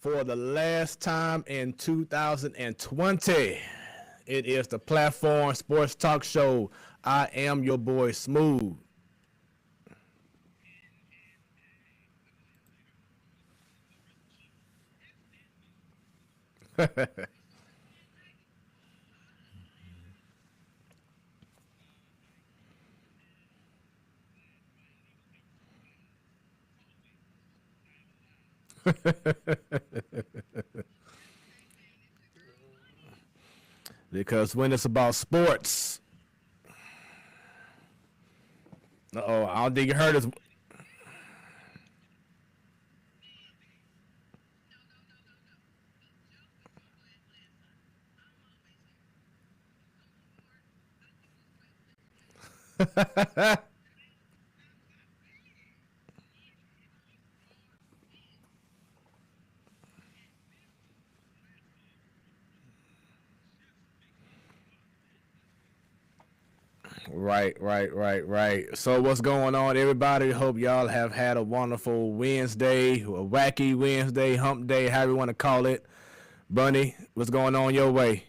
for the last time in 2020. It is the Platform Sports Talk Show. I am your boy Smooth. Because when it's about sports, I don't think you heard us. Right. So what's going on, everybody? Hope y'all have had a wonderful Wednesday, a wacky Wednesday, hump day, however you want to call it. Bunny, what's going on your way?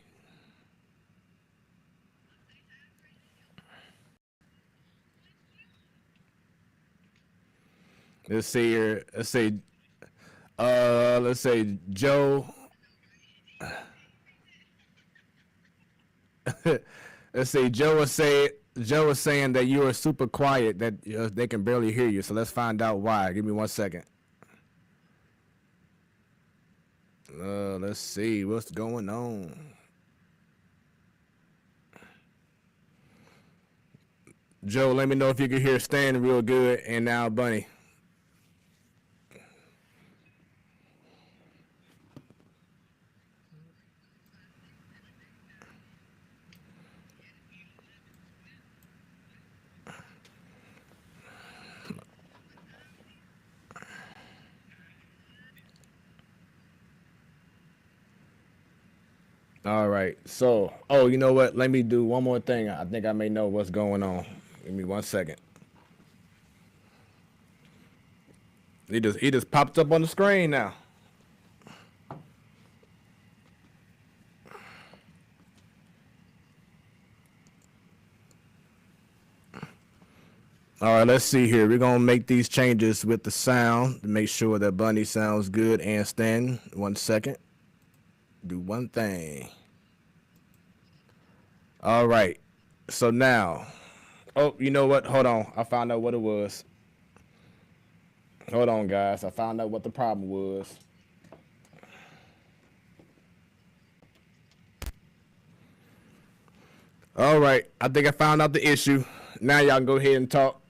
Let's see here. Let's say Joe. Let's see. Joe was saying that you are super quiet, that they can barely hear you. So let's find out why. Give me 1 second. Let's see what's going on. Joe, let me know if you can hear Stan real good. And now Bunny. All right. So, you know what? Let me do one more thing. I think I may know what's going on. Give me 1 second. He just popped up on the screen now. All right, let's see here. We're going to make these changes with the sound to make sure that Bunny sounds good and Stan. 1 second. Do one thing. All right. So now, you know what? Hold on. I found out what it was. Hold on, guys. I found out what the problem was. All right. I think I found out the issue. Now y'all can go ahead and talk.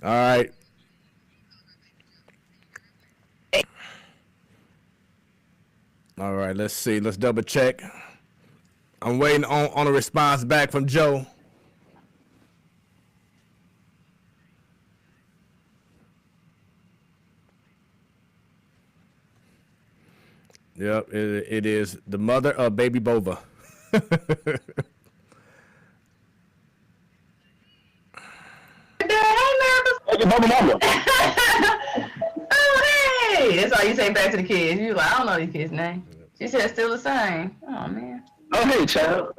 All right. All right, let's see. Let's double check. I'm waiting on a response back from Joe. Yep, it is the mother of baby Bova. Oh, hey! That's all you say back to the kids. You like, I don't know these kids' name. She said still the same. Oh, man. Oh, hey, child.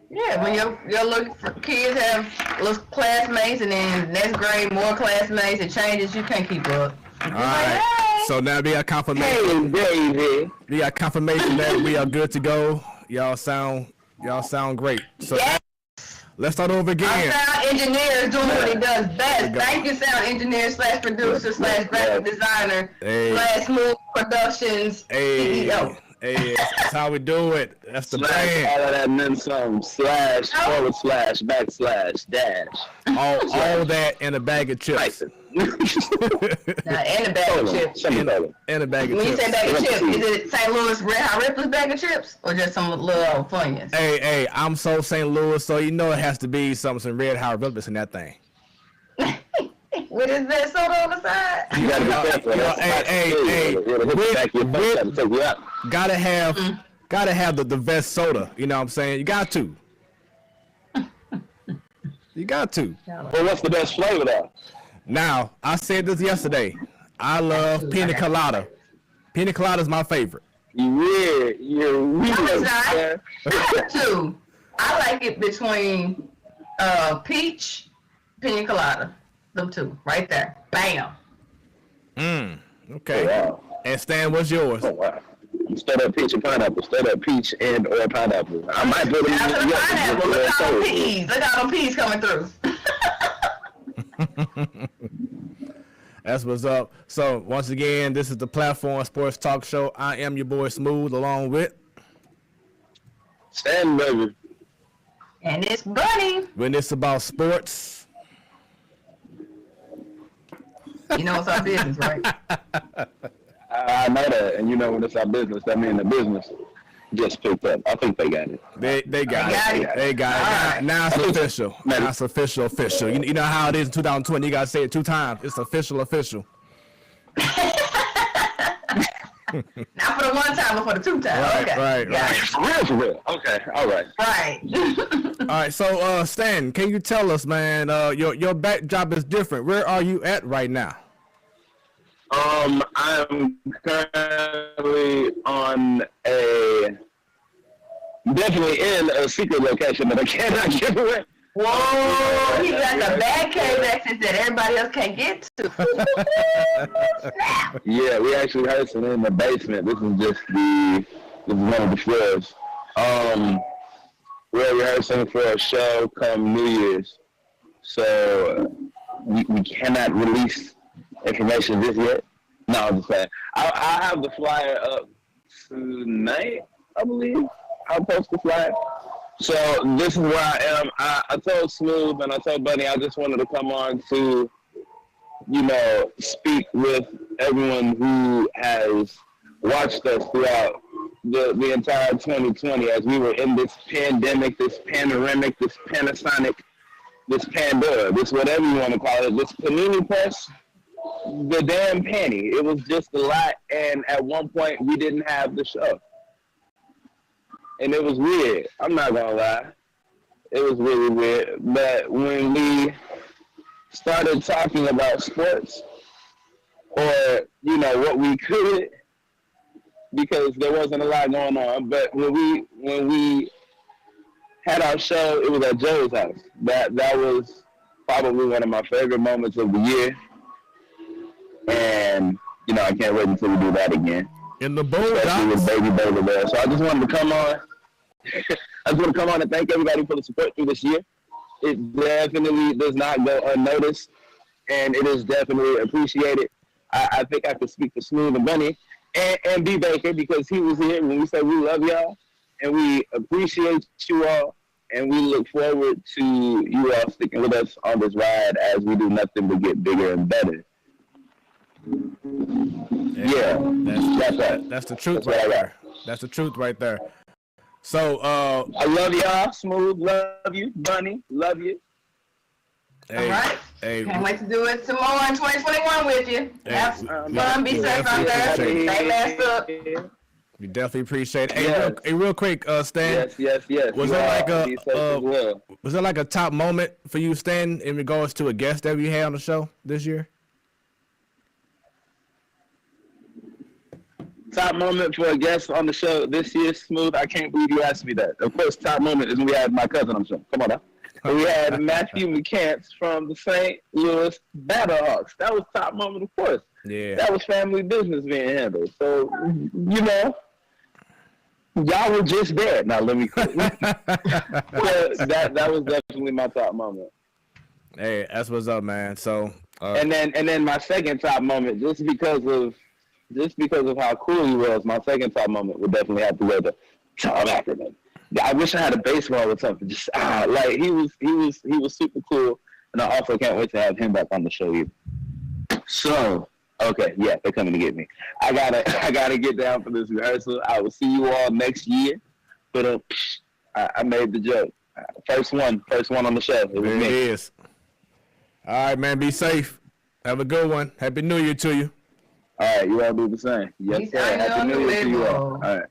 Yeah, when your little kids have little classmates and then next grade more classmates, it changes. You can't keep up. All right. Like, hey. So now we got confirmation. Hey, baby. We got confirmation that we are good to go. Y'all sound great. So yeah. Let's start over again. Our sound engineer is doing what he does best. Thank you, sound engineer / producer / graphic designer / Smooth Productions CEO. Hey, that's how we do it. That's the plan. All of that and then some / // / all that in a bag of chips. And a bag of chips. And a bag of when chips. You say bag of chips, is it St. Louis Red Hot Rippers bag of chips or just some little Funyuns? Hey, I'm so St. Louis, so you know it has to be some Red Hot Rippers in that thing. With his best soda on the side. You gotta be careful. gotta have the best soda. You know what I'm saying? You got to. You got to. Well, what's the best flavor though? Now, I said this yesterday. I love pina colada. Pina colada is my favorite. You're weird. No, it's not. I have two. I like it between peach, pina colada. Them two, right there. Bam. Okay. Oh, wow. And Stan, what's yours? Oh, wow. Straight up peach and pineapple. Straight up peach and or pineapple. I might put them After the pineapple, look at all them peas. Look at all them peas coming through. That's what's up. So, once again, this is the Platform Sports Talk Show. I am your boy Smooth, along with Stan, baby. And it's Bunny. when it's about sports. You know it's our business, right? I know that, and you know when it's our business, that means the business just picked up. I think they got it. They got it. They got it. Right. Now it's official. Now it's official. You know how it is in 2020. You got to say it 2 times. It's official. Not for the 1 time, but for the 2 times. Right. For real. Okay, all right. Right. All right. So, Stan, can you tell us, man, your backdrop is different. Where are you at right now? I'm currently definitely in a secret location that I cannot give away. Whoa, he got the bad cave access that everybody else can't get to. Yeah, we actually rehearsing in the basement. This is one of the floors. We're rehearsing for a show come New Year's. So we cannot release information just yet. No, I'm just saying. I'll have the flyer up tonight, I believe. I'll post the flyer. So this is where I am. I told Smooth and I told Bunny I just wanted to come on to, speak with everyone who has watched us throughout the entire 2020 as we were in this pandemic, this panoramic, this Panasonic, this Pandora, this whatever you want to call it, this panini press, the damn panty. It was just a lot, and at one point we didn't have the show. And it was weird. I'm not going to lie. It was really weird. But when we started talking about sports or, what we could, because there wasn't a lot going on, but when we had our show, it was at Joe's house. That was probably one of my favorite moments of the year. And, I can't wait until we do that again. In the bowl, especially with baby there. So I just wanted to come on. And thank everybody for the support through this year. It definitely does not go unnoticed, and it is definitely appreciated. I think I could speak for Smooth and Bunny and B. Baker because he was here when we said we love y'all, and we appreciate you all, and we look forward to you all sticking with us on this ride as we do nothing but get bigger and better. Yeah, that's the truth right there. That's the truth right there. So, I love y'all. Smooth, love you. Bunny, love you. All right. Can't wait to do it some more in 2021 with you. Have fun, be safe out there. Stay masked up. We definitely appreciate it. Hey, real quick, Stan. Yes. Was there like a top moment for you, Stan, in regards to a guest that we had on the show this year? Top moment for a guest on the show this year, Smooth. I can't believe you asked me that. Of course, top moment is when we had my cousin on the show. Come on now. We had Matthew McCants from the St. Louis Battlehawks. That was top moment, of course. Yeah. That was family business being handled. So, y'all were just there. Now, let me quit. that was definitely my top moment. Hey, that's what's up, man. So, and then my second top moment, just because of how cool he was, my second top moment would definitely have to go to Tom Ackerman. I wish I had a baseball or something. Just he was super cool, and I also can't wait to have him back on the show either. So, okay, yeah, they're coming to get me. I gotta get down for this rehearsal. I will see you all next year. But I made the joke. First one on the show. It was me. It is. All right, man. Be safe. Have a good one. Happy New Year to you. All right, you all do the same. Yes, sir. Happy New Year to you all. All right.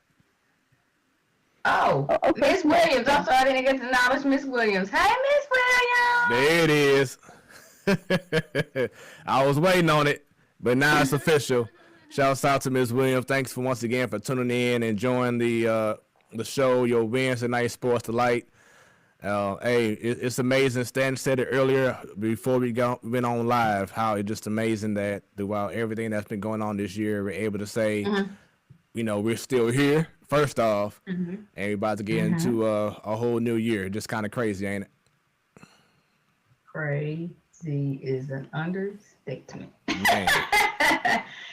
Oh, Okay. Miss Williams. I'm sorry I didn't get to acknowledge Miss Williams. Hey, Miss Williams. There it is. I was waiting on it, but now it's official. Shouts out to Ms. Williams. Thanks for once again for tuning in and enjoying the show, your Wednesday night sports delight. Hey, it's amazing. Stan said it earlier before we went on live. How it's just amazing that throughout everything that's been going on this year, we're able to say, you know, we're still here. First off, and we're about to get into a whole new year. Just kind of crazy, ain't it? Crazy is an understatement. Man.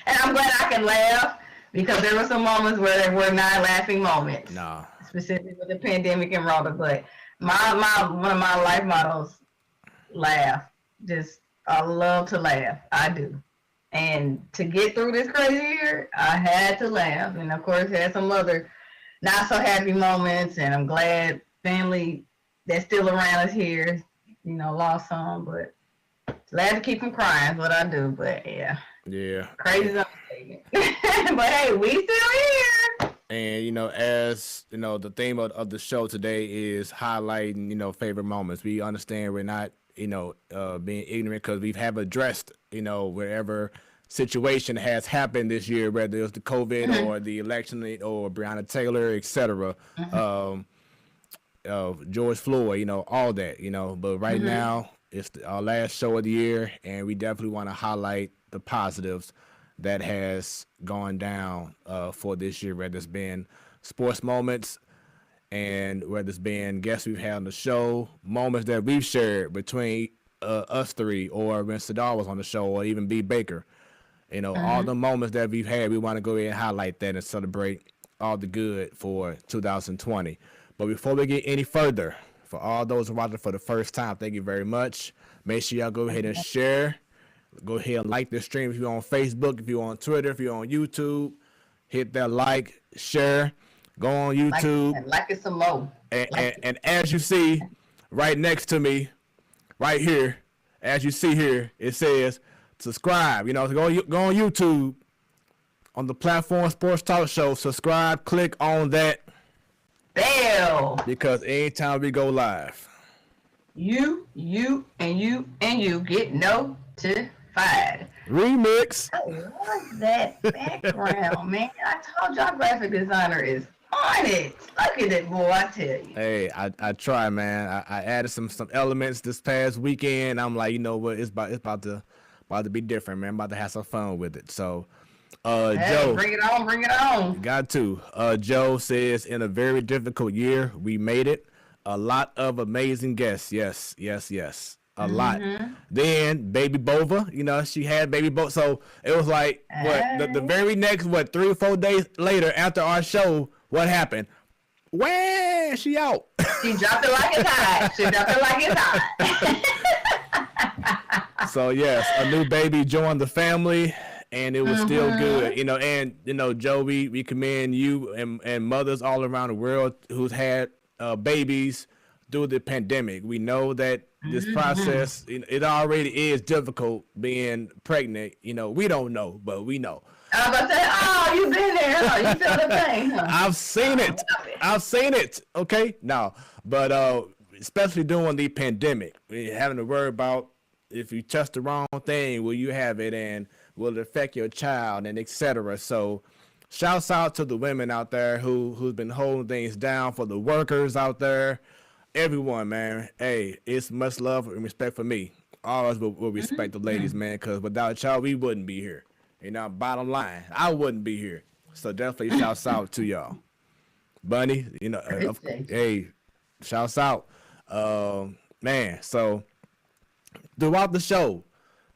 And I'm glad I can laugh because there were some moments where there were not laughing moments. Nah. Specifically with the pandemic and Robert, but one of my life mottos, laugh. Just I love to laugh. I do. And to get through this crazy year, I had to laugh. And of course had some other not so happy moments, and I'm glad family that's still around is here. You know, lost some, but glad to keep them crying is what I do. But yeah. Crazy understatement. But hey, we still here. And, you know, as, you know, the theme of the show today is highlighting, you know, favorite moments. We understand we're not, you know, being ignorant because we have addressed, you know, wherever situation has happened this year, whether it was the COVID or the election or Breonna Taylor, etc. George Floyd, you know, all that, you know. But right now, it's our last show of the year, and we definitely want to highlight the positives that has gone down for this year, whether it's been sports moments and whether it's been guests we've had on the show, moments that we've shared between us three, or when Sadar was on the show, or even B. Baker. You know, all the moments that we've had, we want to go ahead and highlight that and celebrate all the good for 2020. But before we get any further, for all those watching for the first time, thank you very much. Make sure y'all go ahead and share. Go ahead and like the stream if you're on Facebook, if you're on Twitter, if you're on YouTube. Hit that like, share. Go on YouTube. Like it some more. And as you see right next to me, right here, as you see here, it says subscribe. You know, go on YouTube on the platform Sports Talk Show. Subscribe, click on that bell. Because anytime we go live, you get notified. Remix. I love that background, man. I told y'all graphic designer is on it. Look at it, boy, I tell you. Hey, I try, man. I added some elements this past weekend. I'm like, you know what? It's about to be different, man. I'm about to have some fun with it. So, hey, Joe, bring it on. Got to. Joe says, in a very difficult year, we made it. A lot of amazing guests. Yes. A lot. Then Baby Bova, you know, she had Baby Bova. So it was like, the very next, 3 or 4 days later after our show, what happened? Where she out? She dropped it like it's hot. So yes, a new baby joined the family, and it was still good, you know. And you know, Joe, we commend you and mothers all around the world who's had babies through the pandemic. We know that this process, it already is difficult being pregnant. You know, we don't know, but we know. I was about to say, oh, you've been there, huh? You feel the pain, huh? I've seen it. Okay, no, but especially during the pandemic, having to worry about if you touch the wrong thing, will you have it, and will it affect your child, and etc. So, shouts out to the women out there who's been holding things down, for the workers out there, everyone, man. Hey, it's much love and respect for me. Always will respect the ladies, man, because without y'all, we wouldn't be here. You know, bottom line, I wouldn't be here. So definitely shouts out to y'all. Bunny, you know, hey, shouts out. Man, so throughout the show,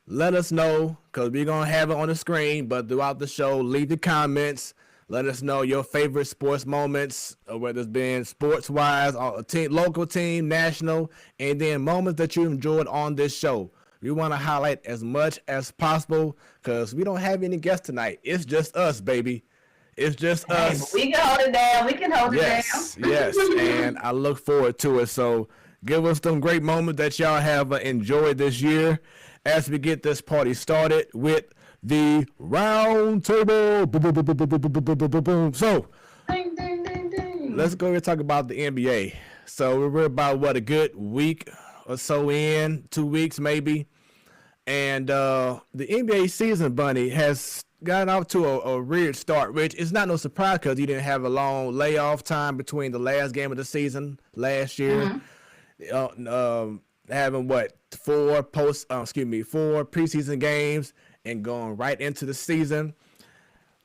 let us know, because we're going to have it on the screen, but throughout the show, leave the comments. Let us know your favorite sports moments, whether it's been sports-wise, a team, local team, national, and then moments that you enjoyed on this show. We want to highlight as much as possible because we don't have any guests tonight. It's just us, baby. It's just us. We can hold it down. We can hold it down. Yes, and I look forward to it. So give us some great moments that y'all have enjoyed this year as we get this party started with the round table. Boom, boom, boom, boom, boom, boom, boom, boom, boom. So, ding, ding, ding, ding. let's go and talk about the NBA. So we're about a good week or so in, 2 weeks maybe, and the NBA season, Bunny, has gotten off to a weird start, which is not no surprise because you didn't have a long layoff time between the last game of the season last year. Having four preseason games and going right into the season.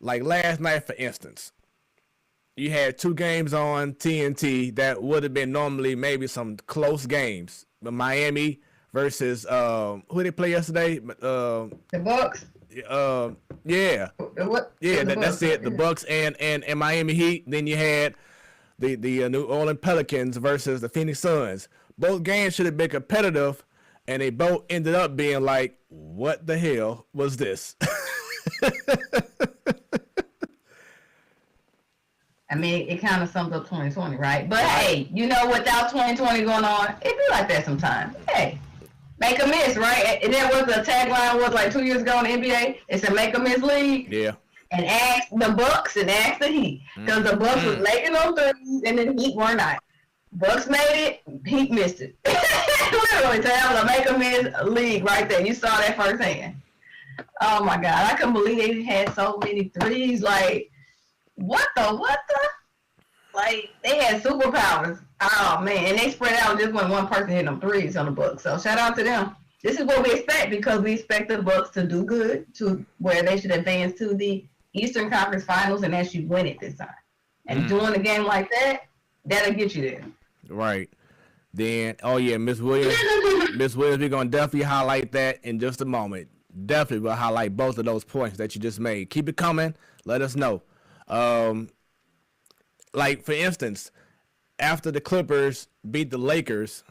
Like last night, for instance, you had 2 games on TNT that would have been normally maybe some close games. But Miami versus who they play yesterday? The Bucks. Yeah. That's it. The Bucks and Miami Heat. Then you had the New Orleans Pelicans versus the Phoenix Suns. Both games should have been competitive, and they both ended up being like, what the hell was this? I mean, it kind of sums up 2020, right? But hey, without 2020 going on, it be like that sometimes. Hey, make a miss, right? And that was the tagline was like 2 years ago in the NBA. It's a make a miss league. Yeah. And ask the Bucks and ask the Heat. Because the Bucks was making those threes and the Heat were not. Bucks made it, Heat missed it. Literally, so that was a make a miss league right there. You saw that firsthand. Oh my God. I couldn't believe they had so many threes. Like, what the? Like, they had superpowers. Oh, man. And they spread out just when one person hit them threes on the Bucks. So, shout out to them. This is what we expect because we expect the Bucks to do good to where they should advance to the Eastern Conference Finals and actually win it this time. And doing a game like that, that'll get you there. Right. Then, Miss Williams. Miss Williams, we're going to definitely highlight that in just a moment. Definitely will highlight both of those points that you just made. Keep it coming. Let us know. Like, for instance, after the Clippers beat the Lakers,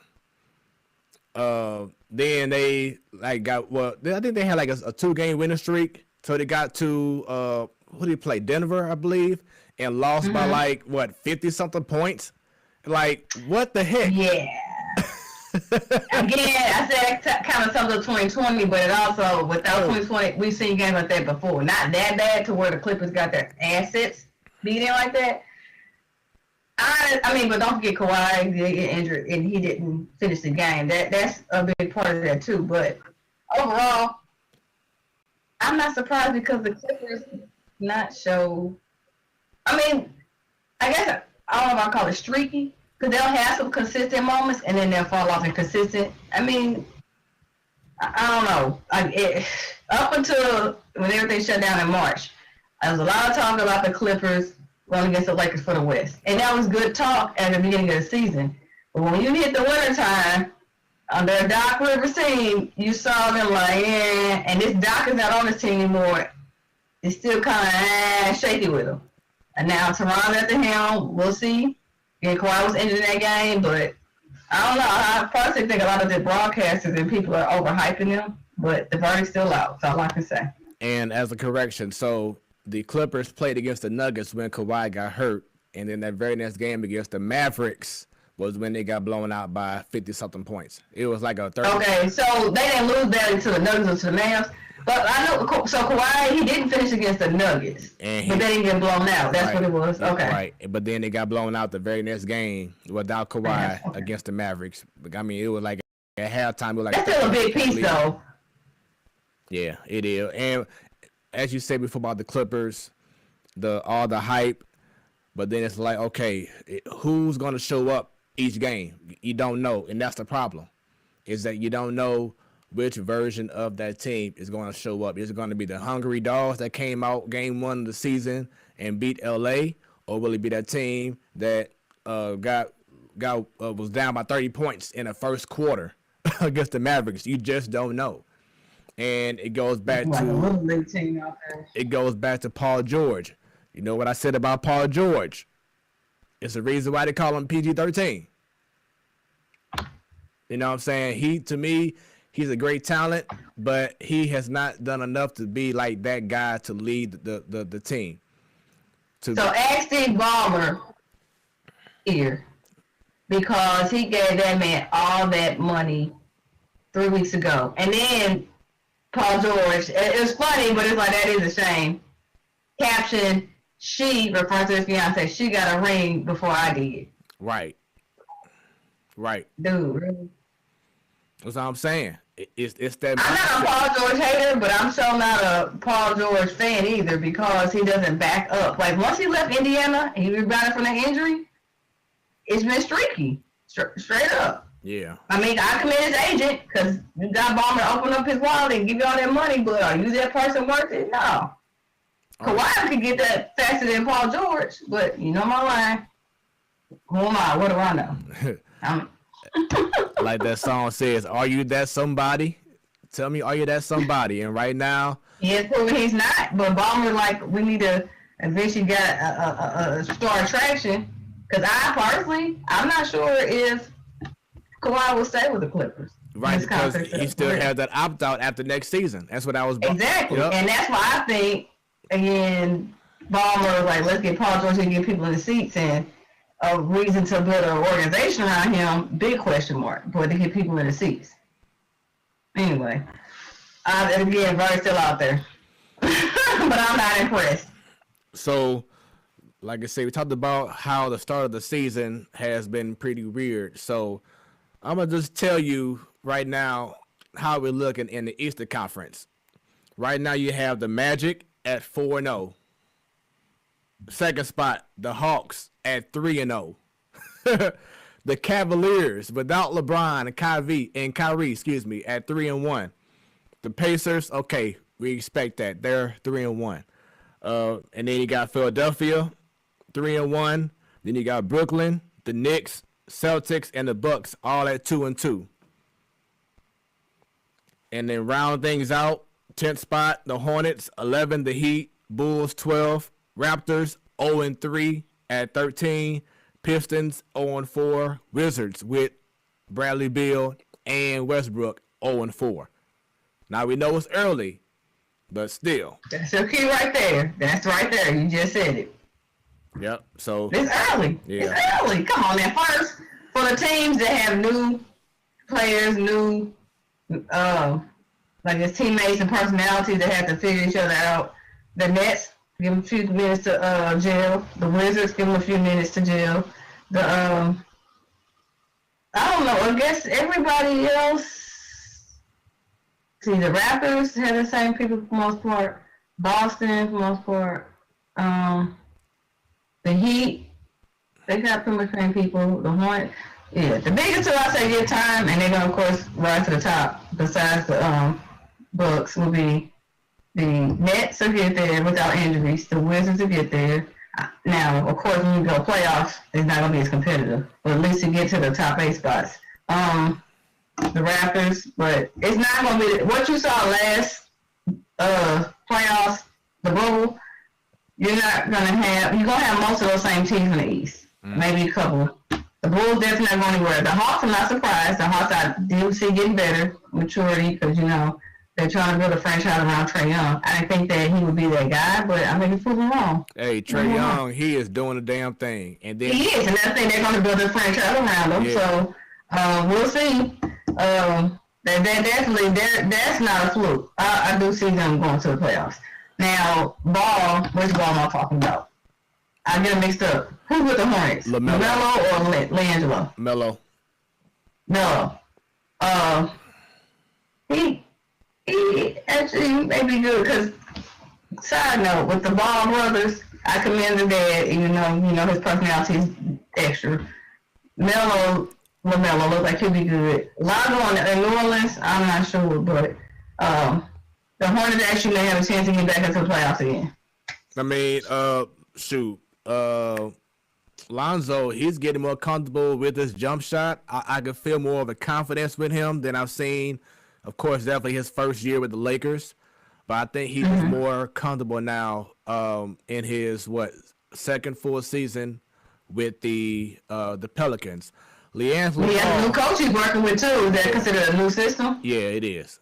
then they I think they had like a 2-game winning streak. So they got to who did they play? Denver, I believe, and lost by 50-something points. Like, what the heck? Yeah. Again, I said it kind of sums up 2020, but it also, without 2020, we've seen games like that before. Not that bad to where the Clippers got their assets beat in like that. I mean, but don't forget Kawhi did get injured and he didn't finish the game. That's a big part of that too. But overall, I'm not surprised because the Clippers not show. I mean, I guess I don't know if I call it streaky because they'll have some consistent moments and then they'll fall off inconsistent. I mean, I don't know. Up until when everything shut down in March, there was a lot of talk about the Clippers going against the Lakers for the West. And that was good talk at the beginning of the season. But when you hit the wintertime, on their Doc Rivers team, you saw them like, and this Doc is not on this team anymore. It's still kind of shaky with them. And now Toronto at the helm, we'll see. And Kawhi was injured in that game, but I don't know. I personally think a lot of the broadcasters and people are overhyping them, but the verdict's still out. That's all I can say. And as a correction, so the Clippers played against the Nuggets when Kawhi got hurt, and then that very next game against the Mavericks was when they got blown out by 50-something points. It was like a 30. Okay, so they didn't lose that to the Nuggets or to the Mavs. But I know, so Kawhi, he didn't finish against the Nuggets, but they didn't get blown out. That's what it was. Okay. Right, but then they got blown out the very next game without Kawhi against the Mavericks. I mean, it was like at halftime. It was like that's still a big piece, though. Yeah, it is. And as you said before about the Clippers, all the hype, but then it's like, okay, who's going to show up each game? You don't know, and that's the problem, is that you don't know which version of that team is going to show up. Is it going to be the Hungry Dogs that came out game 1 of the season and beat LA, or will it be that team that was down by 30 points in the first quarter against the Mavericks? You just don't know. And it goes back to Paul George. You know what I said about Paul George? It's the reason why they call him PG-13. You know what I'm saying? To me, he's a great talent, but he has not done enough to be like that guy to lead the team. So ask Steve Ballmer here, because he gave that man all that money 3 weeks ago. And then Paul George, it was funny, but it's like, that is a shame. Caption, she, referring to his fiance, she got a ring before I did. Right. Dude, really? That's what I'm saying. It's that. I'm not a Paul George hater, but I'm sure not a Paul George fan either because he doesn't back up. Like, once he left Indiana and he rebounded from the injury, it's been streaky. Straight up. Yeah. I mean, I commend his agent because you got Ballmer to open up his wallet and give you all that money, but are you that person worth it? No. Kawhi could get that faster than Paul George, but you know my line. Who am I? What do I know? Like that song says, are you that somebody? Tell me, are you that somebody? And right now, he has proven he's not. But Ballmer, like, we need to eventually get a star attraction. Because I'm not sure if Kawhi will stay with the Clippers. Right, because he still has that opt-out after next season. That's what I was... Exactly. Yep. And that's why I think, again, Ballmer was like, let's get Paul George to get people in the seats, and a reason to build an organization around him, big question mark, but to get people in the seats. Anyway, again, Bird's still out there. But I'm not impressed. So, like I said, we talked about how the start of the season has been pretty weird. So, I'm going to just tell you right now how we're looking in the Eastern Conference. Right now, you have the Magic at 4-0. Second spot, the Hawks at 3-0. The Cavaliers without LeBron and Kyrie, at 3-1. The Pacers, okay, we expect that. They're 3-1. And then you got Philadelphia, 3-1. Then you got Brooklyn, the Knicks, Celtics, and the Bucks, all at 2-2. And then round things out, 10th spot, the Hornets, 11, the Heat, Bulls, 12, Raptors, 0-3 at 13, Pistons, 0-4, Wizards with Bradley Beal and Westbrook, 0-4. Now we know it's early, but still. That's your key right there. That's right there. You just said it. Yep. So it's early. Yeah. It's early. Come on now. First, for the teams that have new players, new like his teammates and personalities that have to figure each other out. The Nets, give them a few minutes to jail. The Wizards, give them a few minutes to jail. The I don't know. I guess everybody else. See, the Raptors have the same people for the most part. Boston, for the most part. The Heat, they got pretty much the same people. The Hornets, yeah. The biggest two I say get time, and they're gonna of course rise to the top. Besides the Bucks, will be the Nets will get there without injuries. The Wizards will get there. Now, of course, when you go playoffs, it's not gonna be as competitive, but at least you get to the top 8 spots. The Raptors, but it's not gonna be what you saw last playoffs. The bubble. You're not gonna have. You're gonna have most of those same teams in the East. Maybe a couple. The Bulls definitely not going anywhere. The Hawks, I'm not surprised. The Hawks, I do see getting better maturity because they're trying to build a franchise around Trae Young. I didn't think that he would be that guy, but I think he's proven wrong. Hey, Trae Young, he is doing the damn thing, and then he is, and I think they're going to build a franchise around him. Yeah. So we'll see. That definitely that's not a fluke. I do see them going to the playoffs. Now, which ball am I talking about? I get them mixed up. Who's with the Hornets? LaMelo or LiAngelo? Melo. He actually may be good because, side note, with the Ball brothers, I commend the dad, even though his personality is extra. LaMelo looks like he'll be good. Lonzo in New Orleans, I'm not sure, but the Hornets actually may have a chance to get back into the playoffs again. I mean, Lonzo, he's getting more comfortable with his jump shot. I can feel more of a confidence with him than I've seen. Of course, definitely his first year with the Lakers, but I think he's more comfortable now in his second full season with the Pelicans. LiAngelo, he has a new coach he's working with too. Is that considered a new system? Yeah, it is.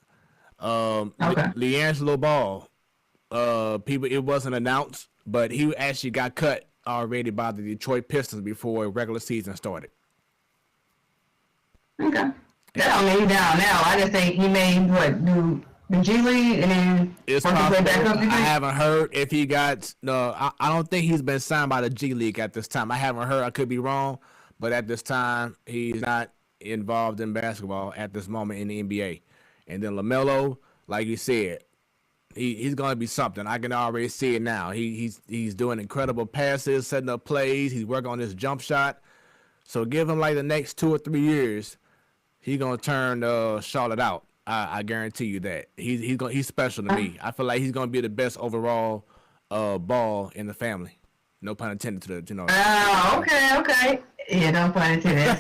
Okay. LiAngelo Ball, it wasn't announced, but he actually got cut already by the Detroit Pistons before regular season started. Okay. That don't mean he's down now. I just think he may do the G League and then It's work his way back up? possible. I haven't heard if he got no. I don't think he's been signed by the G League at this time. I haven't heard. I could be wrong, but at this time he's not involved in basketball at this moment in the NBA. And then LaMelo, like you said, he's gonna be something. I can already see it now. He's doing incredible passes, setting up plays. He's working on his jump shot. So give him like the next 2 or 3 years, he's gonna turn Charlotte out. I guarantee you that. He's special to me. I feel like he's gonna be the best overall ball in the family. No pun intended to the Oh, okay. Yeah, no pun intended.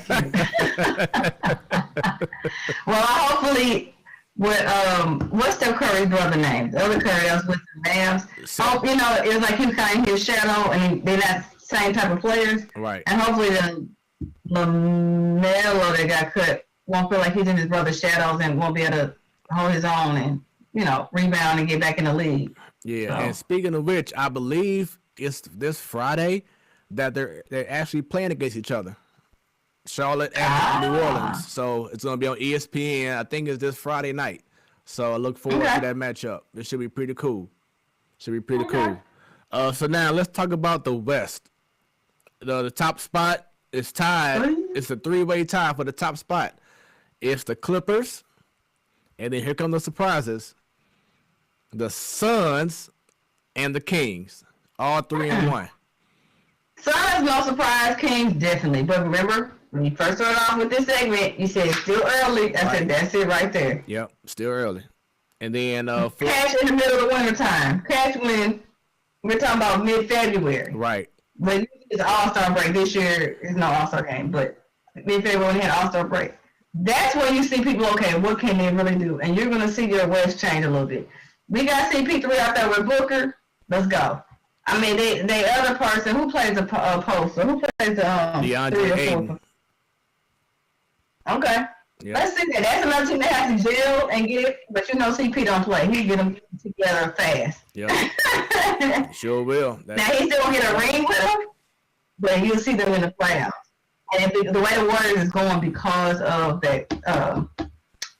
Well, hopefully, what's Steph Curry's brother name? The other Curry that was with the Rams. Hope it was like he was kind of his shadow, and they're not same type of players. Right. And hopefully the LaMelo that got cut won't feel like he's in his brother's shadows and won't be able to hold his own and rebound and get back in the league. Yeah. So. And speaking of which, I believe it's this Friday that they're actually playing against each other. Charlotte and New Orleans. So it's gonna be on ESPN. I think it's this Friday night. So I look forward to that matchup. It should be pretty cool. Cool. So now let's talk about the West. The top spot is tied. It's a 3-way tie for the top spot. It's the Clippers, and then here come the surprises. The Suns and the Kings, all 3-1. Suns, no surprise. Kings, definitely. But remember, when you first started off with this segment, you said it's still early. I said, that's it right there. Yep, still early. And then cash in the middle of the winter time. Cash when we're talking about mid-February. Right. But it's All-Star break. This year is no All-Star game, but mid-February when they had All-Star break. That's when you see people, okay, what can they really do? And you're going to see your West change a little bit. We got CP3 out there with Booker. Let's go. I mean, they other person, who plays the post? Or who plays the DeAndre Ayton. Okay. Yep. Let's see that. That's another team that has to gel and get it. But CP don't play. He get them together fast. Yep. Sure will. Now, he's still going to get a ring with them, but you'll see them in the playoffs. And the way the Warriors is going because of that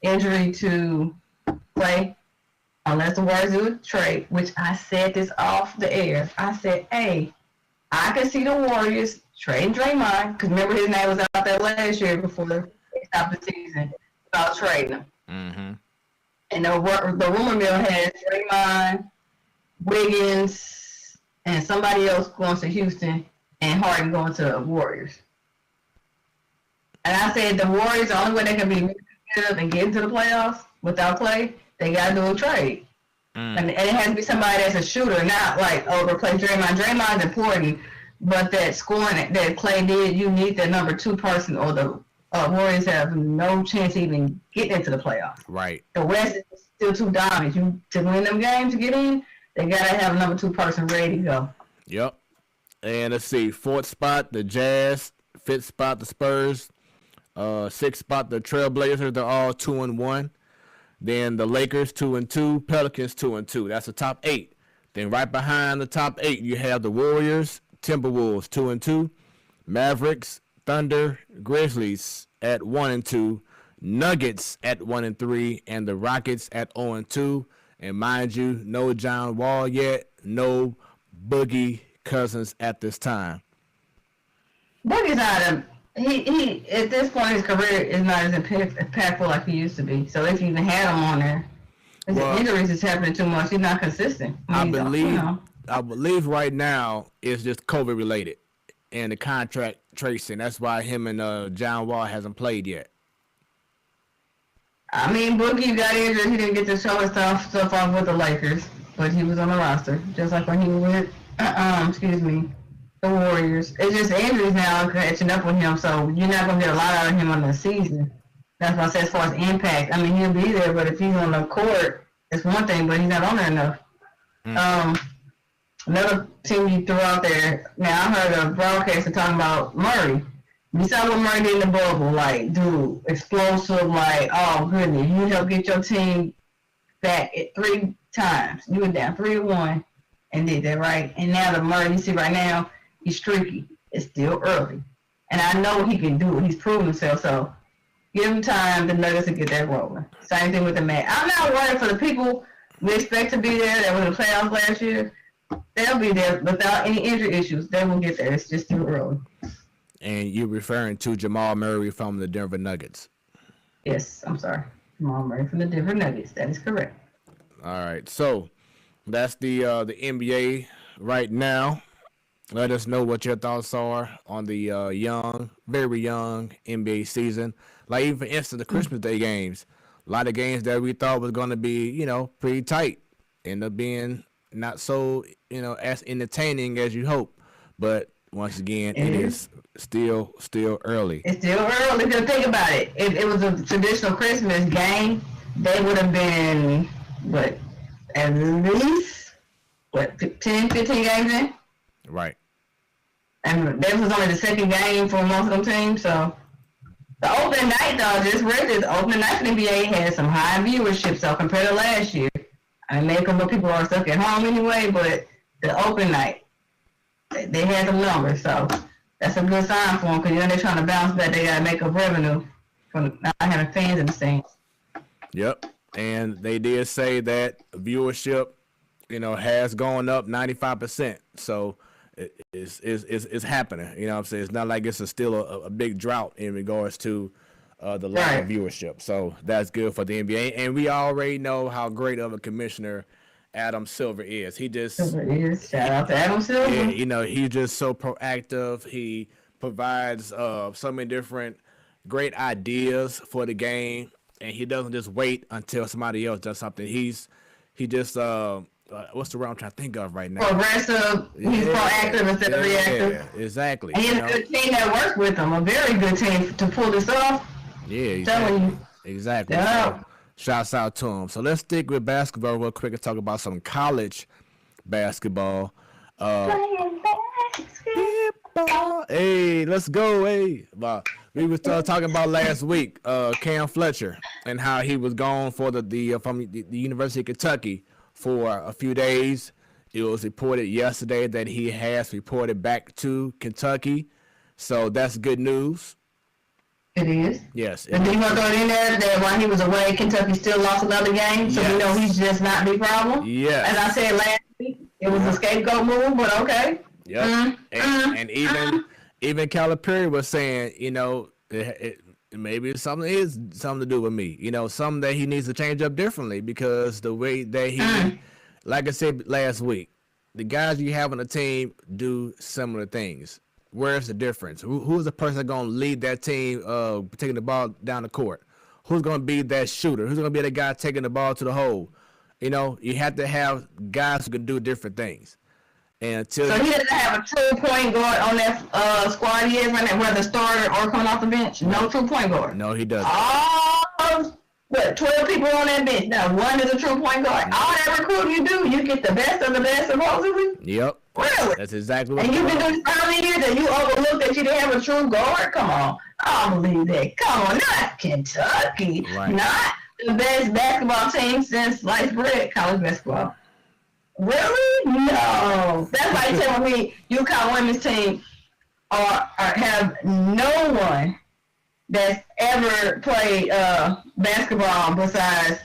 injury to Clay, unless the Warriors do a trade, which I said this off the air. I said, hey, I can see the Warriors trading Draymond, because remember his name was out there last year before they stopped the season about trading him. Mm-hmm. And the rumor mill has Draymond, Wiggins, and somebody else going to Houston, and Harden going to the Warriors. And I said the Warriors, the only way they can be competitive and get into the playoffs without Clay, they got to do a trade. And it has to be somebody that's a shooter, not like, replace Draymond. Draymond's important, but that scoring that Clay did, you need the number 2 person, or the Warriors have no chance even getting into the playoffs. Right. The West is still too dominant. To win them games, to get in, they got to have a number 2 person ready to go. Yep. And let's see, 4th spot, the Jazz. 5th spot, the Spurs. 6th spot, the Trailblazers. They're all 2-1. Then the Lakers 2-2. Pelicans 2-2. That's the top 8. Then right behind the top 8, you have the Warriors, Timberwolves 2-2. Mavericks, Thunder, Grizzlies at 1-2. Nuggets at 1-3, and the Rockets at 0-2. And mind you, no John Wall yet, no Boogie Cousins at this time. Boogie's not he at this point in his career is not as impactful like he used to be. So if you even had him on there, his injuries is happening too much. He's not consistent. I believe right now it's just COVID related and the contract tracing. That's why him and John Wall hasn't played yet. I mean, Boogie got injured. He didn't get to show his stuff off with the Lakers, but he was on the roster, just like when he was with, the Warriors. It's just injuries now catching up with him, so you're not going to get a lot out of him on the season. That's why I said as far as impact. I mean, he'll be there, but if he's on the court, it's one thing, but he's not on there enough. Another team you threw out there, now I heard a broadcaster talking about Murray. You saw what Murray did in the bubble, like, dude, explosive, like, oh, goodness, you helped get your team back at 3 times. You were down 3-1 and did that, right? And now the Murray you see right now, he's streaky. It's still early. And I know he can do it. He's proven himself. So Give them time. The Nuggets to get that rolling. Same thing with the Mets. I'm not worried for the people we expect to be there that were in the playoffs last year. They'll be there without any injury issues. They will get there. It's just too early. And you're referring to Jamal Murray from the Denver Nuggets. Yes, I'm sorry. Jamal Murray from the Denver Nuggets. That is correct. All right, so that's the NBA right now. Let us know what your thoughts are on the young, very young NBA season. Like, even for instance, the Christmas Day games. A lot of games that we thought was going to be, pretty tight, end up being not so, as entertaining as you hope. But once again, it is still early. It's still early to think about it. If it was a traditional Christmas game, they would have been, at least, 10, 15 games in? Right. And that was only the second game for most of them teams, so the opening night, though, just read this, opening night for the NBA had some high viewership, so compared to last year, I mean, maybe because people are stuck at home anyway, but the opening night, they had some numbers, so that's a good sign for them, because they're trying to bounce back. They got to make up revenue from not having fans in the stands. Yep, and they did say that viewership, has gone up 95%, so it's happening. You know what I'm saying? It's not like it's still a big drought in regards to the lack of viewership. So that's good for the NBA. And we already know how great of a commissioner Adam Silver is. Shout out to Adam Silver. Yeah, he's just so proactive. He provides so many different great ideas for the game, and he doesn't just wait until somebody else does something. He just what's the word I'm trying to think of right now? Progressive. He's proactive instead of reactive. Yeah, exactly. And he's a good team that works with him. A very good team to pull this off. Yeah, exactly. Yeah. So, shouts out to him. So let's stick with basketball real quick and talk about some college basketball. Playing basketball. Hey, let's go. Hey, we were talking about last week, Cam Fletcher, and how he was gone for the from the University of Kentucky for a few days. It was reported yesterday that he has reported back to Kentucky, so that's good news. It is. Yes. And do you want to throw it in there that while he was away, Kentucky still lost another game, so we know he's just not the problem? Yeah. As I said last week, it was a scapegoat move, but okay. Yep. And even Calipari was saying, maybe it's something to do with me. Something that he needs to change up differently, because the way that he, like I said last week, the guys you have on the team do similar things. Where's the difference? Who's the person going to lead that team taking the ball down the court? Who's going to be that shooter? Who's going to be the guy taking the ball to the hole? You have to have guys who can do different things. And so he doesn't have a true point guard on that squad he is right now, whether starter or coming off the bench. No true point guard. No, he doesn't. 12 people on that bench. Now, one is a true point guard. All that recruiting you do, you get the best of the best, supposedly? Yep. Really? That's exactly what. And you've been doing this how many years and you overlooked that you didn't have a true guard? Come on. I don't believe that. Come on. Not Kentucky. Right. Not the best basketball team since sliced bread, college basketball. Really? No. That's like telling me UConn women's team have no one that's ever played basketball besides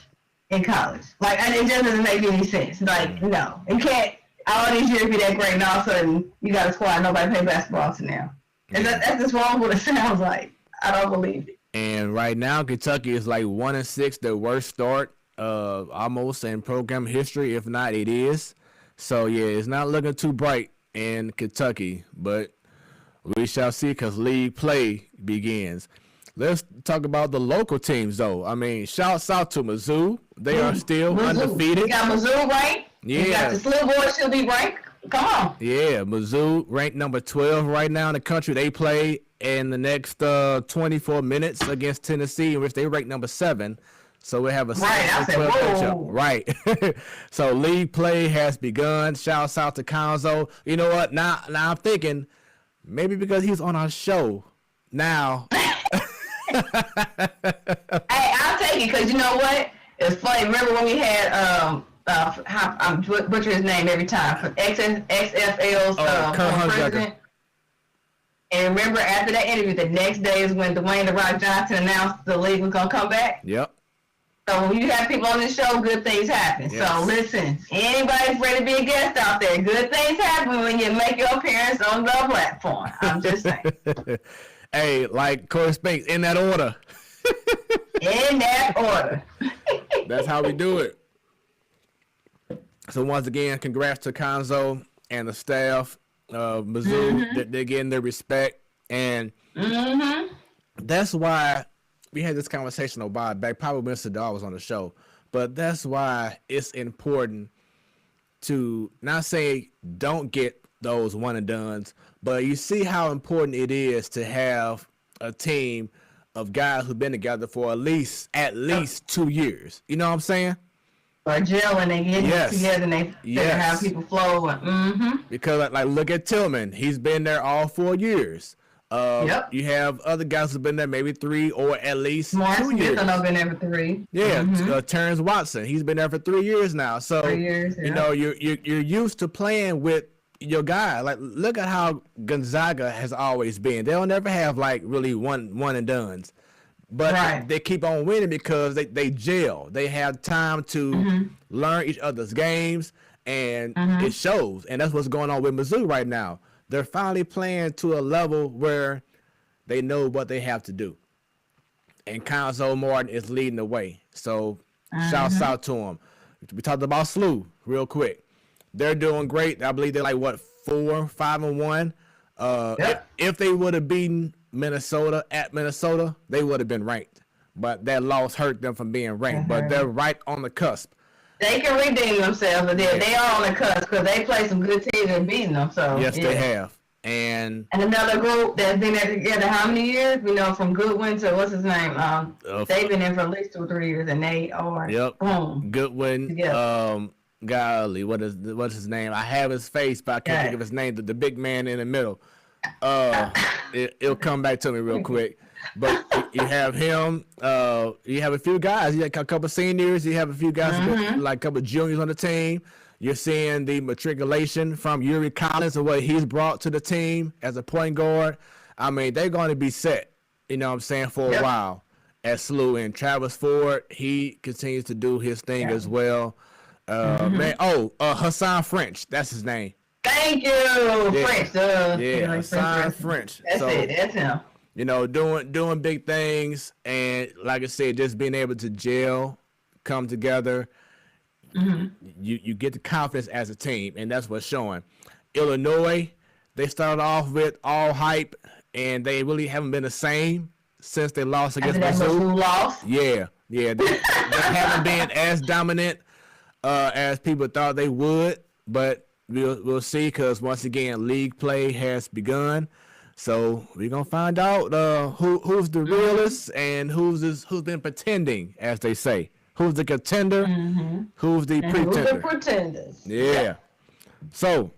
in college. Like, and it just doesn't make any sense. Like, no. It can't all these years be that great, and all of a sudden you got a squad and nobody play basketball to now. And that's just wrong what it sounds like. I don't believe it. And right now, Kentucky is like 1-6, the worst start almost in program history. If not, it is. So, yeah, it's not looking too bright in Kentucky, but we shall see, because league play begins. Let's talk about the local teams, though. I mean, shouts out to Mizzou. They are still undefeated. You got Mizzou ranked. Yeah. You got the Slim Boys should be ranked. Come on. Yeah, Mizzou ranked number 12 right now in the country. They play in the next 24 minutes against Tennessee, in which they rank number 7. So we have a 12 matchup. Right. So league play has begun. Shouts out to Conzo. You know what? Now I'm thinking, maybe because he's on our show now. Hey, I'll take it, because you know what? It's funny. Remember when we had I'm butchering his name every time, from XFL's president. And remember, after that interview, the next day is when Dwayne "The Rock" Johnson announced the league was gonna come back. Yep. So when you have people on the show, good things happen. Yes. So listen, anybody's ready to be a guest out there. Good things happen when you make your appearance on the platform. I'm just saying. Hey, like Corey Spinks, in that order. In that order. That's how we do it. So once again, congrats to Konzo and the staff of Mizzou. They're getting their respect, and that's why we had this conversation a while back. Probably Mr. Dahl was on the show, but that's why it's important to not say don't get those one and dones, but you see how important it is to have a team of guys who've been together for at least 2 years. You know what I'm saying? Or gel and they get together and they figure how people flow. Because like look at Tillman, he's been there all 4 years. You have other guys who've been there maybe 3 or at least 2 years. I've been there for 3. Yeah, Terrence Watson, he's been there for 3 years now. So 3 years, you know you're used to playing with your guy. Like look at how Gonzaga has always been. They'll never have like really one and dones. But they keep on winning because they gel. They have time to learn each other's games, and it shows. And that's what's going on with Mizzou right now. They're finally playing to a level where they know what they have to do. And Konzo Martin is leading the way. So shouts out to him. We talked about SLU real quick. They're doing great. I believe they're like, 4-5-1. If they would have beaten Minnesota at Minnesota, they would have been ranked. But that loss hurt them from being ranked. But they're right on the cusp. They can redeem themselves, but they are on the cusp because they play some good teams and beating them. So yes, they have. And another group that's been there together how many years? We know from Goodwin to what's his name? They've been in for at least 2 or 3 years, and they are boom. Goodwin. Golly, what's his name? I have his face, but I can't think of his name. The big man in the middle. It'll come back to me real quick. But you have him. You have a few guys. You have a couple of seniors. You have a few guys, like a couple of juniors on the team. You're seeing the matriculation from Yuri Collins and what he's brought to the team as a point guard. I mean, they're going to be set, you know what I'm saying, for a while at SLU. And Travis Ford, he continues to do his thing as well. Hassan French, that's his name. Thank you, French. Hassan French. That's him. You know, doing big things, and like I said, just being able to gel, come together. You get the confidence as a team, and that's what's showing. Illinois, they started off with all hype, and they really haven't been the same since they lost against Mizzou. They haven't been as dominant as people thought they would, but we'll see, because once again, league play has begun. So we're gonna find out who's the realist and who's been pretending, as they say. Who's the contender? Who's the pretender? Who's the pretenders? Yeah. So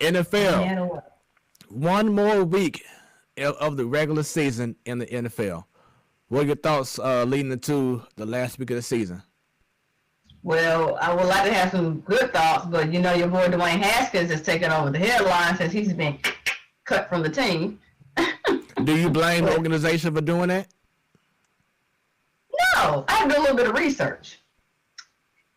NFL, one more week of the regular season in the NFL. What are your thoughts leading into the last week of the season? Well, I would like to have some good thoughts, but you know your boy Dwayne Haskins has taken over the headline since he's been cut from the team. Do you blame the organization for doing that? No, I did a little bit of research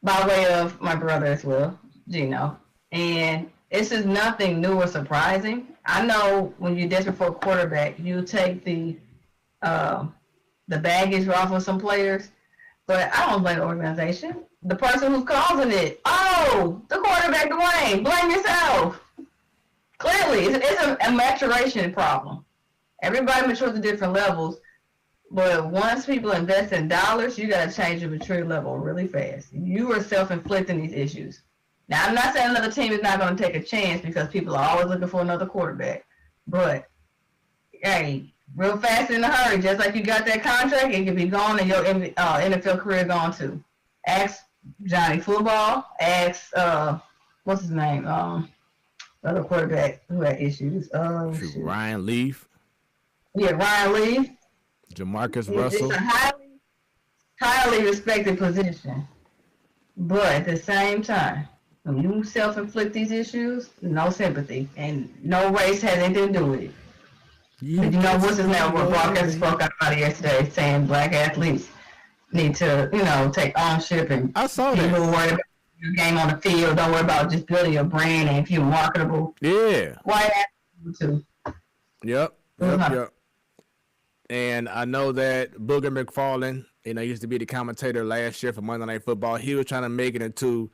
by way of my brother as well, Gino, and this is nothing new or surprising. I know when you're desperate for a quarterback, you take the baggage off of some players, but I don't blame the organization. The person who's causing it, the quarterback, Dwayne, blame yourself. Clearly, it's a maturation problem. Everybody matures at different levels, but once people invest in dollars, you got to change your maturity level really fast. You are self-inflicting these issues. Now, I'm not saying another team is not going to take a chance because people are always looking for another quarterback, but hey, real fast in a hurry, just like you got that contract, it can be gone and your NFL career gone too. Ask Johnny Football, ask, what's his name? The other quarterback who had issues. Ryan Leaf. Yeah, Ryan Leaf. Jamarcus Russell. It's a highly respected position. But at the same time, when you self-inflict these issues, no sympathy. And no race has anything to do with it. But you know, what's his name? What broadcast spoke out about it yesterday, saying black athletes need to, take ownership, and I saw people that. worry about your game on the field. Don't worry about just building your brand, and if you're marketable. Yeah. White athletes too. Yep. And I know that Booger McFarland, used to be the commentator last year for Monday Night Football. He was trying to make it into,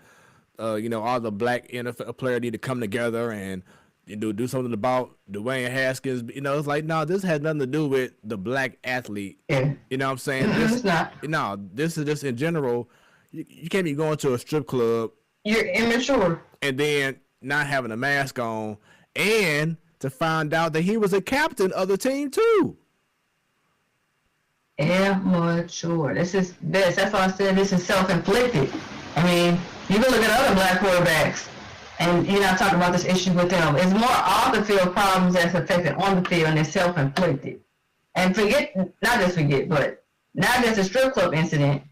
all the black NFL players need to come together and do something about Dwayne Haskins. It's like, no, this has nothing to do with the black athlete. Yeah. You know what I'm saying? It's not. No, this is just in general. You can't be going to a strip club. You're immature. And then not having a mask on, and to find out that he was a captain of the team too. Immature. This is this. That's why I said this is self-inflicted. I mean, you can look at other black quarterbacks, and you're not talking about this issue with them. It's more off the field problems that's affected on the field, and it's self-inflicted. And not just a strip club incident.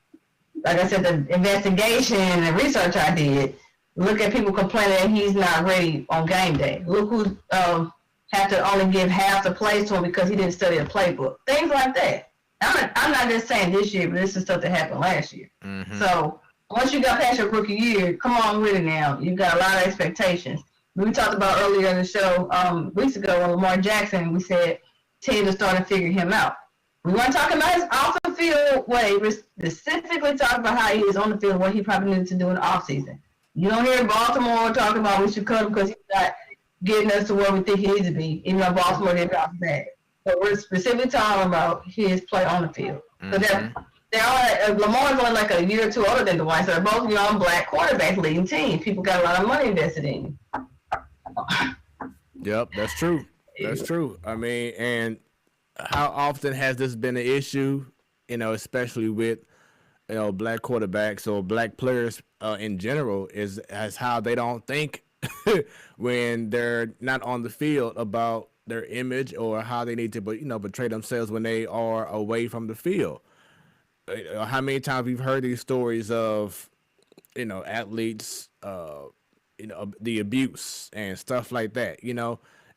Like I said, the investigation and the research I did, look at people complaining that he's not ready on game day. Look who have to only give half the plays to him because he didn't study a playbook. Things like that. I'm not just saying this year, but this is stuff that happened last year. Mm-hmm. So once you got past your rookie year, come on with it now. You've got a lot of expectations. We talked about earlier in the show weeks ago when Lamar Jackson, we said teams are starting to figure him out. We weren't talking about his off-the-field way. We're specifically talking about how he is on the field, what he probably needed to do in the offseason. You don't hear Baltimore talking about we should cut him because he's not getting us to where we think he needs to be, even though Baltimore did bounce back. So we're specifically talking about his play on the field. Mm-hmm. So Lamar's only like a year or two older than Dwight, so they're both young black quarterbacks leading teams. People got a lot of money invested in you. Yep, that's true. That's true. I mean, and how often has this been an issue, especially with, black quarterbacks or black players in general, is how they don't think when they're not on the field about their image or how they need to, portray themselves when they are away from the field. How many times we've heard these stories of, athletes, the abuse and stuff like that.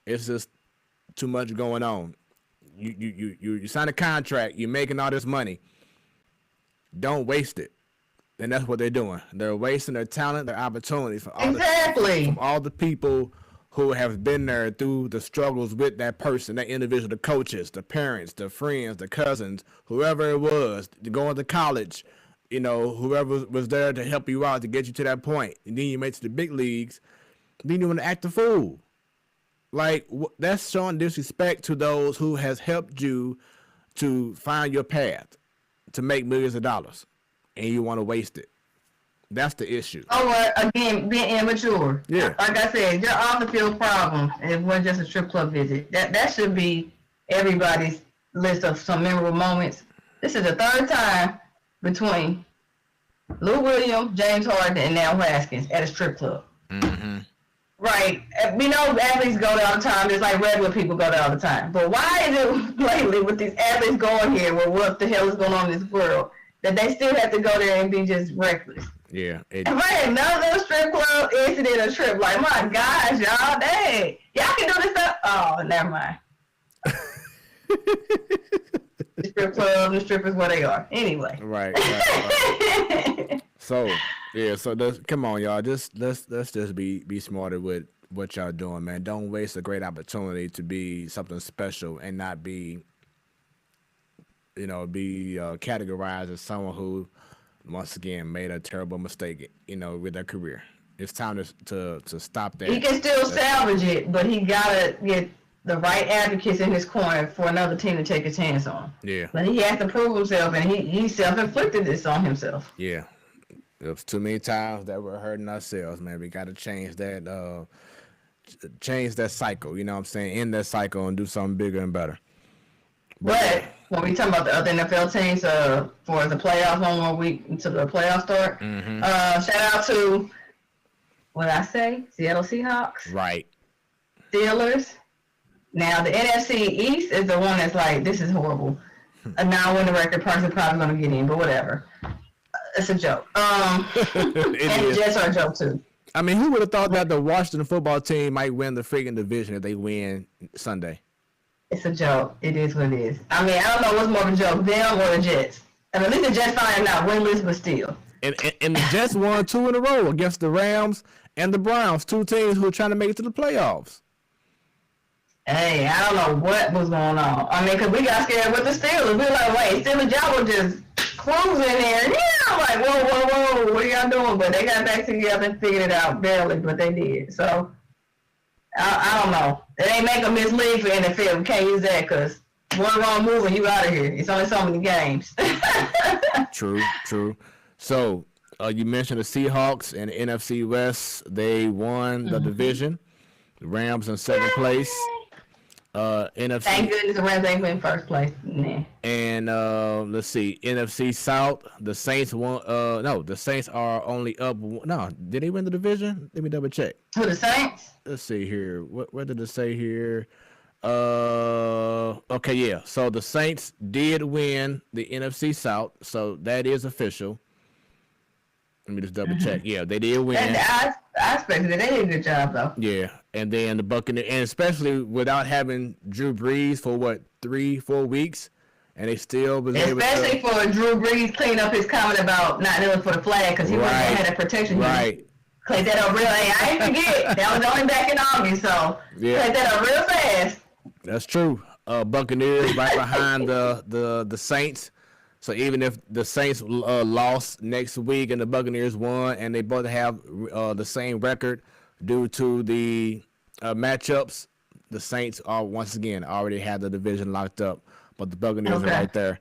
It's just too much going on. You sign a contract, you're making all this money. Don't waste it. And that's what they're doing. They're wasting their talent, their opportunity from all the people who have been there through the struggles with that person, that individual, the coaches, the parents, the friends, the cousins, whoever it was, going to college, whoever was there to help you out to get you to that point. And then you make it to the big leagues, then you want to act a fool. Like, that's showing disrespect to those who has helped you to find your path, to make millions of dollars, and you want to waste it. That's the issue. Again, being immature. Yeah. Like I said, your off-the-field problem, it wasn't just a strip club visit. That should be everybody's list of some memorable moments. This is the third time between Lou Williams, James Harden, and now Haskins at a strip club. Mm-hmm. Right. We know athletes go there all the time, just like regular people go there all the time. But why is it lately with these athletes going here, with what the hell is going on in this world, that they still have to go there and be just reckless? Yeah. If I had another strip club incident or trip, like, my gosh, y'all, dang. Y'all can do this stuff. Oh, never mind. The strip club, the strippers, where they are. Anyway. Right. So, yeah, come on, y'all. Let's just be smarter with what y'all doing, man. Don't waste a great opportunity to be something special and not be categorized as someone who, once again, made a terrible mistake, with their career. It's time to stop that. He can still salvage it, but he gotta get the right advocates in his corner for another team to take a chance on. Yeah. But he has to prove himself, and he self-inflicted this on himself. Yeah. There's too many times that we're hurting ourselves, man. We got to change that cycle, you know what I'm saying? End that cycle and do something bigger and better. But when we talk about the other NFL teams for the playoffs, one more week until the playoffs start, shout out to, what I say, Seattle Seahawks. Right. Steelers. Now, the NFC East is the one that's like, this is horrible. A non-winning record person probably going to get in, but whatever. It's a joke. And the Jets are a joke, too. I mean, who would have thought that the Washington football team might win the freaking division if they win Sunday? It's a joke. It is what it is. I mean, I don't know what's more of a joke, them or the Jets. I mean, at least the Jets fine not winless, but still. And the Jets won 2 in a row against the Rams and the Browns, 2 teams who are trying to make it to the playoffs. Hey, I don't know what was going on. I mean, because we got scared with the Steelers. We were like, wait, Steelers, y'all were just cruising there. Yeah, I'm like, whoa, what are y'all doing? But they got back together and figured it out barely, but they did. So, I don't know. It ain't make a mislead for NFL. We can't use that because one wrong move and you out of here. It's only so many games. True. So, you mentioned the Seahawks and the NFC West. They won the division. The Rams in 7th place. NFC. Thank goodness the Rams ain't in first place. Nah. And let's see, NFC South. The Saints won. No, the Saints are only up. No, did they win the division? Let me double check. Who, the Saints? Let's see here. What did it say here? Okay, yeah. So the Saints did win the NFC South, so that is official. Let me just double check. Yeah, they did win. I expected it. They did a good job, though. Yeah, and then the Buccaneers, and especially without having Drew Brees for 3-4 weeks, and they still was able to. Especially for Drew Brees clean up his comment about not kneeling for the flag because he wouldn't have had that protection. Right. Clean that up real. I ain't forget. That was only back in August, so clean that up real fast. That's true. Buccaneers right behind the Saints. So even if the Saints lost next week and the Buccaneers won, and they both have the same record due to the matchups, the Saints are once again already had the division locked up, but the Buccaneers are right there.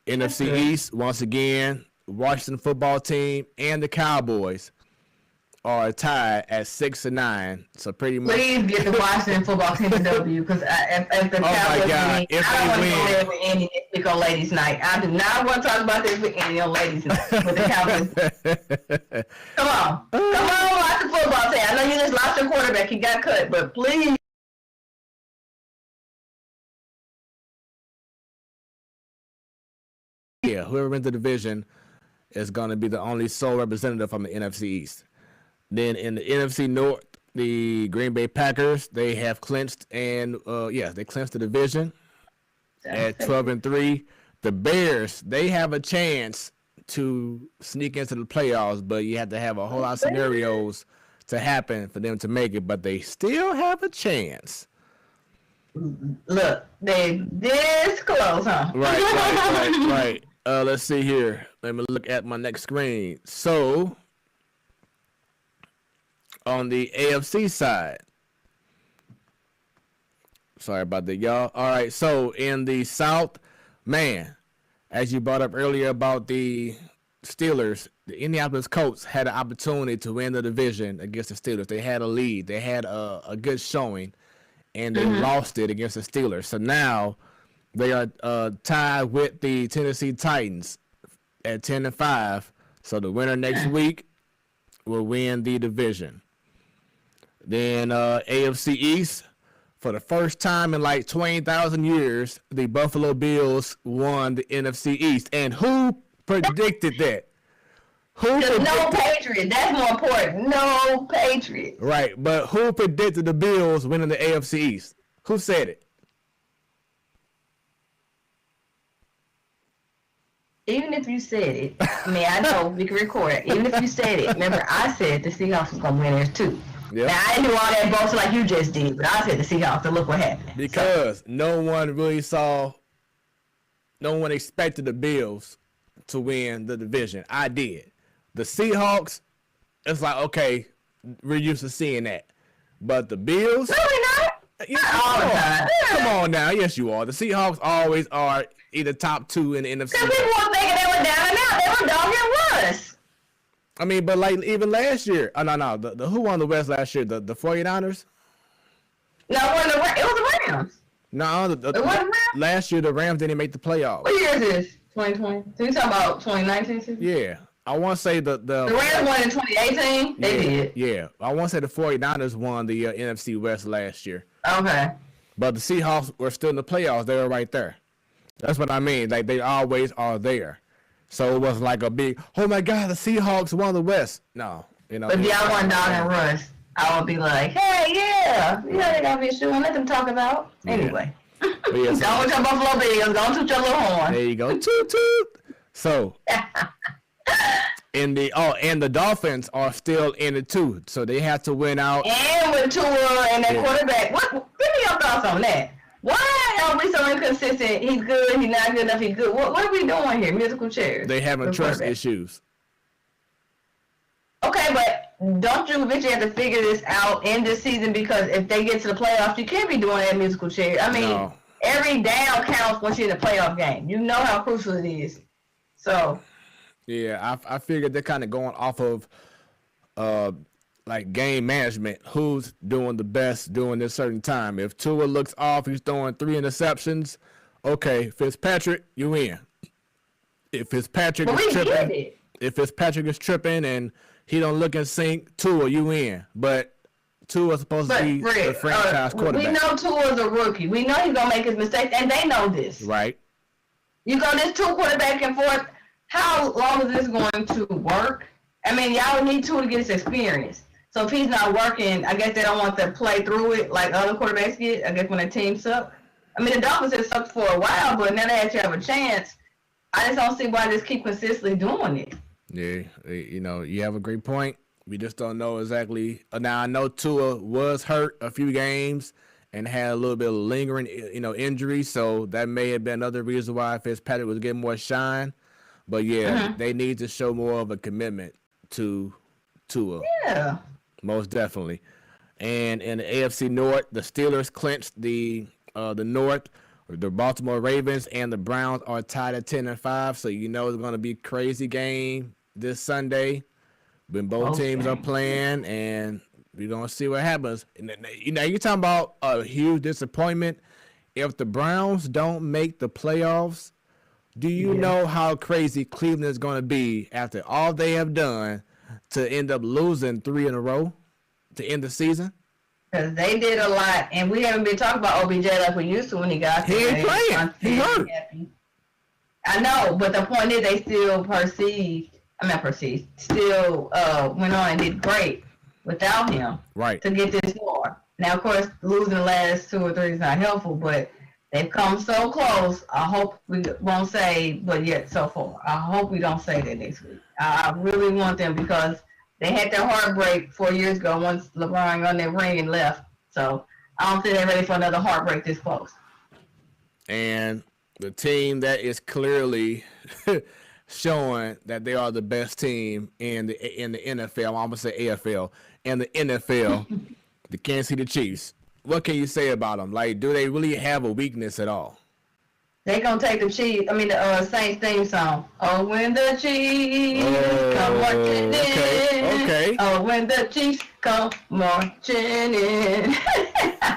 NFC East, once again, Washington football team and the Cowboys are tied at 6-9. So pretty much. Please get the Washington football team to W because if the Cowboys win, I don't want to go there with any this week on ladies' night. I do not want to talk about this with any on ladies' night with the Cowboys. Come on, watch the football team. I know you just lost your quarterback; he got cut, but please. Yeah, whoever wins the division is going to be the only sole representative from the NFC East. Then in the NFC North, the Green Bay Packers, they have clinched and they clinched the division at 12-3. The Bears, they have a chance to sneak into the playoffs, but you have to have a whole lot of scenarios to happen for them to make it, but they still have a chance. Look, they this close, huh? Right. Let's see here. Let me look at my next screen. So, on the AFC side, sorry about that, y'all. All right, so in the South, man, as you brought up earlier about the Steelers, the Indianapolis Colts had an opportunity to win the division against the Steelers. They had a lead. They had a good showing, and they lost it against the Steelers. So now they are tied with the Tennessee Titans at 10-5. So the winner next week will win the division. Then AFC East, for the first time in like 20,000 years, the Buffalo Bills won the NFC East. And who predicted that? No Patriot. That's more important. No Patriot. Right, but who predicted the Bills winning the AFC East? Who said it? Even if you said it, I mean, I know we can record it. Even if you said it, remember I said the Seahawks was going to win theirs too. Yep. Now, I didn't do all that bullshit like you just did, but I said the Seahawks, and look what happened. Because no one expected the Bills to win the division. I did. The Seahawks, it's like, okay, we're used to seeing that. But the Bills? No, we're not. Not all the time. Come on now. Yes, you are. The Seahawks always are either top 2 in the NFC. Because people were thinking they were down and out. They were dogging worse. I mean, but like even last year, no. The who won the West last year? The 49ers? No, it was the Rams. No, last year the Rams didn't make the playoffs. What year is this? 2020? So you talking about 2019? Yeah. I want to say the Rams won in 2018? They did. Yeah. I want to say the 49ers won the NFC West last year. Okay. But the Seahawks were still in the playoffs. They were right there. That's what I mean. Like, they always are there. So it wasn't like a big, oh my God, the Seahawks won the West. No, you know. But if y'all want Dog and Russ, I would be like, hey, yeah, they got me a shoe and let them talk about. Anyway. Yeah, Go with your Buffalo Bills. Go toot your little horn. There you go. Toot toot. So and the Dolphins are still in it too. So they have to win out. And with Tua and that quarterback. Give me your thoughts on that. Why are we so inconsistent? He's good, he's not good enough, he's good. What are we doing here? Musical chairs. They having trust issues. Okay, but don't you eventually have to figure this out in this season? Because if they get to the playoffs, you can't be doing that musical chair. I mean, every down counts once you're in a playoff game. You know how crucial it is. So. Yeah, I figured they're kind of going off of like game management. Who's doing the best during this certain time? If Tua looks off, he's throwing 3 interceptions. Okay, Fitzpatrick, you in. If Fitzpatrick is tripping and he don't look in sync, Tua, you in. But Tua's supposed to be the franchise quarterback. We know Tua's a rookie. We know he's gonna make his mistakes, and they know this. Right. You go this Tua quarterback and forth. How long is this going to work? I mean, y'all need Tua to get his experience. So if he's not working, I guess they don't want to play through it like other quarterbacks get. I guess when a team suck. I mean, the Dolphins have sucked for a while, but now they actually have a chance. I just don't see why they just keep consistently doing it. Yeah, you have a great point. We just don't know exactly. Now, I know Tua was hurt a few games and had a little bit of lingering, injury, so that may have been another reason why Fitzpatrick was getting more shine. But, yeah, they need to show more of a commitment to Tua. Yeah. Most definitely. And in the AFC North, the Steelers clinched the North. The Baltimore Ravens and the Browns are tied at 10-5, so it's going to be a crazy game this Sunday when both teams are playing, and we're going to see what happens. And, you're talking about a huge disappointment. If the Browns don't make the playoffs, do you know how crazy Cleveland is going to be after all they have done to end up losing 3 in a row to end the season? Because they did a lot, and we haven't been talking about OBJ like we used to when he got there. He ain't playing. He hurt. I know, but the point is they still still went on and did great without him to get this far. Now, of course, losing the last 2 or 3 is not helpful, but they've come so close. I hope we won't say, but yet so far. I hope we don't say that next week. I really want them because they had their heartbreak 4 years ago once LeBron got that ring and left. So I don't think they're ready for another heartbreak this close. And the team that is clearly showing that they are the best team in the NFL, I'm gonna say AFL, and the NFL, the Kansas City Chiefs. What can you say about them? Like, do they really have a weakness at all? They gonna take the Saints theme song. Oh, when the Chiefs come marching in. Okay. Oh, when the Chiefs come marching in.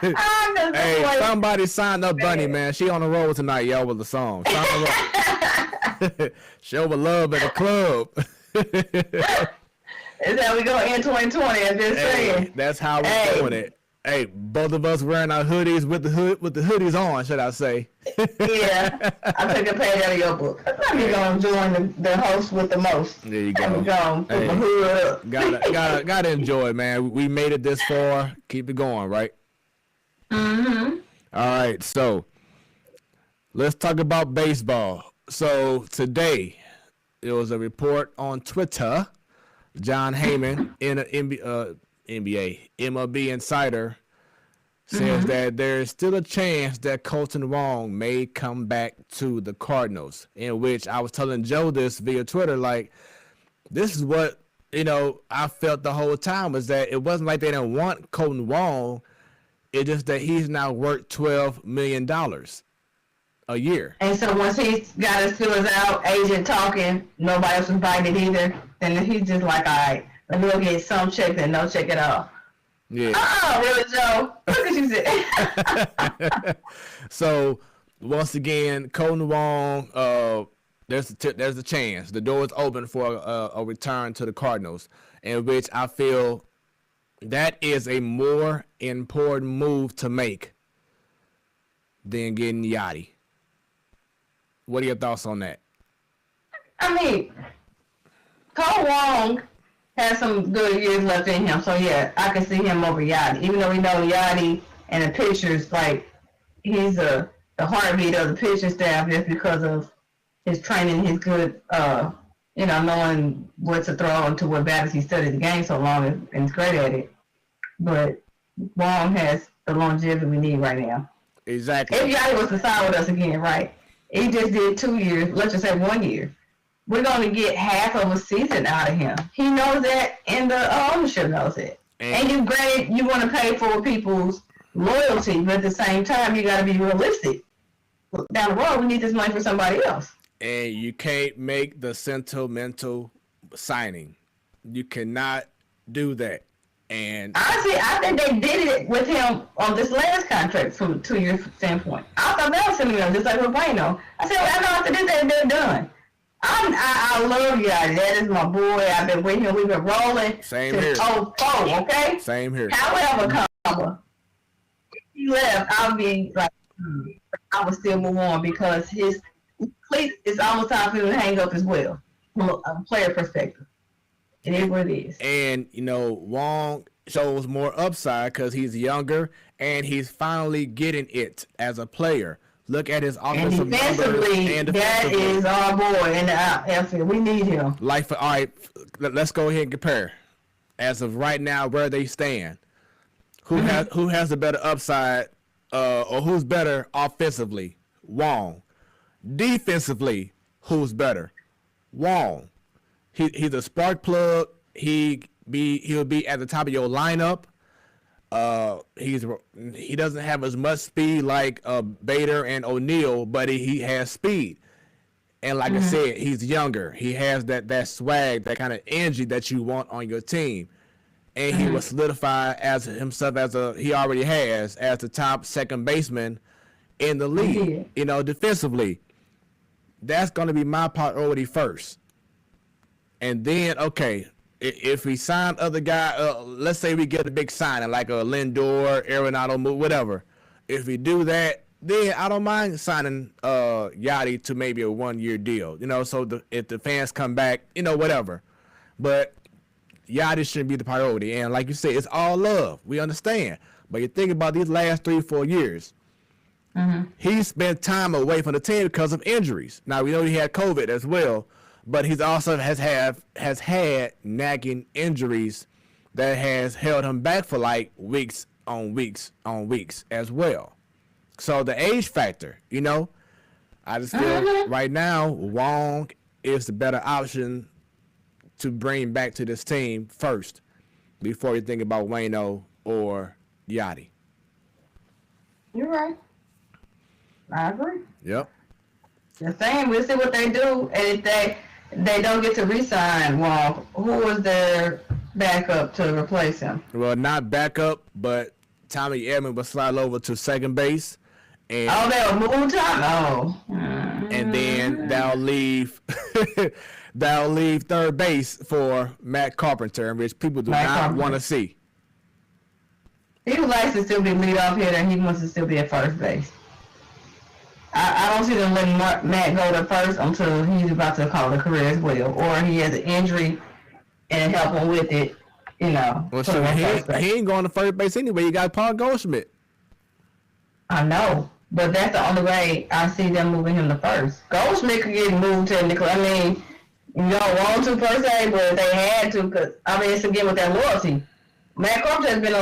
Hey, somebody signed up Bunny, man. She on the road tonight, y'all, with the song. Show the love at the club. Is how we go in 2020, I'm just saying. That's how we're doing it. Hey, both of us wearing our hoodies with the hoodies on, should I say? Yeah, I took a page out of your book. I'm gonna join the host with the most. There you go. I'm gonna put my hood up. Gotta enjoy it, man. We made it this far. Keep it going, right? Mm-hmm. All right, so let's talk about baseball. So today, there was a report on Twitter. John Heyman in an NBA MLB Insider says that there is still a chance that Colton Wong may come back to the Cardinals, in which I was telling Joe this via Twitter, like, this is what, I felt the whole time, was that it wasn't like they didn't want Colton Wong. It's just that he's now worth $12 million a year. And so once he's got his feelers out, agent talking, nobody else invited either, then he's just like, all right, let me go get some check and no check at all. Yeah. Really, Joe? Look at you say. So, once again, Colton Wong, there's a chance. The door is open for a return to the Cardinals, in which I feel that is a more important move to make than getting Yachty. What are your thoughts on that? I mean, Cole Wong has some good years left in him, so yeah, I can see him over Yachty. Even though we know Yachty and the pictures, like, he's a the heartbeat of the pitching staff just because of his training, his good, knowing what to throw and to what batters he studied the game so long and is great at it. But Wong has the longevity we need right now. Exactly. If Yachty was to sign with us again, right? He just did 2 years. Let's just say 1 year. We're going to get half of a season out of him. He knows that, and the ownership knows it. And you want to pay for people's loyalty, but at the same time, you got to be realistic. Down the road, we need this money for somebody else. And you can't make the sentimental signing. You cannot do that. And honestly, I think they did it with him on this last contract from a 2-year standpoint. I thought that was sentimental, just like with Bueno. I said, well, I know after this, they're done. I love Yachty. That is my boy. I've been with him. We've been rolling Same since here. 04, okay? Same here. However, if he left, I'll be like, I would still move on because it's almost time for him to hang up as well from a player perspective. It is what it is. And, Wong shows more upside because he's younger and he's finally getting it as a player. Look at his offensive numbers. And that is our boy in the outfield. We need him. All right, let's go ahead and compare. As of right now, where they stand. Who has the better upside or who's better offensively? Wong. Defensively, who's better? Wong. He's a spark plug. He'll be at the top of your lineup. He doesn't have as much speed like Bader and O'Neal, but he has speed. And like I said, he's younger. He has that swag, that kind of energy that you want on your team. And he will solidify as himself he already has as the top second baseman in the league. Defensively, that's going to be my priority first. And then, okay, if we sign other guy, let's say we get a big signing like a Lindor, Arenado, whatever. If we do that, then I don't mind signing Yachty to maybe a 1-year deal. So if the fans come back, whatever. But Yachty shouldn't be the priority. And like you said, it's all love. We understand. But you think about these last 3-4 years. He spent time away from the team because of injuries. Now, we know he had COVID as well. But he's also has had nagging injuries that has held him back for like weeks on weeks on weeks as well. So the age factor, I just feel right now Wong is the better option to bring back to this team first before you think about Wayno or Yachty. You're right. I agree. Yep. The same. We'll see what they do, and if they don't get to re-sign Wong, who was their backup to replace him? Well, not backup, but Tommy Edman will slide over to second base. And they'll move Tommy? Oh. And then they'll leave third base for Matt Carpenter, which people do not want to see. He would like to still be leadoff hitter, and he wants to still be at first base. I don't see them letting Matt go to first until he's about to call a career as well, or he has an injury and help him with it, Well, so he ain't going to first base anyway. You got Paul Goldschmidt. I know, but that's the only way I see them moving him to first. Goldschmidt could get moved technically. I mean, you don't want to per se, but if they had to, because, it's again with that loyalty. Matt Carpenter has been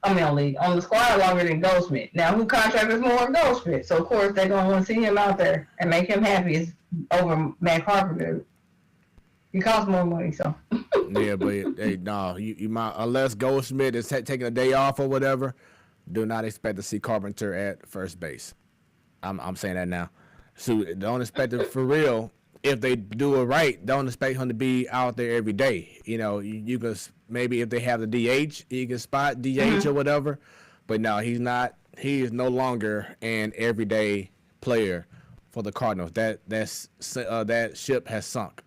on the squad longer than Goldschmidt. Now, who contracted more Goldschmidt? So, of course, they're going to want to see him out there and make him happy over Matt Carpenter. He costs more money, so. Yeah, but hey, no, you might, unless Goldschmidt is taking a day off or whatever, do not expect to see Carpenter at first base. I'm saying that now. So don't expect it for real. If they do it right, don't expect him to be out there every day. You can maybe if they have the DH, you can spot DH or whatever. But no, he's not. He is no longer an everyday player for the Cardinals. That ship has sunk,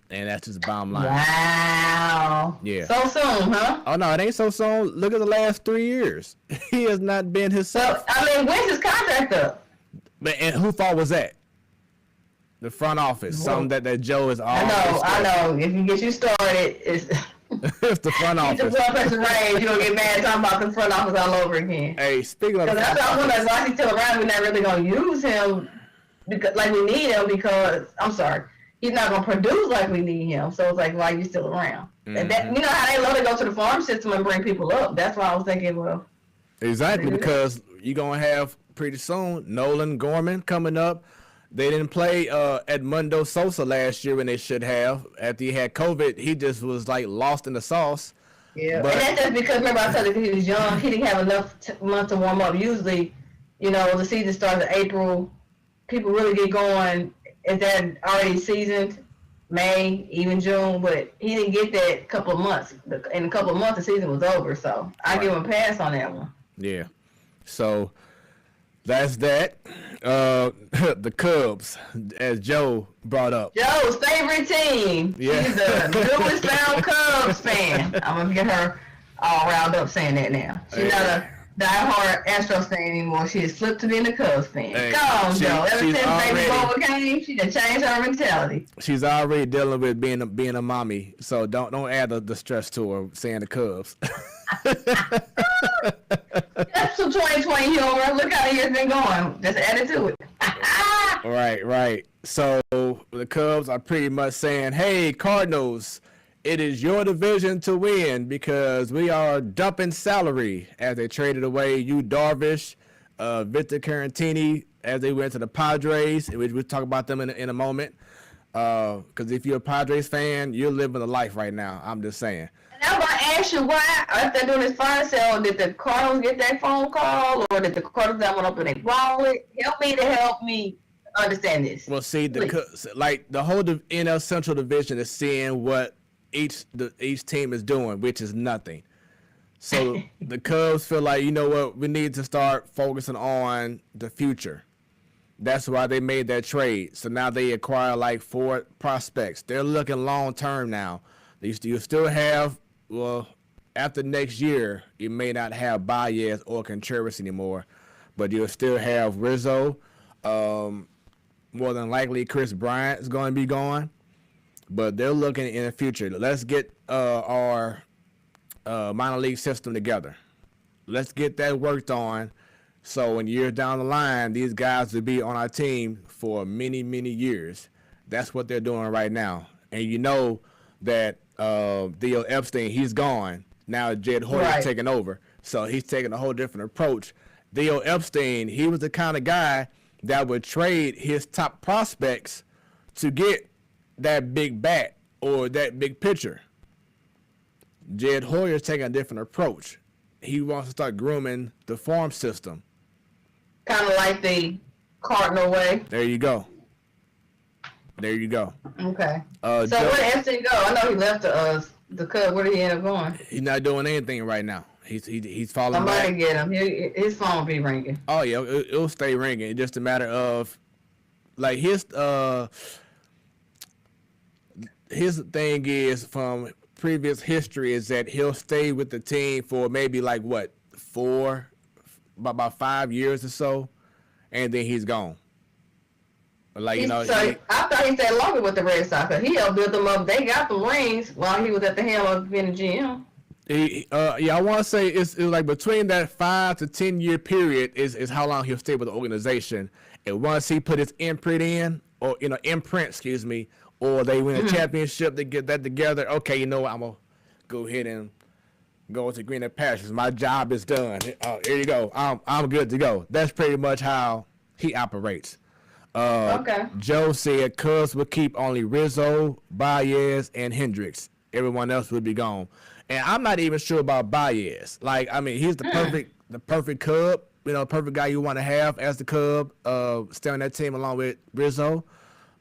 and that's just the bottom line. Wow. Yeah. So soon, huh? Oh no, it ain't so soon. Look at the last 3 years. He has not been himself. So, when's his contract up? And who fault was that? The front office. Something that Joe is always. I know. If you get you started, it's. It's the front Keep the office. blood pressure range. You don't get mad talking about the front office all over again. Hey, speaking of Because that's why I was like, why is he still around? We're not really gonna use him because like we need him because I'm sorry, he's not gonna produce like we need him. So it's like, why are you still around? And that, you know how they love to go to the farm system and bring people up. That's why I was thinking, well, exactly, because you're gonna have pretty soon Nolan Gorman coming up. They didn't play Edmundo Sosa last year when they should have. After he had COVID, he just was like lost in the sauce. yeah. But, and that's just because remember I told you he was young. He didn't have enough months to warm up. Usually, you know, the season starts in April. People really get going. Is that already seasoned? May, even June, but he didn't get that couple of months. In a couple of months, the season was over. So I give him a pass on that one. yeah. So that's that. The Cubs, as Joe brought up. Joe's favorite team. Yeah. She's a newest found Cubs fan. I'm gonna get her all riled up saying that now. She's not a diehard Astros fan anymore. She has flipped to being a Cubs fan. Hey, Come on, Joe. Ever she's since baby already- boy came, she done changed her mentality. She's already dealing with being a mommy, so don't add the stress to her saying the Cubs. That's some 2020 humor. Look how the year's been going. Just add it to it. Right. So the Cubs are pretty much saying, "Hey, Cardinals, it is your division to win because we are dumping salary," as they traded away Yu Darvish, Victor Caratini, as they went to the Padres. We'll talk about them in a moment. Because if you're a Padres fan, you're living a life right now. I'm just saying. And I'm going to ask you why, after doing this fire sale, did the Cardinals get that phone call or did the Cardinals that went up in their wallet? Help me understand this. Well, see, the whole NL Central Division is seeing what each team is doing, which is nothing. So the Cubs feel like, you know what, we need to start focusing on the future. That's why they made that trade. So now they acquire like 4 prospects. They're looking long term now. You still have, well, after next year, you may not have Baez or Contreras anymore, but you'll still have Rizzo. More than likely, Chris Bryant is going to be gone. But they're looking in the future. Let's get our minor league system together. Let's get that worked on. So in years down the line, these guys will be on our team for many, many years. That's what they're doing right now. And you know that Theo Epstein, he's gone. Now Jed Hoyer's taking over. So he's taking a whole different approach. Theo Epstein, he was the kind of guy that would trade his top prospects to get that big bat or that big pitcher. Jed Hoyer's taking a different approach. He wants to start grooming the farm system. Kind of like the Cardinal way. There you go. Okay. Joe, So where did Epstein go? I know he left the Cubs. Where did he end up going? he's not doing anything right now. He's falling Somebody back. get him. His phone will be ringing. Oh yeah, it'll stay ringing. It's just a matter of like his thing is from previous history is that he'll stay with the team for maybe like what about 5 years or so, and then he's gone. Like I thought he stayed longer with the Red Sox. He helped build them up. They got the rings while he was at the helm of being a GM. I want to say it's like between that 5 to 10 year period is how long he'll stay with the organization. And once he put his imprint in, or imprint, or they win a championship, they get that together. Okay, you know what? I'm gonna go ahead and go to greener pastures. My job is done. Here you go. I'm good to go. That's pretty much how he operates. Okay. Joe said Cubs would keep only Rizzo, Baez, and Hendricks. Everyone else would be gone. And I'm not even sure about Baez. Like, I mean, he's the perfect Cub, perfect guy you want to have as the Cub, stay on that team along with Rizzo.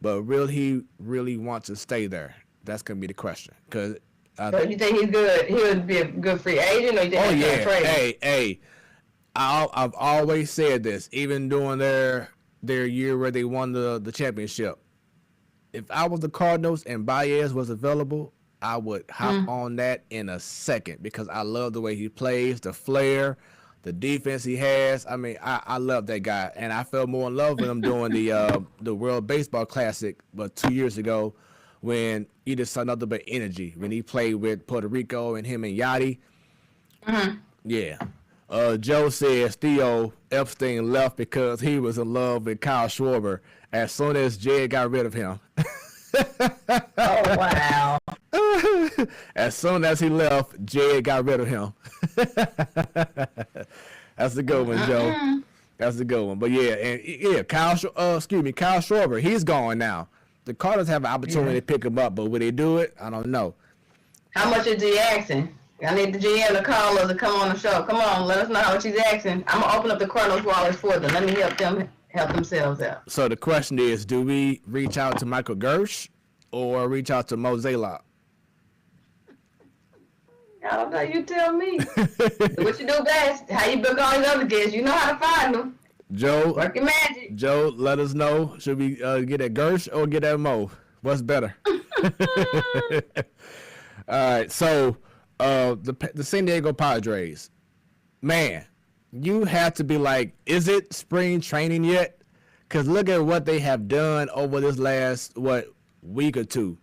But will he really want to stay there? That's gonna be the question. So you think he's good? He would be a good free agent, or you think he's gonna trade? Hey, I've always said this, even during their year where they won the championship. If I was the Cardinals and Baez was available, I would hop on that in a second because I love the way he plays, the flair, the defense he has. I mean, I love that guy, and I fell more in love with him during the World Baseball Classic, but 2 years ago, when you just saw nothing but energy when he played with Puerto Rico and him and Yachty. Mm-hmm. Yeah. Joe says Theo Epstein left because he was in love with Kyle Schwarber as soon as Jed got rid of him. Oh, wow. As soon as he left, Jed got rid of him. That's a good one, Joe. That's a good one. But yeah, Kyle Schwarber, he's gone now. The Cardinals have an opportunity to pick him up, but will they do it? I don't know. How much is he asking? I need the GM to call us to come on the show. Come on, let us know how much he's asking. I'm gonna open up the Cardinals wallets for them. Let me help them help themselves out. So the question is, do we reach out to Michael Gersh or reach out to Mo Zaylock? I don't know. You tell me. What you do best? How you book all these other guests? You know how to find them. Joe, Work your magic. Joe, let us know. Should we get at Gersh or get at Mo? What's better? All right. So the San Diego Padres, man, you have to be like, is it spring training yet? Because look at what they have done over this last week or two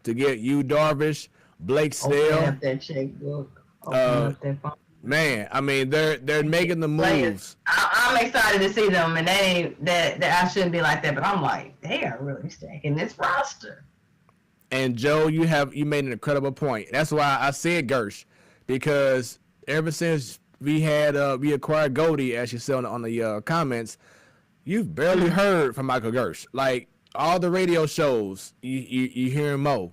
to get Yu Darvish, Blake Snell. Open up that checkbook. Open up that phone. Man, I mean they're making the moves. I'm excited to see them, and that I shouldn't be like that, but I'm like, they are really stacking this roster. And Joe, you made an incredible point. That's why I said Gersh, because ever since we acquired Goldie, as you said on the comments, you've barely heard from Michael Gersh. Like all the radio shows, you hear Mo.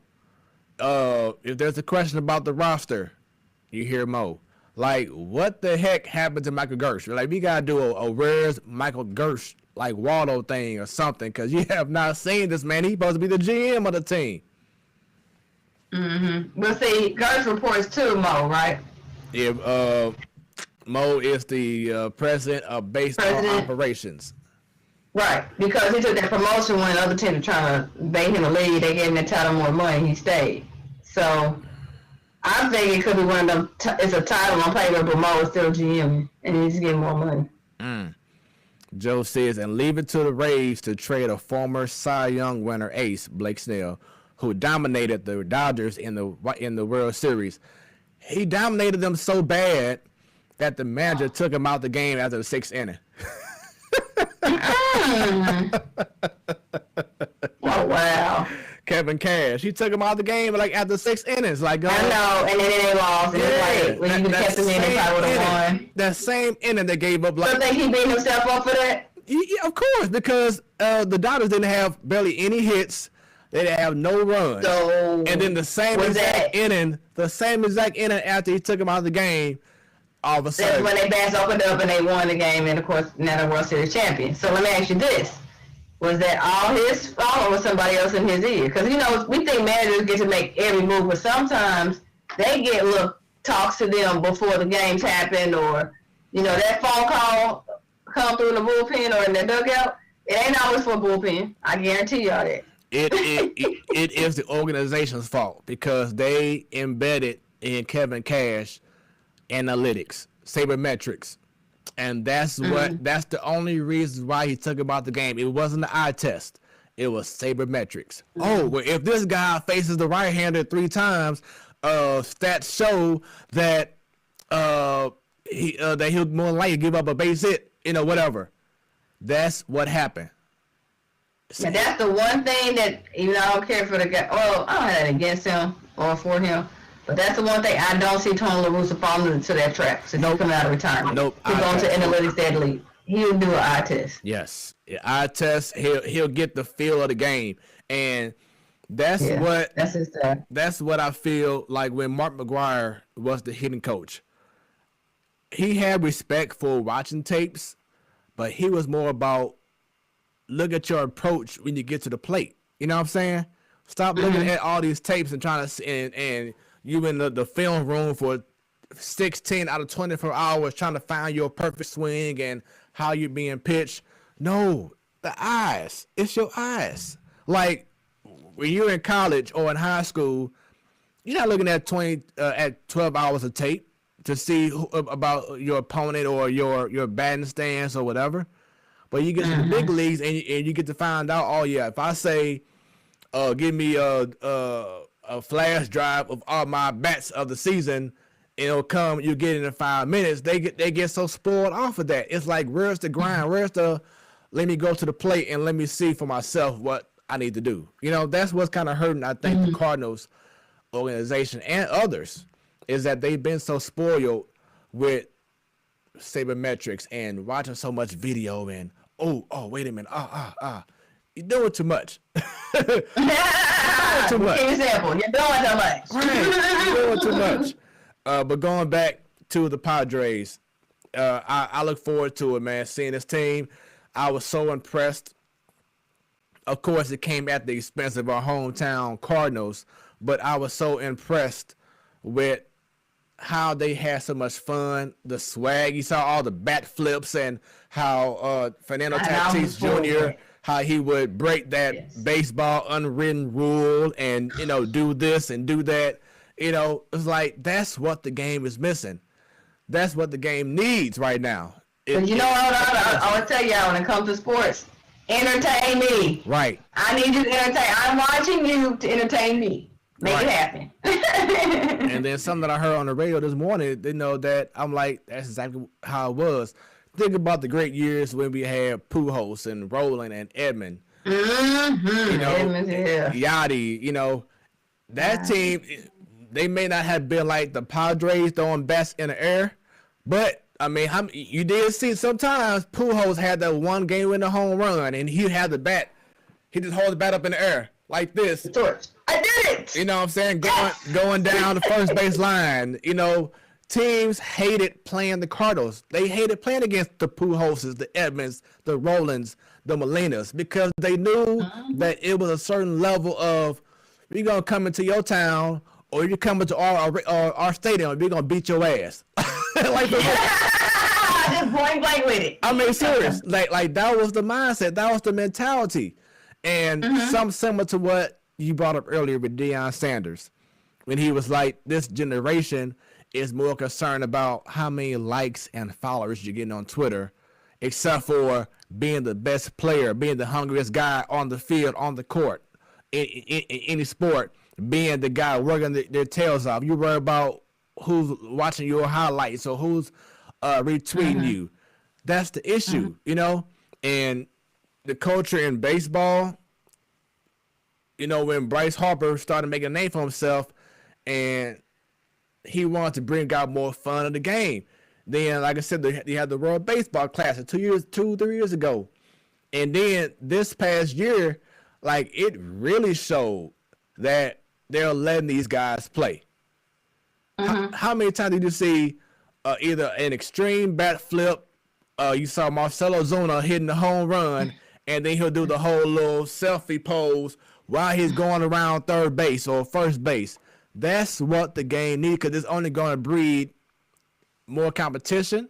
If there's a question about the roster, you hear Mo. Like, what the heck happened to Michael Gersh? Like, we gotta do a where's Michael Gersh, like Waldo thing or something, because you have not seen this man. He's supposed to be the GM of the team. Mm-hmm. Well, see, Gersh reports to Mo, right? Yeah, Mo is the president of baseball operations. Right, because he took that promotion when the other team were trying to bait him to leave. They gave him the title more money. He stayed. So I think it could be one of them. It's a title on paper, but Mo is still GM, and he's getting more money. Joe says, and leave it to the Rays to trade a former Cy Young winner ace, Blake Snell, who dominated the Dodgers in the World Series. He dominated them so bad that the manager took him out the game after the 6th inning. Oh, wow. Kevin Cash, he took him out the game like after 6 innings. Like, I know, and then they lost. And it's like, when you kept him in, they probably would have won. That same inning they gave up. Like, So think he beat himself up for that? Yeah, of course, because the Dodgers didn't have barely any hits. They didn't have no runs. So and then the same exact inning after he took him out of the game, all of a sudden. That's when they bats opened up and they won the game, and of course, now the World Series champion. So let me ask you this. Was that all his fault or was somebody else in his ear? Because, we think managers get to make every move, but sometimes they get little talks to them before the games happen, or, that phone call come through in the bullpen or in the dugout. It ain't always for a bullpen. I guarantee y'all that. It is the organization's fault because they embedded in Kevin Cash analytics, sabermetrics. And that's the only reason why he took him out the game. It wasn't the eye test. It was sabermetrics. Oh, well, if this guy faces the right-hander 3 times, stats show that he'll more likely give up a base hit, whatever. That's what happened. And that's the one thing that, even though I don't care for the guy, well, I don't have that against him or for him, but that's the one thing I don't see Tony La Russa falling into that trap since he's coming out of retirement. Nope. He's going to analytics that league. He'll do an eye test. Yes. Eye test, he'll get the feel of the game. And that's his style. That's what I feel like when Mark McGwire was the hitting coach. He had respect for watching tapes, but he was more about look at your approach when you get to the plate. You know what I'm saying? Stop looking at all these tapes and trying to and you in the film room for 16 out of 24 hours trying to find your perfect swing and how you're being pitched. No, the eyes. It's your eyes. Like when you're in college or in high school, you're not looking at 12 hours of tape to see about your opponent or your batting stance or whatever. But you get to the big leagues and you get to find out, oh, yeah, if I say give me a flash drive of all my bats of the season. It'll come, you get it in 5 minutes. They get so spoiled off of that. It's like, where's the grind? Where's the let me go to the plate and let me see for myself what I need to do. That's what's kind of hurting, I think, the Cardinals organization and others, is that they've been so spoiled with sabermetrics and watching so much video and wait a minute, you're doing too much. Too much. Example, you're doing too much. Right, you're doing too much. But going back to the Padres, I look forward to it, man. Seeing this team, I was so impressed. Of course, it came at the expense of our hometown Cardinals, but I was so impressed with how they had so much fun, the swag. You saw all the bat flips and how Fernando Tatis Jr., how he would break that baseball unwritten rule and, do this and do that. It's like, that's what the game is missing. That's what the game needs right now. But you know what? I want to tell y'all, when it comes to sports, entertain me. Right. I need you to entertain. I'm watching you to entertain me. Make it happen. And then something that I heard on the radio this morning, that I'm like, that's exactly how it was. Think about the great years when we had Pujols and Roland and Edmund. Mm-hmm. Edmund, Yachty, that team, they may not have been like the Padres throwing bats in the air, but I mean, you did see sometimes Pujols had that one game winning home run, and he had the bat. He just hold the bat up in the air like this. I did it. You know what I'm saying? Going down the first base line. Teams hated playing the Cardinals. They hated playing against the Pujolses, the Edmonds, the Rolands, the Molinas, because they knew that it was a certain level of, we're going to come into your town, or you're coming to our stadium, and we're going to beat your ass. Just point blank with it. I mean, serious. Like that was the mindset. That was the mentality. And something similar to what you brought up earlier with Deion Sanders, when he was like, this generation is more concerned about how many likes and followers you're getting on Twitter, except for being the best player, being the hungriest guy on the field, on the court, in any sport, being the guy working their tails off. You worry about who's watching your highlights or who's retweeting you. That's the issue, and the culture in baseball, when Bryce Harper started making a name for himself and he wanted to bring out more fun of the game. Then, like I said, they had the World Baseball Classic 3 years ago. And then this past year, like, it really showed that they're letting these guys play. How many times did you see either an extreme bat flip, you saw Marcelo Zuna hitting the home run, and then he'll do the whole little selfie pose while he's going around third base or first base. That's what the game needs, because it's only going to breed more competition.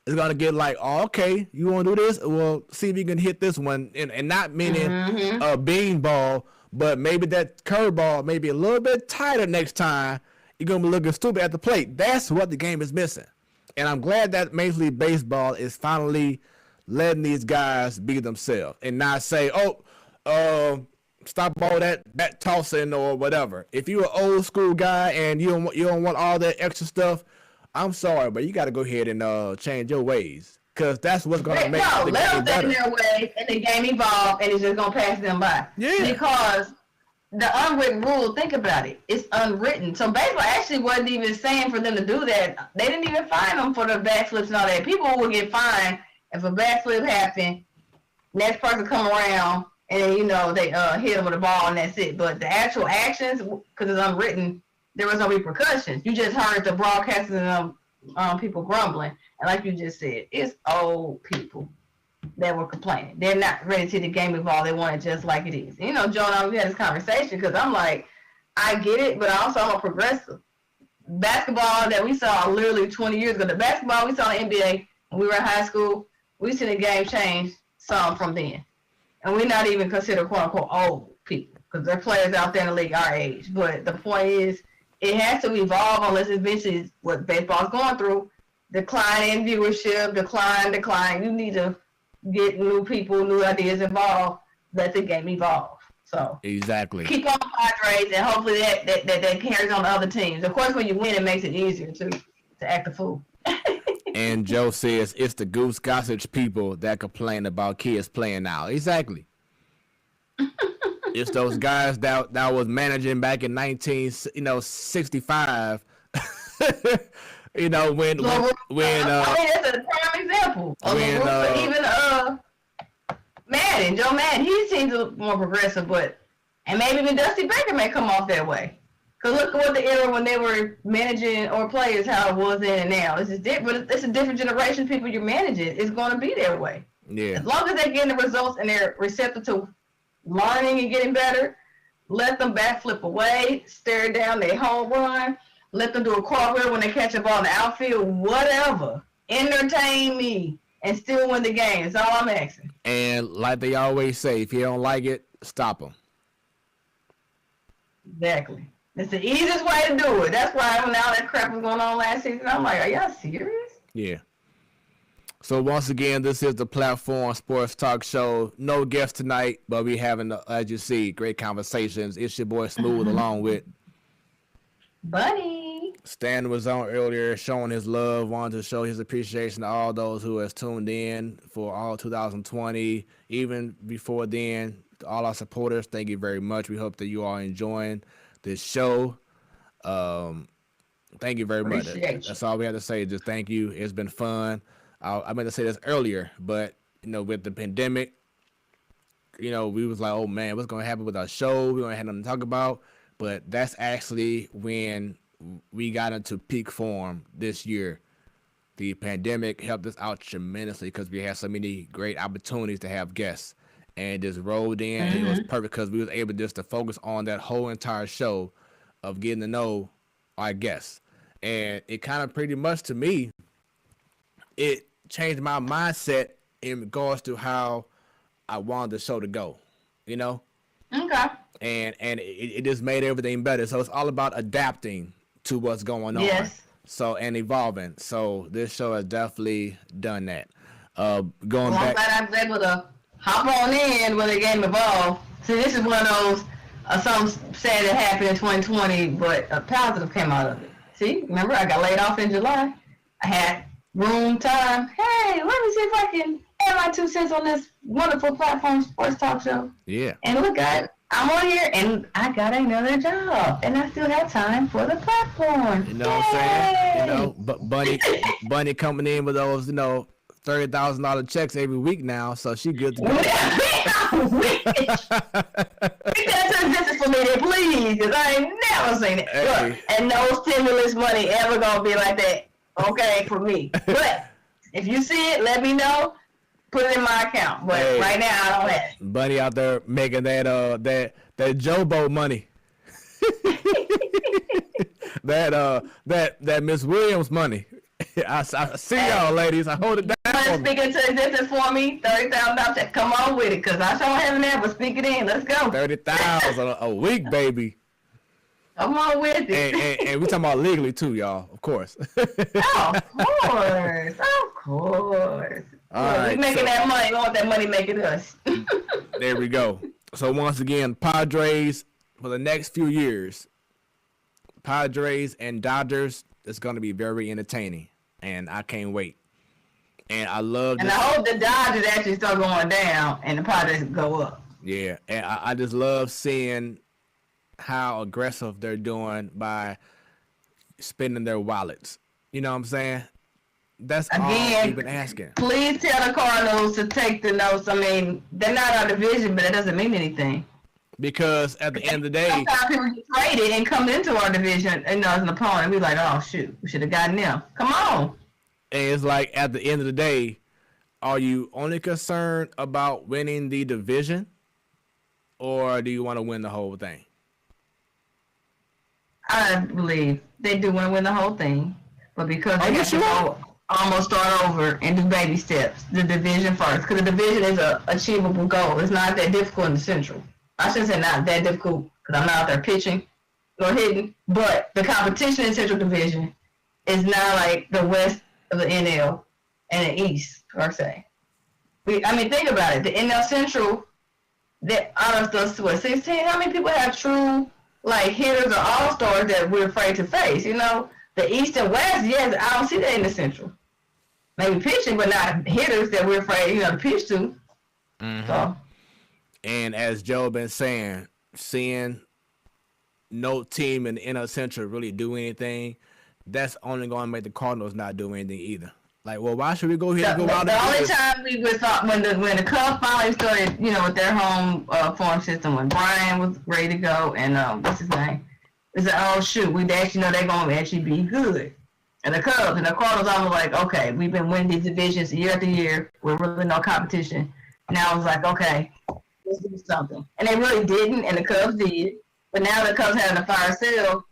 It's going to get like, okay, you want to do this? Well, see if you can hit this one. And not meaning a beanball, but maybe that curveball may be a little bit tighter next time. You're going to be looking stupid at the plate. That's what the game is missing. And I'm glad that Major League Baseball is finally letting these guys be themselves and not say, stop all that tossing or whatever. If you're an old school guy and you don't want all that extra stuff, I'm sorry, but you got to go ahead and change your ways, because that's what's going to make the game better. Let them stay in their way, and the game evolve, and it's just going to pass them by. Yeah. Because the unwritten rule, think about it, it's unwritten. So baseball actually wasn't even saying for them to do that. They didn't even fine them for the backflips and all that. People would get fined if a backflip happened, next person come around, and then, they hit them with a ball and that's it. But the actual actions, because it's unwritten, there was no repercussions. You just heard the broadcasting and people grumbling. And like you just said, it's old people that were complaining. They're not ready to see the game evolve. They want it just like it is. And, Joe and I, we had this conversation because I'm like, I get it, but also I'm a progressive. Basketball that we saw literally 20 years ago, the basketball we saw in the NBA when we were in high school, we seen the game change some from then. And we're not even considered quote-unquote old people because there are players out there in the league our age. But the point is, it has to evolve unless eventually what baseball's going through, decline in viewership, decline. You need to get new people, new ideas involved, let the game evolve. So exactly. Keep on Padres, and hopefully that carries on to other teams. Of course, when you win, it makes it easier to act a fool. And Joe says it's the Goose Gossage people that complain about kids playing now. Exactly. It's those guys that was managing back in 1965. When I mean, that's a prime example. Even Madden, Joe Madden, he seems a little more progressive, and maybe even Dusty Baker may come off that way. Because look at what the era when they were managing or players, how it was then and now. It's different, but it's a different generation of people you're managing. It's going to be their way. Yeah. As long as they're getting the results and they're receptive to learning and getting better, let them backflip away, stare down their home run, let them do a cartwheel when they catch a ball in the outfield, whatever. Entertain me and still win the game. That's all I'm asking. And like they always say, if you don't like it, stop them. Exactly. It's the easiest way to do it. That's why when all that crap was going on last season, I'm like, are y'all serious? Yeah. So once again, this is the Platform Sports Talk Show. No guests tonight, but we having, as you see, great conversations. It's your boy Smooth along with Buddy. Stan was on earlier showing his love, wanted to show his appreciation to all those who has tuned in for all 2020. Even before then, to all our supporters, thank you very much. We hope that you are enjoying this show. Thank you very much. That's all we have to say. Just thank you. It's been fun. I meant to say this earlier, but with the pandemic, we was like, oh man, what's gonna happen with our show? We don't have nothing to talk about. But that's actually when we got into peak form this year. The pandemic helped us out tremendously because we had so many great opportunities to have guests, and just rolled in. And it was perfect because we was able just to focus on that whole entire show of getting to know our guests. And it kind of pretty much, to me, it changed my mindset in regards to how I wanted the show to go, Okay. And it just made everything better. So it's all about adapting to what's going on. Yes. So, and evolving. So this show has definitely done that. Going back. I'm glad I was able to hop on in when the game evolved. See, this is one of those, something sad that happened in 2020, but a positive came out of it. See, remember I got laid off in July. I had room time. Hey, let me see if I can add my 2 cents on this wonderful Platform Sports Talk Show. Yeah. And look, I'm on here, and I got another job, and I still have time for the platform. You know what I'm saying? But Bunny coming in with those, $30,000 checks every week now, so she good to go. Take that to existence for me, then, please, because I ain't never seen it. Hey. Look, and no stimulus money ever gonna be like that, okay, for me. But if you see it, let me know. Put it in my account, but right now I don't have it. Bunny out there making that Jobo money. that Miss Williams money. I see y'all, ladies. I hold it down. Speak into existence for me, $30,000. Come on with it, cause I don't have that, but speak it in. Let's go. 30,000 a week, baby. Come on with it. And we talking about legally too, y'all. Of course. Of course. All right, we making that money. We want that money making us. There we go. So once again, Padres for the next few years, Padres and Dodgers, it's going to be very entertaining, and I can't wait. And I love. And I hope the Dodgers actually start going down and the Padres go up. Yeah, and I just love seeing how aggressive they're doing by spending their wallets. You know what I'm saying? That's all we've been asking. Please tell the Cardinals to take the notes. I mean, they're not our division, but it doesn't mean anything. Because at the end of the day, sometimes people get traded and come into our division, as an opponent, we like, oh shoot, we should have gotten them. Come on. And it's like at the end of the day, are you only concerned about winning the division, or do you want to win the whole thing? I believe they do want to win the whole thing, but because they have to go almost start over and do baby steps, the division first, because the division is a achievable goal. It's not that difficult in the Central. I shouldn't say not that difficult because I'm not out there pitching or hitting, but the competition in the Central Division is not like the West of the NL and the East, per se. Think about it. The NL Central that out of those 16, how many people have true like hitters or all-stars that we're afraid to face? You know, the East and West, yes, I don't see that in the Central. Maybe pitching, but not hitters that we're afraid, to pitch to. Mm-hmm. So. And as Joe been saying, seeing no team in the NL Central really do anything, that's only going to make the Cardinals not do anything either. Like, well, why should we go here and go out? The only time we would thought when the Cubs finally started, with their home farm system, when Brian was ready to go, and what's his name? It's like, oh shoot, we actually know they're going to actually be good. And the Cubs and the Cardinals, I was like, okay, we've been winning these divisions year after year with really no competition. Now I was like, okay, let's do something. And they really didn't, and the Cubs did. But now the Cubs having a fire sale,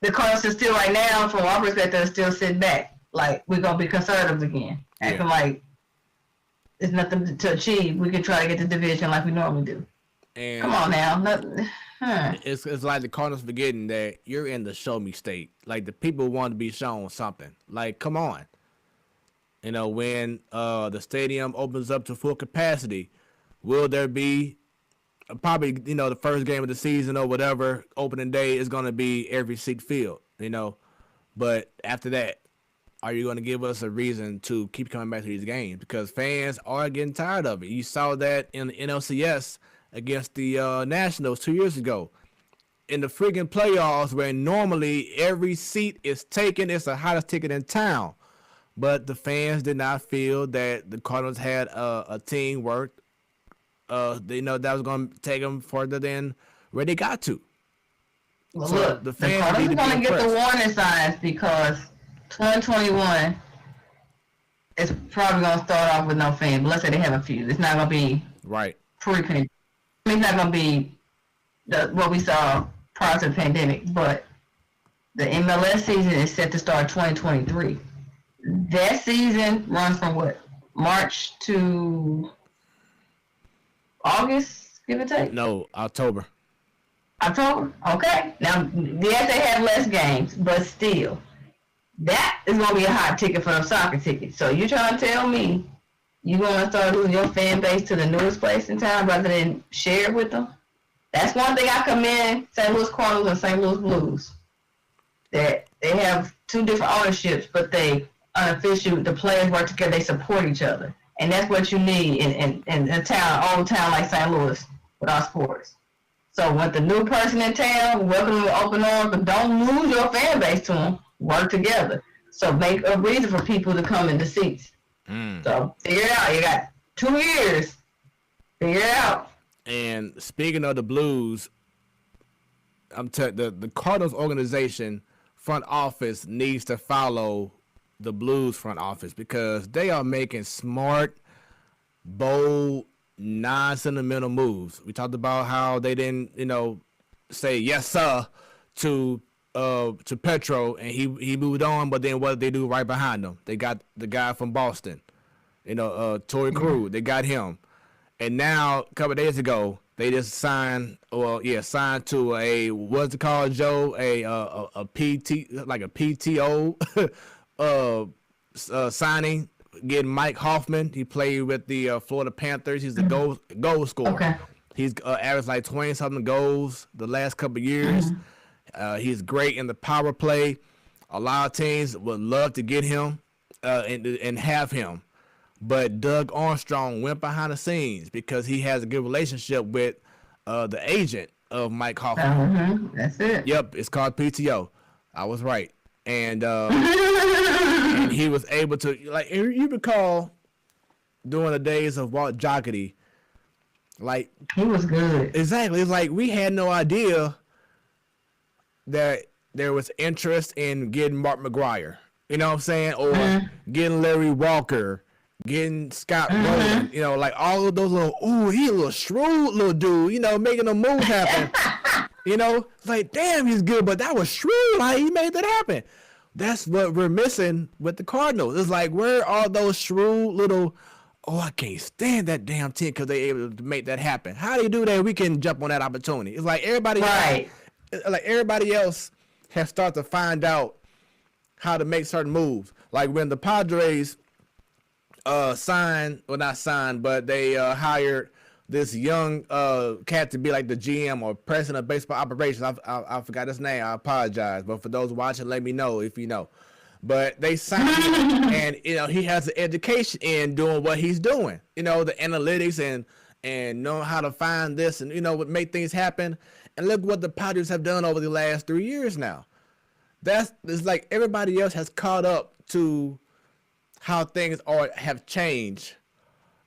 the Cardinals are still right now, from our perspective, still sitting back. Like, we're going to be conservatives again. Acting like there's nothing to achieve. We can try to get the division like we normally do. And come on now. It's like the Cardinals forgetting that you're in the show me state. Like, the people want to be shown something. Like, come on. When the stadium opens up to full capacity, will there be probably, the first game of the season or whatever, opening day is going to be every seat filled, But after that, are you going to give us a reason to keep coming back to these games? Because fans are getting tired of it. You saw that in the NLCS against the Nationals 2 years ago. In the freaking playoffs, where normally every seat is taken, it's the hottest ticket in town. But the fans did not feel that the Cardinals had a team work. They know that was going to take them further than where they got to. Well, so look, the Cardinals are going to get the warning signs because 2021 is probably going to start off with no fans. But let's say they have a few. It's not going to be pre-pandemic. It's not going to be what we saw prior to the pandemic. But the MLS season is set to start 2023. That season runs from what? March to August, give or take? No, October. October? Okay. Now, yes, they have less games, but still. That is going to be a hot ticket for them soccer tickets. So you're trying to tell me you're going to start losing your fan base to the newest place in town rather than share it with them? That's one thing I commend St. Louis Cardinals and St. Louis Blues. That they have two different ownerships, but they unofficial, the players work together, they support each other. And that's what you need in a town, old town like St. Louis with our sports. So with the new person in town, welcome them with open arms, but don't lose your fan base to them. Work together. So make a reason for people to come into seats. So figure it out. You got 2 years. Figure it out. And speaking of the Blues, the Cardinals organization front office needs to follow the Blues front office because they are making smart, bold, non-sentimental moves. We talked about how they didn't, say yes sir to Petro, and he moved on. But then what did they do right behind him? They got the guy from Boston, Torrey Krug. They got him, and now a couple of days ago they just signed to a what's it called, Joe? A PT, like a PTO signing. Getting Mike Hoffman. He played with the Florida Panthers. He's a goal scorer. Okay. He's averaged like 20-something goals the last couple of years. He's great in the power play. A lot of teams would love to get him and have him. But Doug Armstrong went behind the scenes because he has a good relationship with the agent of Mike Hoffman. That's it. Yep, it's called PTO. I was right. And and he was able to, like, you recall during the days of Walt Jocketty, like, he was good. Exactly. It's like we had no idea that there was interest in getting Mark McGwire, you know what I'm saying? Or getting Larry Walker, getting Scott Rowland, like all of those little, he a little shrewd little dude, making a move happen. It's like, damn, he's good, but that was shrewd how he made that happen. That's what we're missing with the Cardinals. It's like, where are those shrewd little, I can't stand that damn team because they able to make that happen. How do you do that? We can jump on that opportunity. It's like everybody else has started to find out how to make certain moves. Like when the Padres not signed, but they hired this young cat to be like the GM or president of baseball operations. I forgot his name. I apologize. But for those watching, let me know if you know. But they signed him, and he has an education in doing what he's doing. The analytics and knowing how to find this and what make things happen. And look what the Padres have done over the last 3 years now. It's like everybody else has caught up to how things have changed.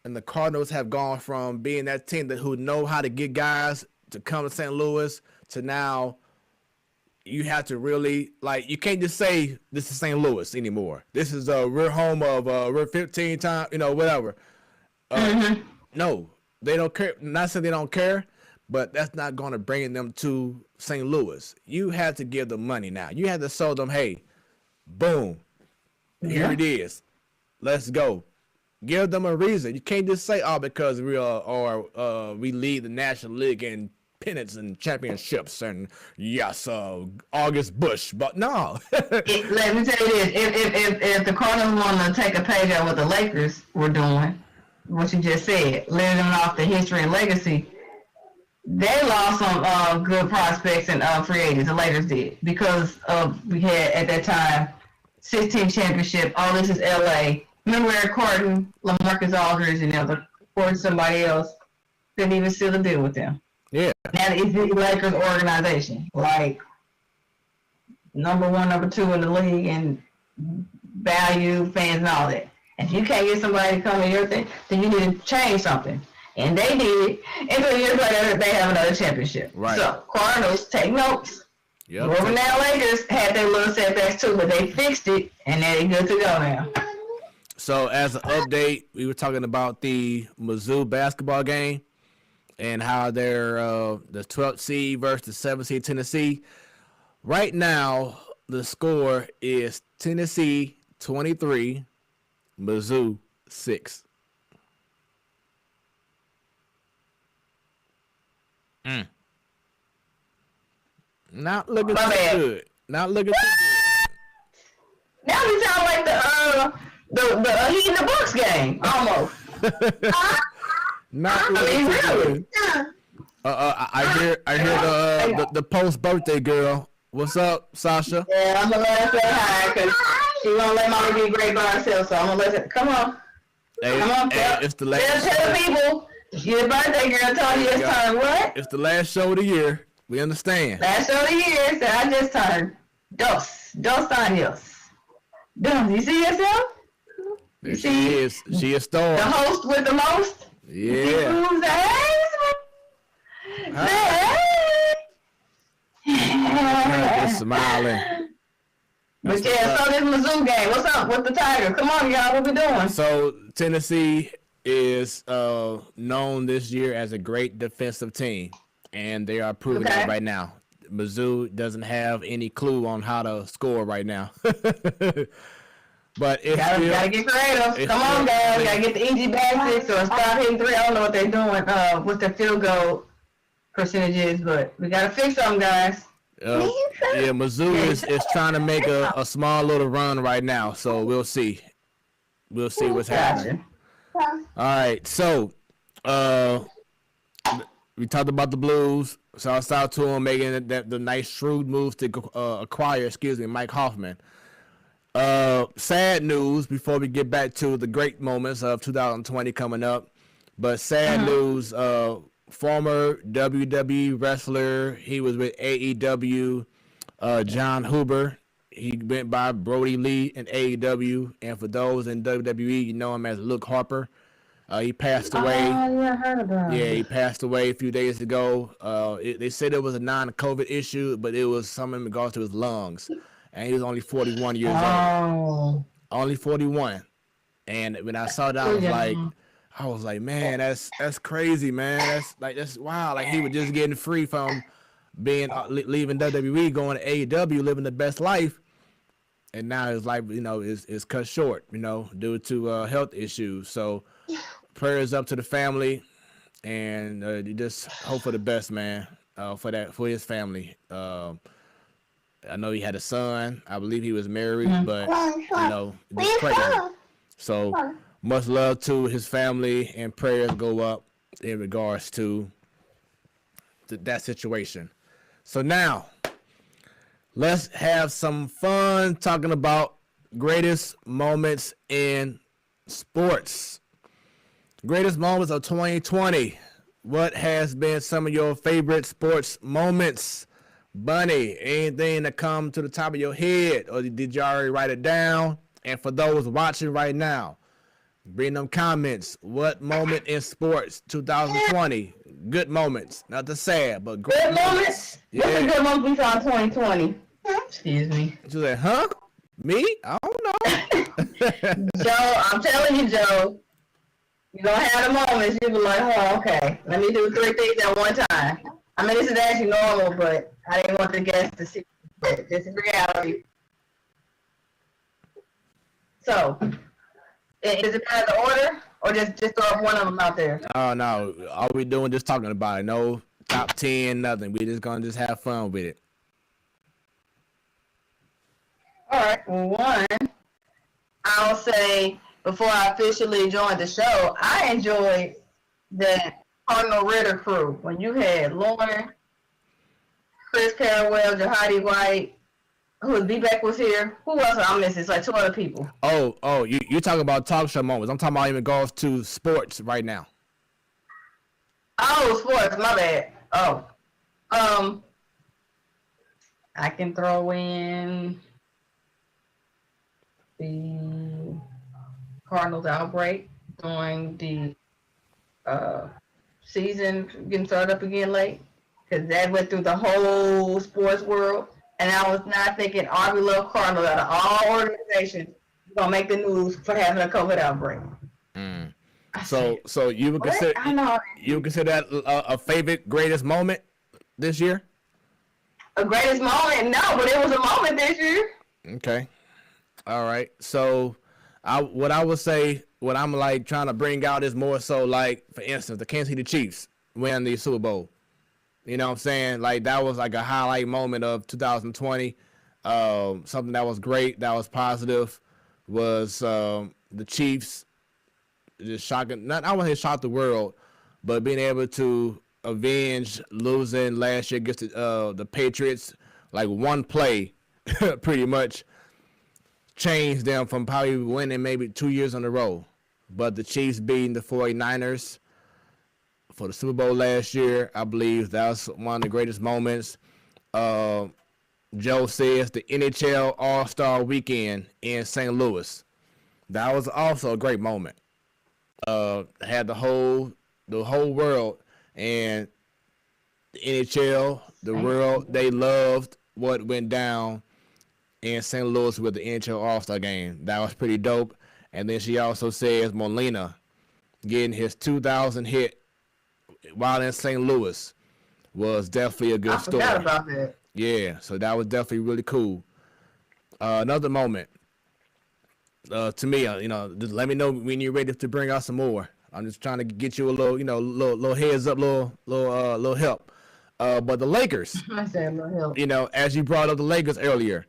And the Cardinals have gone from being that team who know how to get guys to come to St. Louis to now you have to really, you can't just say this is St. Louis anymore. This is we're home of we're 15 times, whatever. No, they don't care. Not saying they don't care, but that's not going to bring them to St. Louis. You have to give them money now. You have to show them, hey, boom, here it is. Let's go. Give them a reason. You can't just say, because we we lead the National League in pennants and championships and yes, August Bush. But no. Let me tell you this: if the Cardinals want to take a page out of what the Lakers were doing, what you just said, living off the history and legacy, they lost some good prospects and free agents. The Lakers did because we had at that time 16 championship. All this is LA. Remember Eric Colton, LaMarcus Aldridge, or somebody else couldn't even seal a deal with them. Yeah. Now it's the Lakers organization, number 1, number 2 in the league, and value, fans, and all that. And if you can't get somebody to come to your thing, then you need to change something. And they did. And 3 years later, they have another championship. Right. So Cardinals, take notes. Yep. Over now, Lakers had their little setbacks too, but they fixed it, and they're good to go now. So as an update, we were talking about the Mizzou basketball game and how they're the 12th seed versus the 7th seed Tennessee. Right now, the score is Tennessee 23, Mizzou 6. Not looking too good. Not looking too good. Now we sound like the Heat in the Bucks game, almost. Not looking too good. I hear the post birthday girl. What's up, Sasha? Yeah, I'm gonna let her say hi because she won't let mommy be great by herself. So I'm gonna let her. Come on. It's the last. Tell people your birthday girl told you it's turned what? It's the last show of the year. We understand. Last show of the year, so I just turned dos años. You see yourself? There she is. She is star. The host with the most. Yeah. Who's the Just smiling. But yeah, so this Mizzou game. What's up with the Tiger? Come on, y'all. What we doing? So Tennessee is known this year as a great defensive team, and they are proving that right now. Mizzou doesn't have any clue on how to score right now. But it's gotta get creative. Come on, guys. We gotta get the easy baskets or stop hitting 3. I don't know what they're doing with their field goal percentages, but we gotta fix them, guys. Mizzou is trying to make a small little run right now, so we'll see. We'll see what's happening. All right, so we talked about the Blues. Shout out to them making the nice shrewd moves to acquire, Mike Hoffman. Sad news before we get back to the great moments of 2020 coming up, but sad news. Former WWE wrestler, he was with AEW, John Huber. He went by Brody Lee in AEW, and for those in WWE, you know him as Luke Harper. He passed away. I heard about it. He passed away a few days ago. They said it was a non-COVID issue, but it was something in regards to his lungs. And he was only 41 years old. Only 41. And when I saw that, I was like, man, that's crazy, man. That's wow. Like he was just getting free from being leaving WWE, going to AEW, living the best life, and now his life, is cut short, due to health issues. So prayers up to the family, and just hope for the best, man. For his family. I know he had a son. I believe he was married, but just crazy. So much love to his family, and prayers go up in regards to that situation. So now, let's have some fun talking about greatest moments in sports. Greatest moments of 2020. What has been some of your favorite sports moments? Bunny, anything that come to the top of your head, or did you already write it down? And for those watching right now, bring them comments. What moment in sports 2020? Good moments, not the sad, but great Good moments. Yeah. What's a good moment we saw in 2020? Excuse me. She said, huh? Me? I don't know. Joe, I'm telling you, Joe, you're going to have the moments. You'll be like, oh, okay. Let me do 3 things at one time. I mean, this is actually normal, but I didn't want the guests to see it. This is reality. So, is it kind of the order, or just throw up one of them out there? Oh, no. All we doing just talking about it. No top 10, nothing. We just going to just have fun with it. All right. Well, one, I'll say before I officially joined the show, I enjoyed the Cardinal Ritter crew. When you had Lauren, Chris Carrawell, Jahadi White, who B-Beck was here. Who else I'm missing? It's like 2 other people. Oh, you talking about talk show moments. I'm talking about even goes to sports right now. Oh, sports. My bad. Oh. I can throw in the Cardinals outbreak during the season getting started up again late, because that went through the whole sports world, and I was not thinking we love Cardinals out of all organizations gonna make the news for having a COVID outbreak. So you would consider that a favorite greatest moment this year? A greatest moment? No, but it was a moment this year. Okay. All right. So what I would say, what I'm like trying to bring out is more so like, for instance, the Kansas City Chiefs win the Super Bowl. You know what I'm saying? Like, that was like a highlight moment of 2020. Something that was great, that was positive, was the Chiefs just shocking. I want to say shock the world, but being able to avenge losing last year against the Patriots, like one play, pretty much changed them from probably winning maybe 2 years in a row. But the Chiefs beating the 49ers for the Super Bowl last year, I believe that was one of the greatest moments. Joe says the NHL All-Star Weekend in St. Louis. That was also a great moment. Had the whole world and the NHL, the world, they loved what went down in St. Louis with the NHL All-Star Game. That was pretty dope. And then she also says Molina getting his 2,000 hit while in St. Louis was definitely a good story. I forgot about that. Yeah, so that was definitely really cool. Another moment, to me, just let me know when you're ready to bring out some more. I'm just trying to get you a little, little heads up, little help. But the Lakers, I said a little help. As you brought up the Lakers earlier,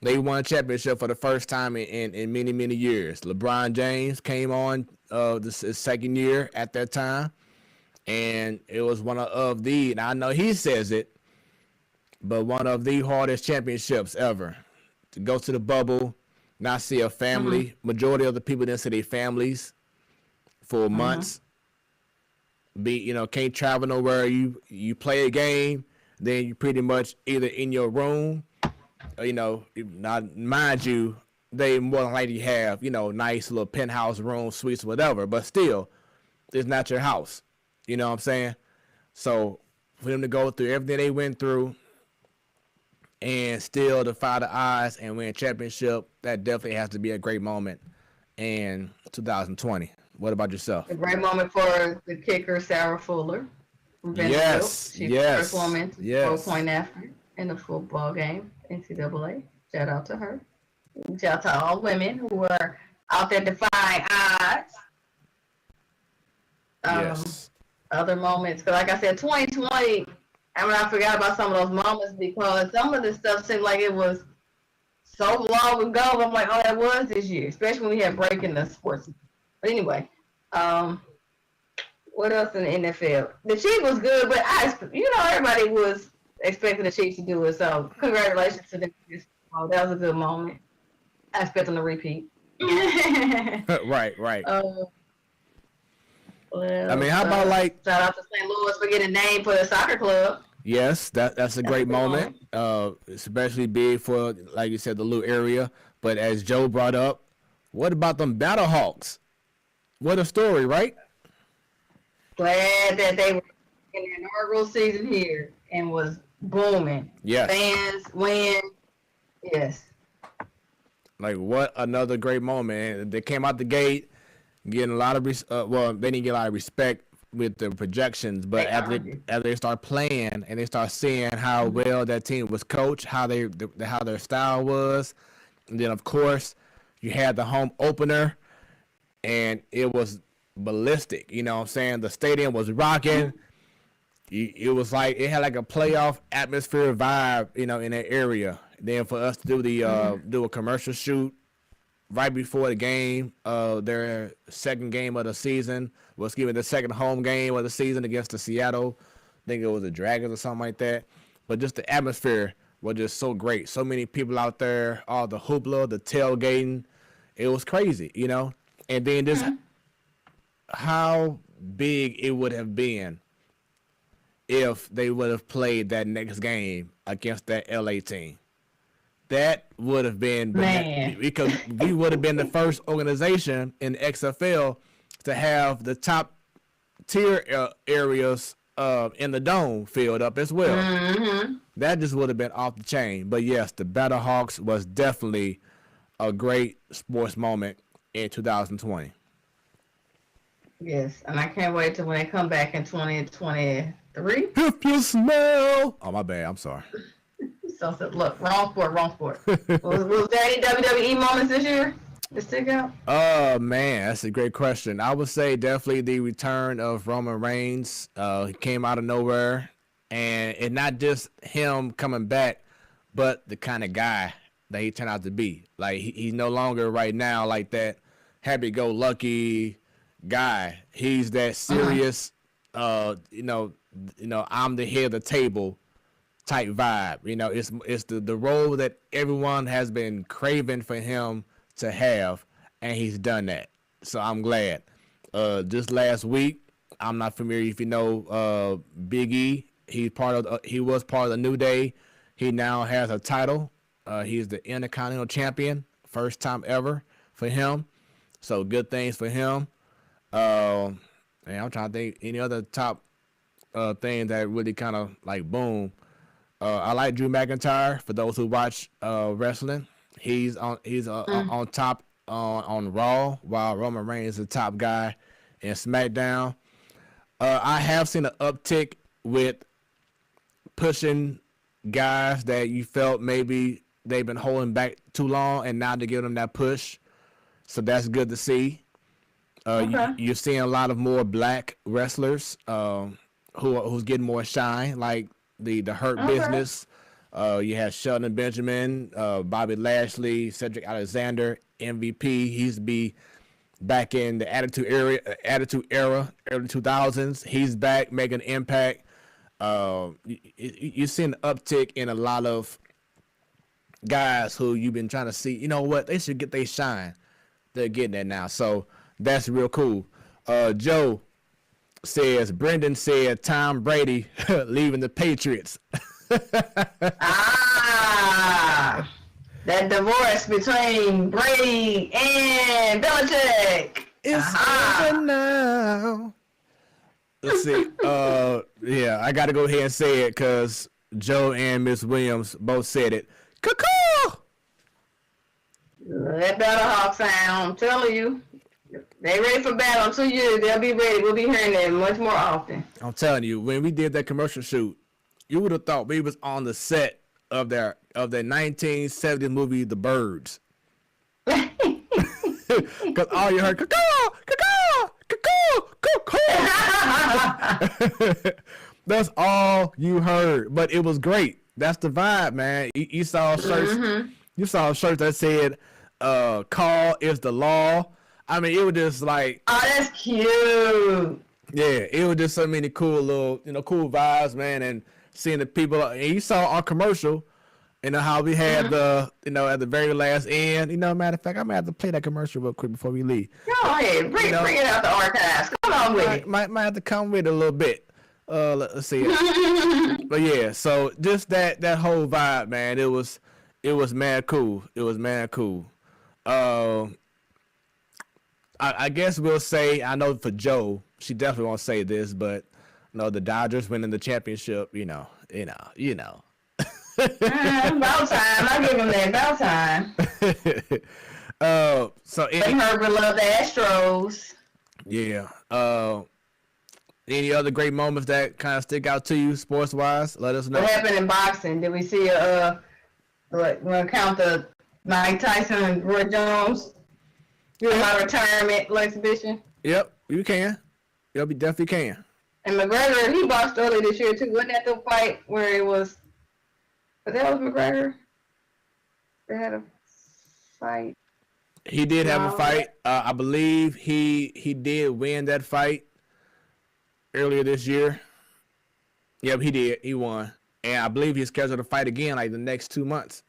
they won a championship for the first time in many, many years. LeBron James came on his second year at that time, and it was one of the, and I know he says it, but one of the hardest championships ever. To go to the bubble, not see a family. Majority of the people didn't see their families for months. Can't travel nowhere. You play a game, then you pretty much either in your room, not mind you, they more than likely have, nice little penthouse room, suites, whatever, but still, it's not your house. You know what I'm saying? So for them to go through everything they went through and still defy the odds and win a championship, that definitely has to be a great moment in 2020. What about yourself? A great moment for the kicker, Sarah Fuller. Yes. She's the first woman to score point after in a football game, NCAA. Shout out to her. Shout out to all women who are out there defying odds. Yes. Other moments, because like I said, 2020, I forgot about some of those moments because some of this stuff seemed like it was so long ago. I'm like, oh, that was this year, especially when we had break in the sports. But anyway, What else in the NFL? The Chiefs was good, but everybody was expecting the Chiefs to do it. So congratulations to them. Oh, that was a good moment. I expect them to repeat. Right. Well, I mean, how about like shout out to St. Louis for getting a name for the soccer club. yes, that's a great moment. Especially big for, like you said, the little area. But as Joe brought up, what about them Battlehawks? What a story, right? Glad that they were in their inaugural season here and was booming. Yes. Fans win. Yes. Like, what another great moment. They came out the gate getting a lot of, they didn't get a lot of respect with the projections, but as they start playing and they start seeing how well that team was coached, how their style was, and then, of course, you had the home opener, and it was ballistic. You know what I'm saying? The stadium was rocking. It was like it had like a playoff atmosphere vibe, in that area. Then for us to do a commercial shoot right before the game, their second game of the season was given the second home game of the season against the Seattle. I think it was the Dragons or something like that. But just the atmosphere was just so great. So many people out there, all the hoopla, the tailgating. It was crazy, And then just how big it would have been if they would have played that next game against that LA team. That would have been, man, because we would have been the first organization in the XFL to have the top tier areas in the dome filled up as well. Mm-hmm. That just would have been off the chain. But yes, the Battlehawks was definitely a great sports moment in 2020. Yes, and I can't wait till when they come back in 2023. If you smell, oh my bad, I'm sorry. So look, wrong sport. was there any WWE moments this year that stick out? Oh man, that's a great question. I would say definitely the return of Roman Reigns. He came out of nowhere, and not just him coming back, but the kind of guy that he turned out to be. Like he's no longer right now like that happy-go-lucky guy. He's that serious, I'm the head of the table type vibe. It's the role that everyone has been craving for him to have, and he's done that. So I'm glad. Just last week, I'm not familiar if you know Big E. He was part of the New Day. He now has a title. He's the Intercontinental Champion, first time ever for him. So good things for him. And I'm trying to think any other top thing that really kind of like boom. I like Drew McIntyre. For those who watch wrestling, he's on top on Raw, while Roman Reigns is the top guy in SmackDown. I have seen an uptick with pushing guys that you felt maybe they've been holding back too long, and now they're giving them that push. So that's good to see. You're seeing a lot of more black wrestlers who's getting more shine, like the Hurt Business. You have Shelton Benjamin, Bobby Lashley, Cedric Alexander, MVP. He used to be back in the Attitude Era, early 2000s. He's back making an impact. You're seeing an uptick in a lot of guys who you've been trying to see. You know what? They should get their shine. They're getting that now. So that's real cool. Joe says, Brendan said Tom Brady leaving the Patriots. That divorce between Brady and Belichick. It's over now. Let's see. Yeah, I got to go ahead and say it because Joe and Miss Williams both said it. Cuckoo! That Battlehawk sound, I'm telling you. They ready for battle in 2 years. They'll be ready. We'll be hearing that much more often. I'm telling you, when we did that commercial shoot, you would have thought we was on the set of their 1970s movie, The Birds. Because all you heard, cuckoo, cuckoo, cuckoo, cuckoo. That's all you heard. But it was great. That's the vibe, man. You saw shirts. Mm-hmm. You saw shirts that said, "Call is the law." I mean, it was just like, oh, that's cute. Yeah, it was just so many cool little, cool vibes, man, and seeing the people. And you saw our commercial, how we had the, at the very last end. Matter of fact, I'm gonna have to play that commercial real quick before we leave. Go ahead, bring it out the archives. Come on with it. Might have to come with it a little bit. Let's see. But yeah, so just that whole vibe, man. It was mad cool. It was mad cool. I guess we'll say, I know for Joe, she definitely won't say this, but the Dodgers winning the championship, About time. I give them that. About time. So They Herbert love the Astros. Yeah. Any other great moments that kind of stick out to you, sports wise? Let us know. What happened in boxing? Did we see we're gonna count the Mike Tyson and Roy Jones? My retirement exhibition. Yep, you can. Yep, you definitely can. And McGregor, he boxed early this year too. Wasn't that the fight where it was? But that was McGregor. They had a fight. He did have a fight. I believe he did win that fight earlier this year. Yep, he did. He won, and I believe he's scheduled to fight again like the next 2 months.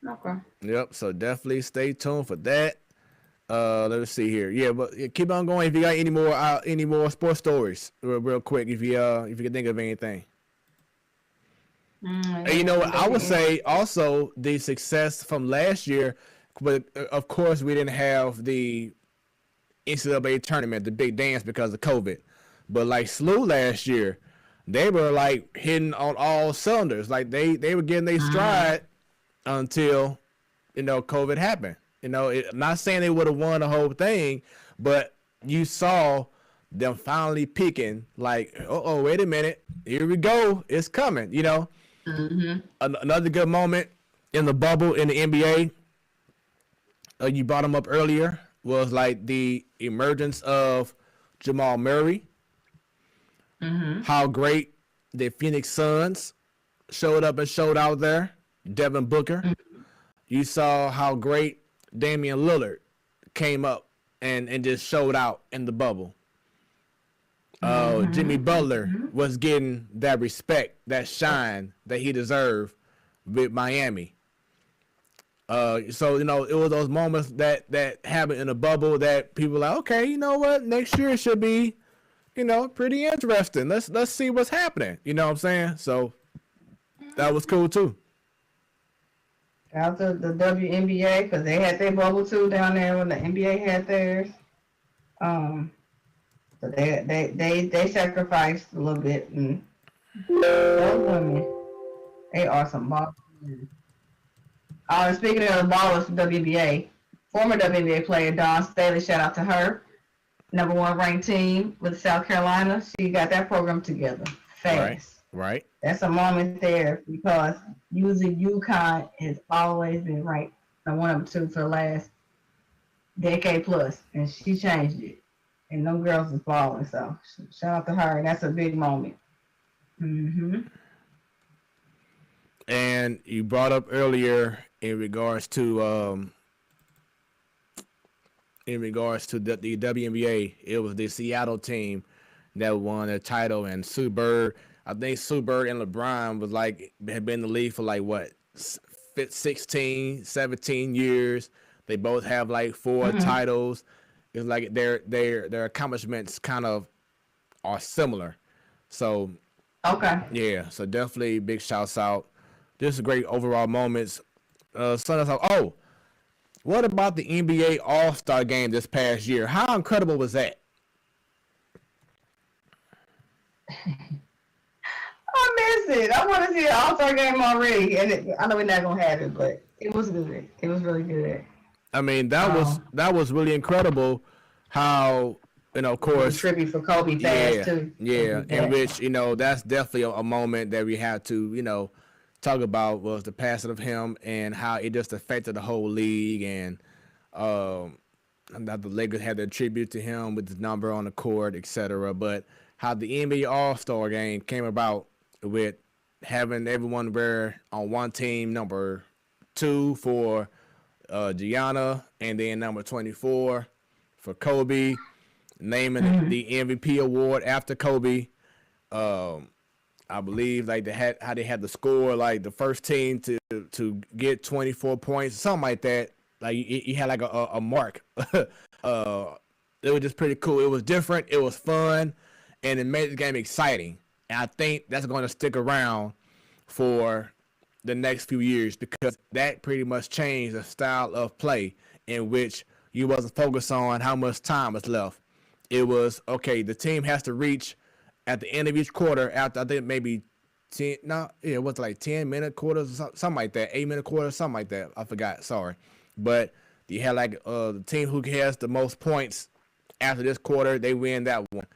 Okay. Yep. So definitely stay tuned for that. Let's see here. Yeah, but keep on going. If you got any more sports stories, real quick, if you can think of anything. And I would say also the success from last year, but of course we didn't have the NCAA tournament, the big dance because of COVID. But like SLU last year, they were like hitting on all cylinders. Like they were getting their stride until COVID happened. I'm not saying they would have won the whole thing, but you saw them finally peaking. Like, oh, wait a minute, here we go, it's coming. Another good moment in the bubble in the NBA. You brought him up earlier. Was like the emergence of Jamal Murray. How great the Phoenix Suns showed up and showed out there. Devin Booker. You saw how great Damian Lillard came up and just showed out in the bubble. Jimmy Butler was getting that respect, that shine that he deserved with Miami. So it was those moments that happened in the bubble that people were like, okay, you know what? Next year it should be, pretty interesting. Let's see what's happening. You know what I'm saying? So that was cool too. Out the WNBA because they had their bubble too down there when the NBA had theirs. So they sacrificed a little bit, and those women, they are some ballers. Speaking of the ballers from WNBA, former WNBA player Dawn Staley, shout out to her, #1 ranked team with South Carolina. She got that program together fast. Right. That's a moment there because usually UConn has always been ranked #1 or #2 for the last decade plus, and she changed it. And them girls is balling, so shout out to her. And that's a big moment. And you brought up earlier in regards to the WNBA, it was the Seattle team that won the title, and Sue Bird. I think Sue Bird and LeBron had been in the league for 16, 17 years. They both have 4 titles. It's like their accomplishments kind of are similar. So yeah, so definitely big shouts out. Just great overall moments. Oh, what about the NBA All-Star game this past year? How incredible was that? I miss it. I want to see an All-Star game already, and I know we're not gonna have it, but it was good. It was really good. I mean, that was really incredible. How of course, tribute for Kobe fast too. Yeah, in which that's definitely a moment that we had to talk about, was the passing of him and how it just affected the whole league, and that the Lakers had their tribute to him with the number on the court, etc. But how the NBA All-Star game came about with having everyone wear on one team number 2 for Gianna, and then number 24 for Kobe, naming the MVP award after Kobe. I believe like they had the score like the first team to get 24 points, something like that. Like he had like a mark. It was just pretty cool. It was different. It was fun, and it made the game exciting. And I think that's going to stick around for the next few years because that pretty much changed the style of play in which you wasn't focused on how much time was left. It was, okay, the team has to reach at the end of each quarter after, I think maybe 10, it was like 10-minute quarters or something like that, 8-minute quarters, something like that. I forgot, sorry. But you had like the team who has the most points after this quarter, they win that one.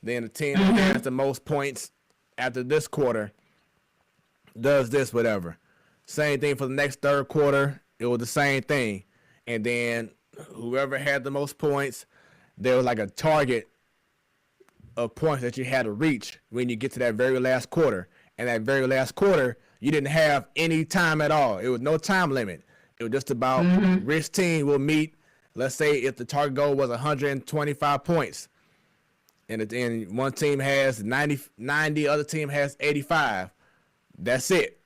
Then the team who has the most points after this quarter does this, whatever. Same thing for the next third quarter. It was the same thing. And then whoever had the most points, there was like a target of points that you had to reach when you get to that very last quarter. And that very last quarter, you didn't have any time at all. It was no time limit. It was just about which team will meet. Let's say if the target goal was 125 points, and then one team has 90, other team has 85. That's it.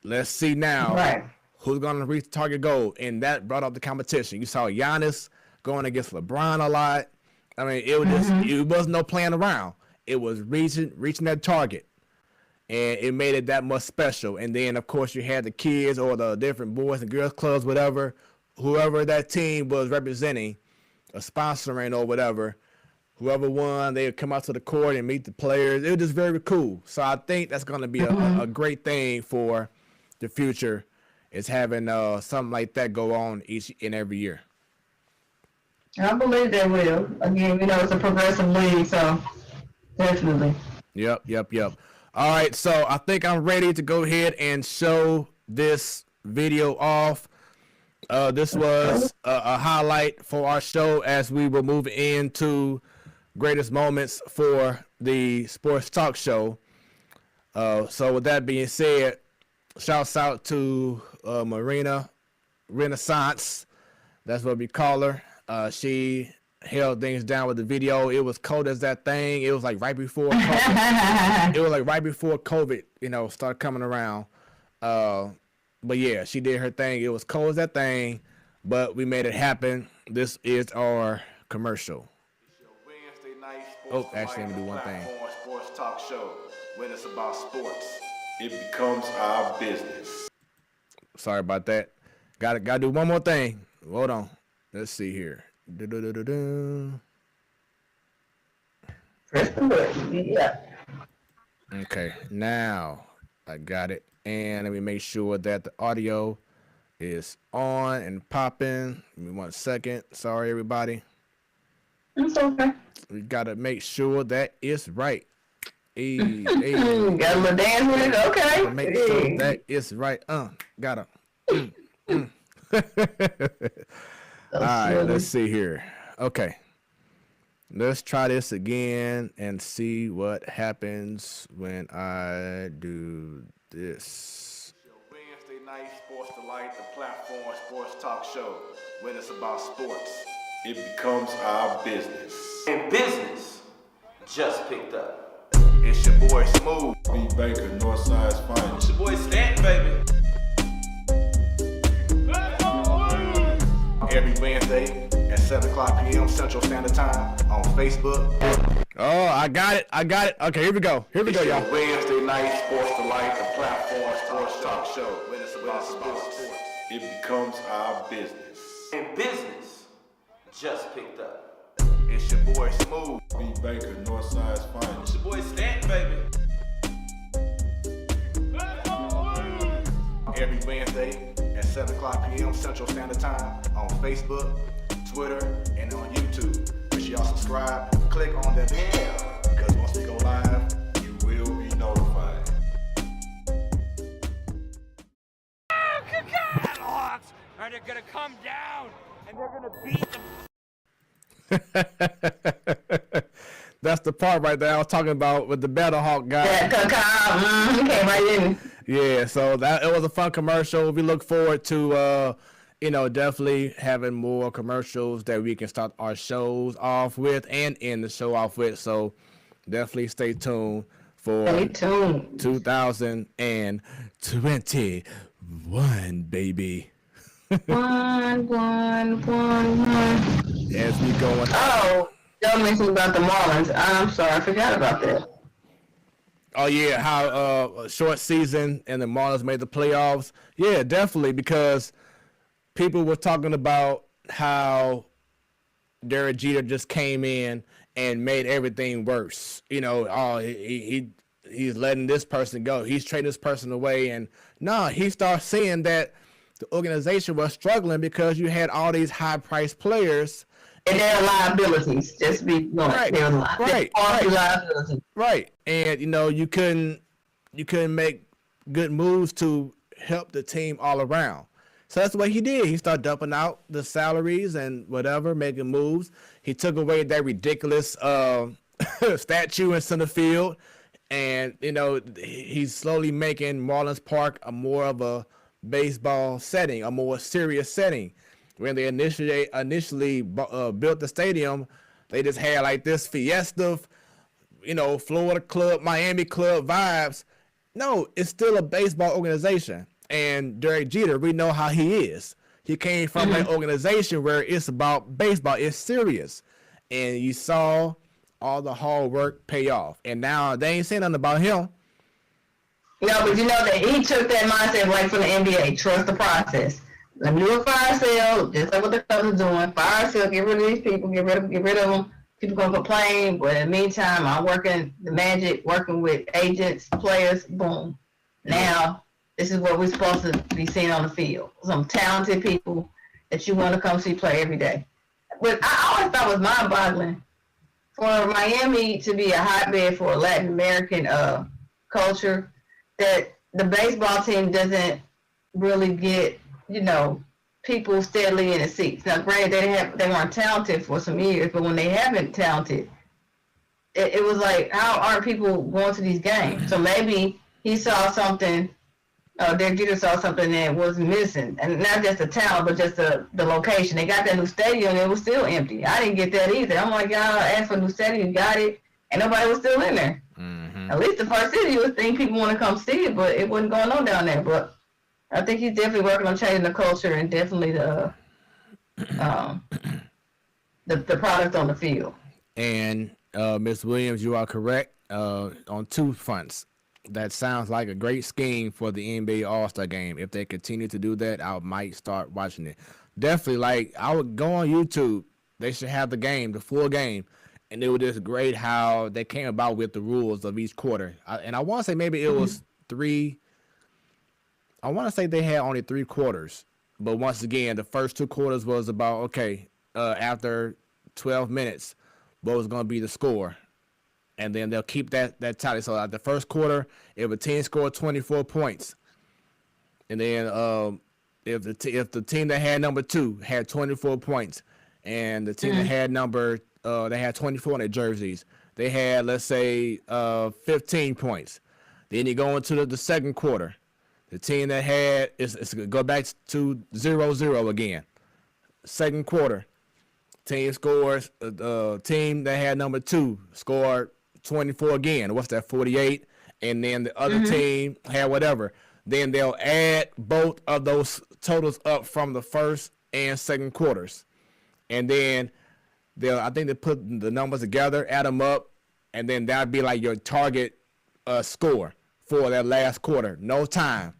Let's see now who's going to reach the target goal, and that brought up the competition. You saw Giannis going against LeBron a lot. I mean, it was just it was no playing around. It was reaching that target, and it made it that much special. And then, of course, you had the kids or the different boys and girls clubs, whatever, whoever that team was representing, or sponsoring or whatever. Whoever won, they would come out to the court and meet the players. It was just very cool. So I think that's going to be a great thing for the future, is having something like that go on each and every year. I believe they will. Again, it's a progressive league, so definitely. Yep. All right, so I think I'm ready to go ahead and show this video off. This was a highlight for our show as we were moving into greatest moments for the Sports Talk show. So with that being said, shouts out to Marina Renaissance. That's what we call her. She held things down with the video. It was cold as that thing. It was like right before COVID. Started coming around. But yeah, she did her thing. It was cold as that thing, but we made it happen. This is our commercial. Wednesday night sports. Oh, actually, let me do one thing. Sports Talk show. When it's about sports, it becomes our business. Sorry about that. Gotta do one more thing. Hold on. Let's see here. Press the button. Yeah. Okay, now I got it. And let me make sure that the audio is on and popping. Give me 1 second. Sorry, everybody. It's okay. We gotta make sure that it's right. Hey. Got a little dance with it? Okay. Make sure that it's right. Gotta. All right, let's see here. Okay. Let's try this again and see what happens when I do this. Wednesday night Sports Delight, the platform sports talk show. When it's about sports, it becomes our business. And business just picked up. It's your boy Smooth. B. Baker, Northside's finest. It's your boy Stanton, baby. Every Wednesday at 7 o'clock p.m. Central Standard Time on Facebook. Oh, I got it. Okay, here we go, y'all. Wednesday night Sports Delight, the platform sports talk show. When it's about sports, it becomes our business. And business just picked up. It's your boy Smooth. B. Baker, Northside's finest. It's your boy Stanton, baby. Every Wednesday at 7 o'clock p.m. Central Standard Time on Facebook, Twitter, and on YouTube. Make sure y'all subscribe, click on that bell, because once we go live, you will be notified. Cardinals are gonna come down and they're gonna beat them. That's the part right there I was talking about with the Battle Hawk guy. Yeah, came right in. Yeah, so it was a fun commercial. We look forward to definitely having more commercials that we can start our shows off with and end the show off with. So definitely stay tuned for 2021, baby. One. As we go on. Oh, y'all mentioned about the Marlins. I'm sorry, I forgot about that. Oh yeah, how a short season and the Marlins made the playoffs. Yeah, definitely, because people were talking about how Derek Jeter just came in and made everything worse. He's letting this person go. He's trading this person away, and he starts seeing that the organization was struggling because you had all these high-priced players. And their liabilities, just be blunt. Right. Liabilities. Right, and you couldn't make good moves to help the team all around. So that's what he did. He started dumping out the salaries and whatever, making moves. He took away that ridiculous statue in center field, and he's slowly making Marlins Park a more of a baseball setting, a more serious setting. When they initially built the stadium, they just had like this fiesta, Florida club, Miami club vibes. No, it's still a baseball organization. And Derek Jeter, we know how he is. He came from an organization where it's about baseball. It's serious. And you saw all the hard work pay off. And now they ain't saying nothing about him. No, but you know that he took that mindset right from the NBA. Trust the process. A new fire sale, just like what the Cubs are doing. Fire sale, get rid of these people, get rid of them. People gonna complain, but in the meantime, I'm working the magic, working with agents, players. Boom. Now, this is what we're supposed to be seeing on the field. Some talented people that you want to come see play every day. But I always thought it was mind-boggling for Miami to be a hotbed for Latin American culture, that the baseball team doesn't really get people steadily in the seats. Now, granted, they weren't talented for some years, but when they haven't talented, it was like, how aren't people going to these games? So maybe he saw something, Derek Jeter saw something that was missing, and not just the talent, but just the location. They got that new stadium, and it was still empty. I didn't get that either. I'm like, y'all asked for a new stadium, you got it, and nobody was still in there. Mm-hmm. At least the first city, you would think people want to come see it, but it wasn't going on down there. But I think he's definitely working on changing the culture and definitely the product on the field. And Ms. Williams, you are correct on two fronts. That sounds like a great scheme for the NBA All-Star Game. If they continue to do that, I might start watching it. Definitely, I would go on YouTube. They should have the full game. And it was just great how they came about with the rules of each quarter. I want to say maybe it was three. I want to say they had only 3 quarters. But once again, the first 2 quarters was about, after 12 minutes, what was going to be the score. And then they'll keep that tally. So at the first quarter, if a team scored 24 points, and then if the team that had number 2 had 24 points, and the team that had they had 24 in their jerseys, they had, let's say, 15 points. Then you go into the second quarter. The team that had it's going to go back to 0-0 again. Second quarter, team scores. Team that had number 2 scored 24 again. What's that? 48. And then the other team had whatever. Then they'll add both of those totals up from the first and second quarters, and then I think they put the numbers together, add them up, and then that'd be like your target score for that last quarter. No time.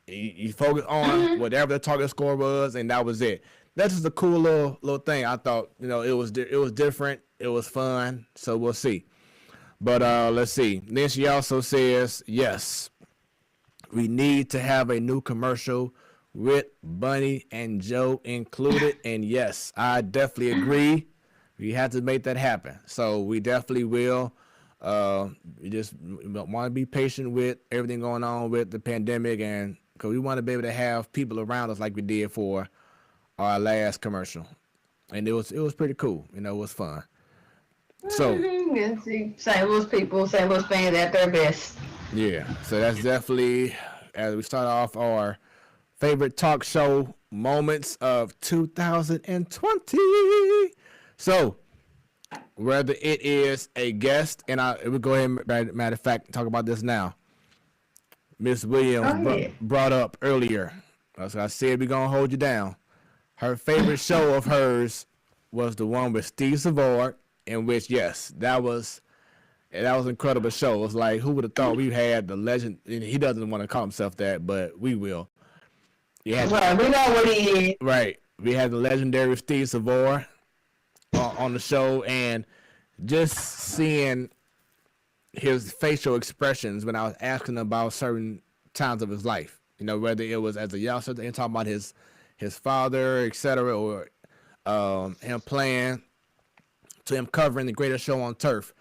You focus on whatever the target score was, and that was it. That's just a cool little thing. I thought it was different. It was fun. So we'll see. But let's see. Then she also says, yes, we need to have a new commercial with Bunny and Joe included. And yes, I definitely agree. We have to make that happen. So we definitely will. We just want to be patient with everything going on with the pandemic, and because we want to be able to have people around us like we did for our last commercial. And it was pretty cool. It was fun. So St. Louis people, St. Louis fans at their best. Yeah, so that's definitely, as we start off our favorite talk show moments of 2020. So, whether it is a guest, and I will go ahead and, matter of fact, talk about this now. Miss Williams brought up earlier, as I said, we're going to hold you down. Her favorite show of hers was the one with Steve Savard, in which, yes, that was an incredible show. It was like, who would have thought we had the legend, and he doesn't want to call himself that, but we will. Well, we know what he is. Right. We had the legendary Steve Savard on the show, and just seeing his facial expressions when I was asking about certain times of his life, whether it was as a youngster and talking about his father, etc., or him playing, to him covering the greatest show on turf,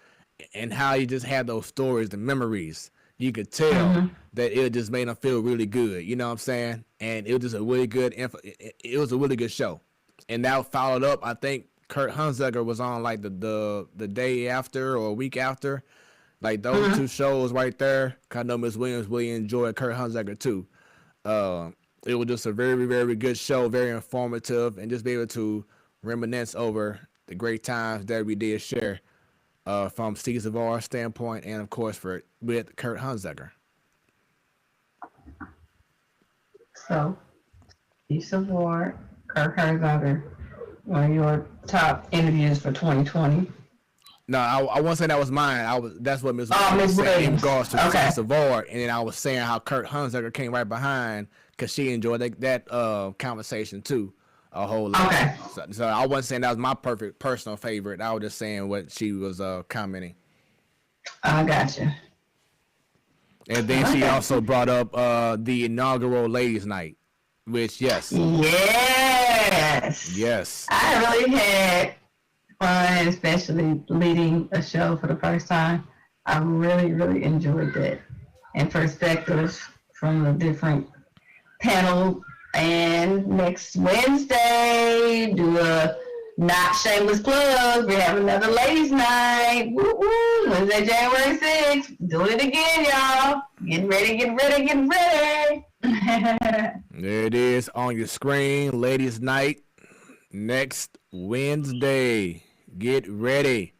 and how he just had those stories, the memories. You could tell that it just made him feel really good. You know what I'm saying? And it was just a really good. It was a really good show, and that followed up. I think Kurt Hunziker was on like the day after or a week after, like those two shows right there. I know Miss Williams really enjoyed Kurt Hunziker too. It was just a very, very good show, very informative, and just be able to reminisce over the great times that we did share from Steve Savard's standpoint, and of course with Kurt Hunziker. So, Steve Savard, Kurt Hunziker, one of your top interviews for 2020. No, I won't say that was mine. That's what Ms. Williams said in regards to Steve Savard, and then I was saying how Kurt Hunziker came right behind because she enjoyed that conversation too a whole lot. Okay. So I wasn't saying that was my perfect personal favorite. I was just saying what she was commenting. I gotcha. And then she also brought up the inaugural Ladies' Night, which yes. I really had fun, especially leading a show for the first time. I really, really enjoyed that, and perspectives from the different panel. And next Wednesday, do a not shameless plug. We have another ladies' night. Woo-woo. Wednesday, January 6th. Do it again, y'all. Get ready. There it is on your screen. Ladies' night next Wednesday. Get ready.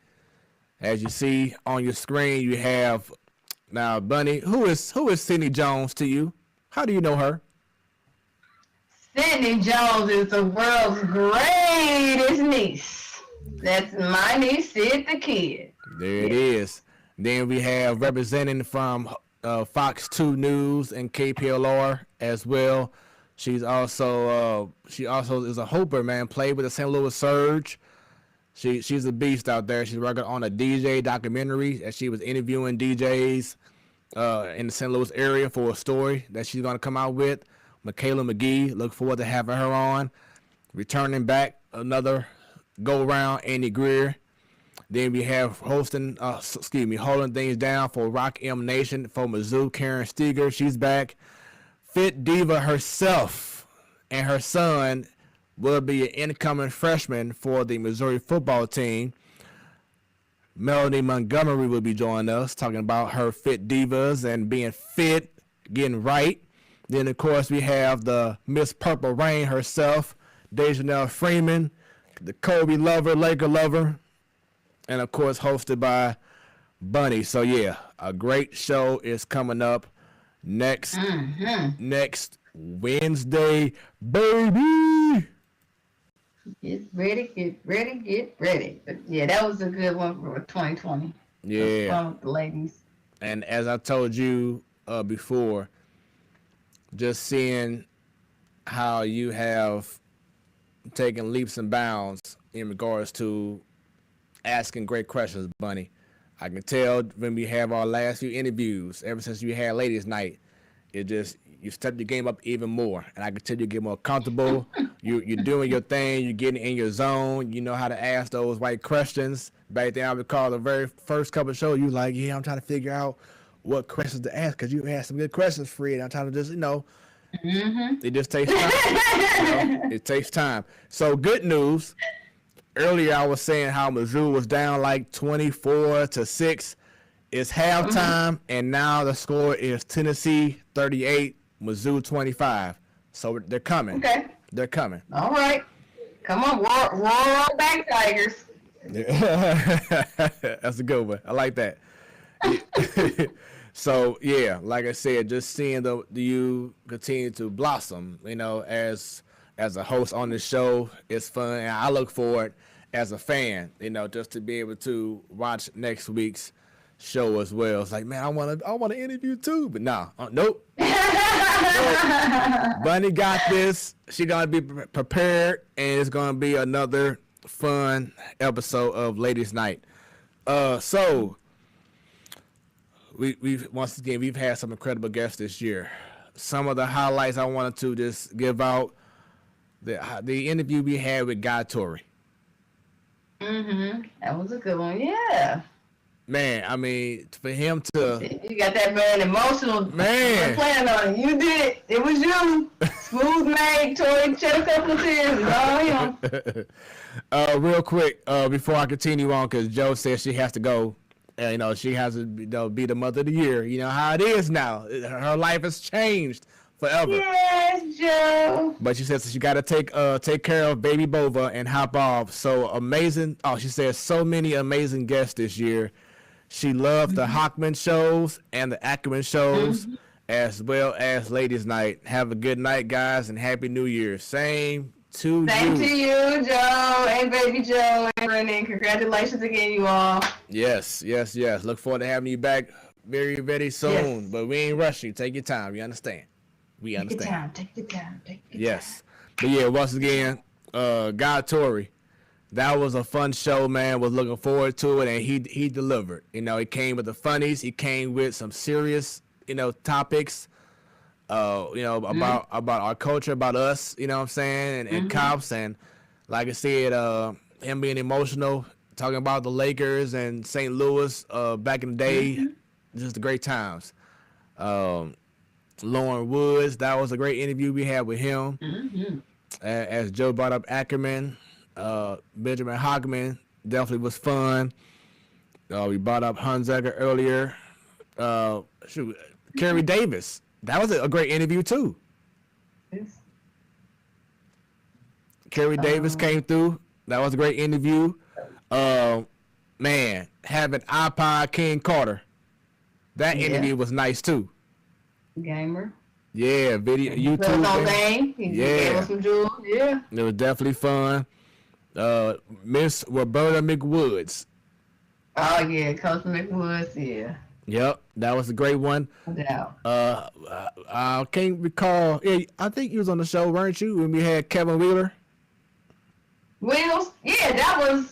As you see on your screen, you have now Bunny. Who is Sydney Jones to you? How do you know her? Sydney Jones is the world's greatest niece. That's my niece, Sid the Kid. There it is. Then we have representing from Fox 2 News and KPLR as well. She also is a hooper, man. Played with the St. Louis Surge. She's a beast out there. She's working on a DJ documentary, as she was interviewing DJs in the St. Louis area for a story that she's going to come out with. Michaela McGee, look forward to having her on. Returning back, another go-around, Andy Greer. Then we have holding things down for Rock M Nation for Mizzou, Karen Steger. She's back. Fit Diva herself and her son will be an incoming freshman for the Missouri football team. Melanie Montgomery will be joining us, talking about her Fit Divas and being fit, getting right. Then, of course, we have the Miss Purple Rain herself, Dejanelle Freeman, the Kobe lover, Laker lover, and, of course, hosted by Bunny. So, yeah, a great show is coming up next Wednesday, baby. Get ready. But, yeah, that was a good one for 2020. Yeah. Fun with the ladies. And as I told you before, just seeing how you have taken leaps and bounds in regards to asking great questions, Bunny. I can tell when we have our last few interviews, ever since you had Ladies' Night, you stepped your game up even more. And I can tell you get more comfortable. You're doing your thing. You're getting in your zone. You know how to ask those right questions. Back then, I recall the very first couple of shows, you like, yeah, I'm trying to figure out what questions to ask, because you asked some good questions, Fred. I'm trying to just, it just takes time. It takes time. So good news. Earlier I was saying how Mizzou was down like 24-6. It's halftime, and now the score is Tennessee 38, Mizzou 25. So they're coming. Okay. They're coming. All right. Come on, roar back, Tigers. That's a good one. I like that. So yeah, like I said, just seeing you continue to blossom, as a host on the show is fun, and I look forward as a fan, just to be able to watch next week's show as well. It's like, man, I want to interview too, but nope. Bunny got this. She gonna be prepared, and it's gonna be another fun episode of Ladies Night. So we've had some incredible guests this year. Some of the highlights I wanted to just give out: the interview we had with Guy Torrey. That was a good one. Yeah. Man, I mean, for him to... You got that man emotional. Man. Playing on it. You did it. It was you. Smooth made. Tori shed a couple of tears. It's all him. Real quick, before I continue on, because Joe says she has to go. She has to be the mother of the year. You know how it is now. Her life has changed forever. Yes, Joe. But she says she got to take care of baby Bova and hop off. So amazing. Oh, she says so many amazing guests this year. She loved the Hockman shows and the Ackerman shows, as well as Ladies Night. Have a good night, guys, and Happy New Year. Same to you, Joe, and baby Joe, and Brennan. Congratulations again, you all. Yes. Look forward to having you back very, very soon. Yes. But we ain't rushing. Take your time. You understand? We understand. Take your time. Yes. But yeah, once again, Guy Torrey. That was a fun show, man. Was looking forward to it, and he delivered. He came with the funnies. He came with some serious, topics. About our culture, about us. You know what I'm saying, and cops, and like I said, him being emotional, talking about the Lakers and St. Louis back in the day, just the great times. Lauren Woods, that was a great interview we had with him. As Joe brought up Ackerman. Benjamin Hockman definitely was fun. We brought up Hunziker earlier. Kerry Davis. That was a great interview too. Kerry Davis came through. That was a great interview. Man, having iPod King Carter. That interview was nice too. Gamer. Yeah, video YouTube. Gave us some jewels. Yeah. It was definitely fun. Miss Roberta McWoods. Oh yeah, Coach McWoods, yeah. Yep, that was a great one. No doubt. I can't recall. Yeah, I think you was on the show, weren't you, when we had Kevin Wheeler? Wheels, yeah,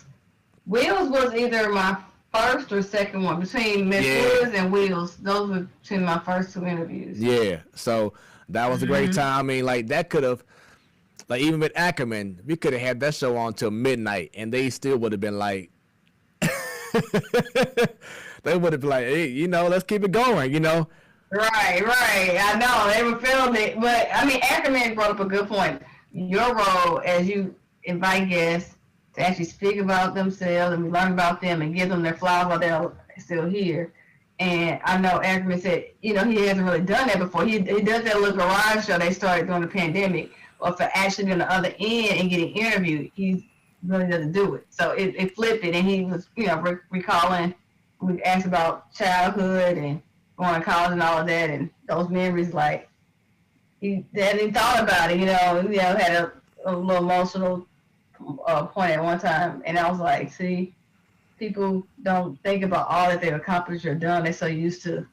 Wheels was either my first or second one between Miss Woods and Wheels. Those were between my first two interviews. Yeah, so that was a great time. I mean, like that could have. Like, even with Ackerman, we could have had that show on till midnight, and they still would have been like, they would have been like, hey, let's keep it going, Right. I know, they were feeling it. But, I mean, Ackerman brought up a good point. Your role as you invite guests to actually speak about themselves and learn about them and give them their flowers while they're still here. And I know Ackerman said, he hasn't really done that before. He does that little garage show they started during the pandemic. Or for actually on the other end and getting interviewed, he really doesn't do it. So it flipped it, and he was, recalling. We asked about childhood and going to college and all of that, and those memories. Like he hadn't thought about it, had a little emotional point at one time, and I was like, see, people don't think about all that they've accomplished or done. They're so used to,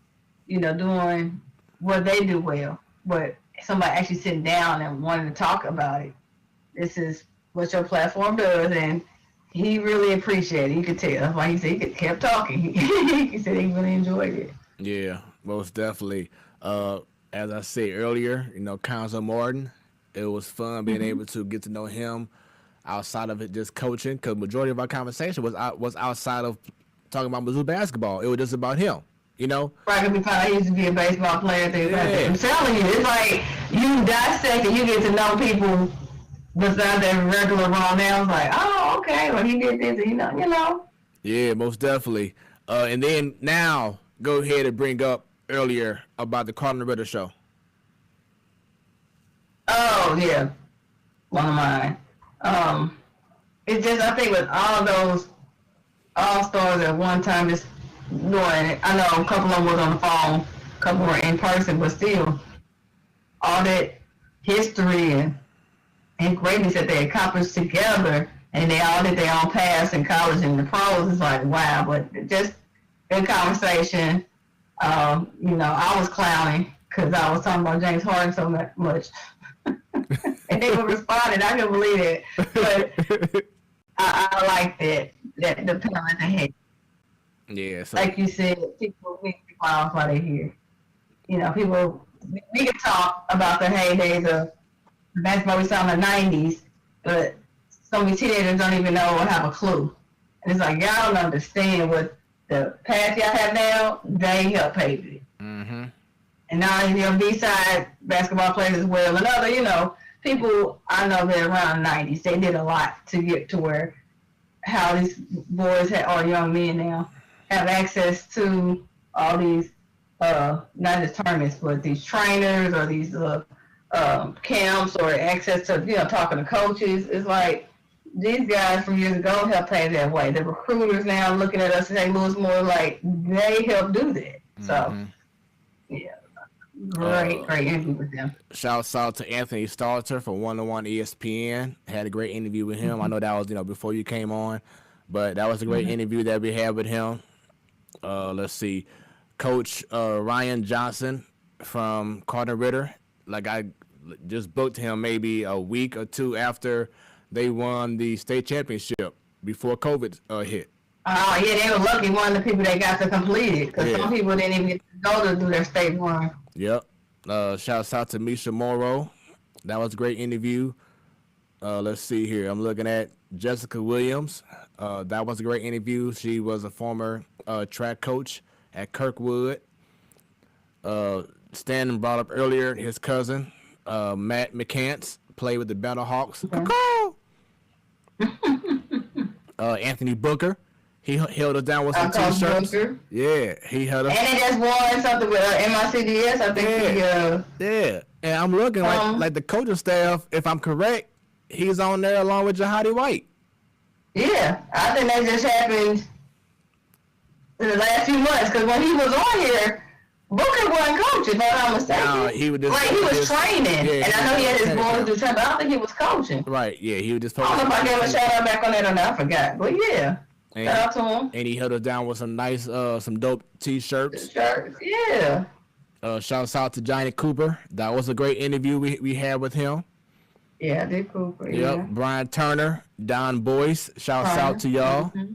doing what they do well, but somebody actually sitting down and wanting to talk about it. This is what your platform does, and he really appreciated it. You could tell. That's why he said he kept talking. He said he really enjoyed it. Yeah, most definitely. As I said earlier, Council Martin, it was fun being able to get to know him outside of it just coaching, because majority of our conversation was outside of talking about Mizzou basketball. It was just about him. Right, because we found out he used to be a baseball player. Things like that. I'm telling you, it's like you dissect and you get to know people besides that regular raw now. It's like, oh, okay, well, he did this, Yeah, most definitely. And then now, go ahead and bring up earlier about the Cardinal Ritter show. Oh, yeah. one of mine. It's just, I think with all those all-stars at one time just doing it. I know a couple of them was on the phone, a couple were in person, but still, all that history and greatness that they accomplished together, and they all did their own paths in college and the pros, is like, wow. But just in conversation, I was clowning because I was talking about James Harden so much. And they were responding. I couldn't believe it. But I liked it, that the parents had. Yeah. So. Like you said, people need to clown while they're here. People, we can talk about the heydays of basketball we saw in the 90s, but so many teenagers don't even know or have a clue. And it's like, y'all don't understand what the path y'all have now, they help pave it. Mm-hmm. And now, B-side basketball players as well, and other, people I know that around the 90s, they did a lot to get to where how these boys or young men now have access to all these, not just tournaments, but these trainers or these camps or access to, talking to coaches. It's like these guys from years ago helped pave that way. The recruiters now looking at us in St. Louis more like they helped do that. So, yeah. Great interview with them. Shouts out to Anthony Stalter from 101 ESPN. Had a great interview with him. I know that was before you came on, but that was a great interview that we had with him. Let's see, Coach Ryan Johnson from Carter Ritter. Like I just booked him maybe a week or two after they won the state championship before COVID hit. Oh yeah, they were lucky. One of the people that got to complete it because some people didn't even get to go to do their state run. Yep. Shouts out to Misha Morrow. That was a great interview. Let's see here. I'm looking at Jessica Williams. That was a great interview. She was a former track coach at Kirkwood. Stan brought up earlier his cousin, Matt McCants, played with the Battlehawks. Anthony Booker. He held us down with some T-shirts. Booker. Yeah, he held us. And they just won something with MICDS, I think. Yeah, and I'm looking like the coaching staff, if I'm correct, he's on there along with Jahadi White. Yeah, I think that just happened in the last few months, because when he was on here, Booker wasn't coaching, if I'm not mistaken. No, he was training, and I know he had his boys do training, but I don't think he was coaching. Right, yeah, he was just. I don't know if I gave a shout out back on that or not, I forgot, but yeah. And, shout out to him. And he held us down with some nice, some dope T-shirts. Yeah. Shouts out to Johnny Cooper. That was a great interview we had with him. Yeah, Dick Cooper. Yep. Yeah. Brian Turner, Don Boyce. Shouts out to y'all. Mm-hmm.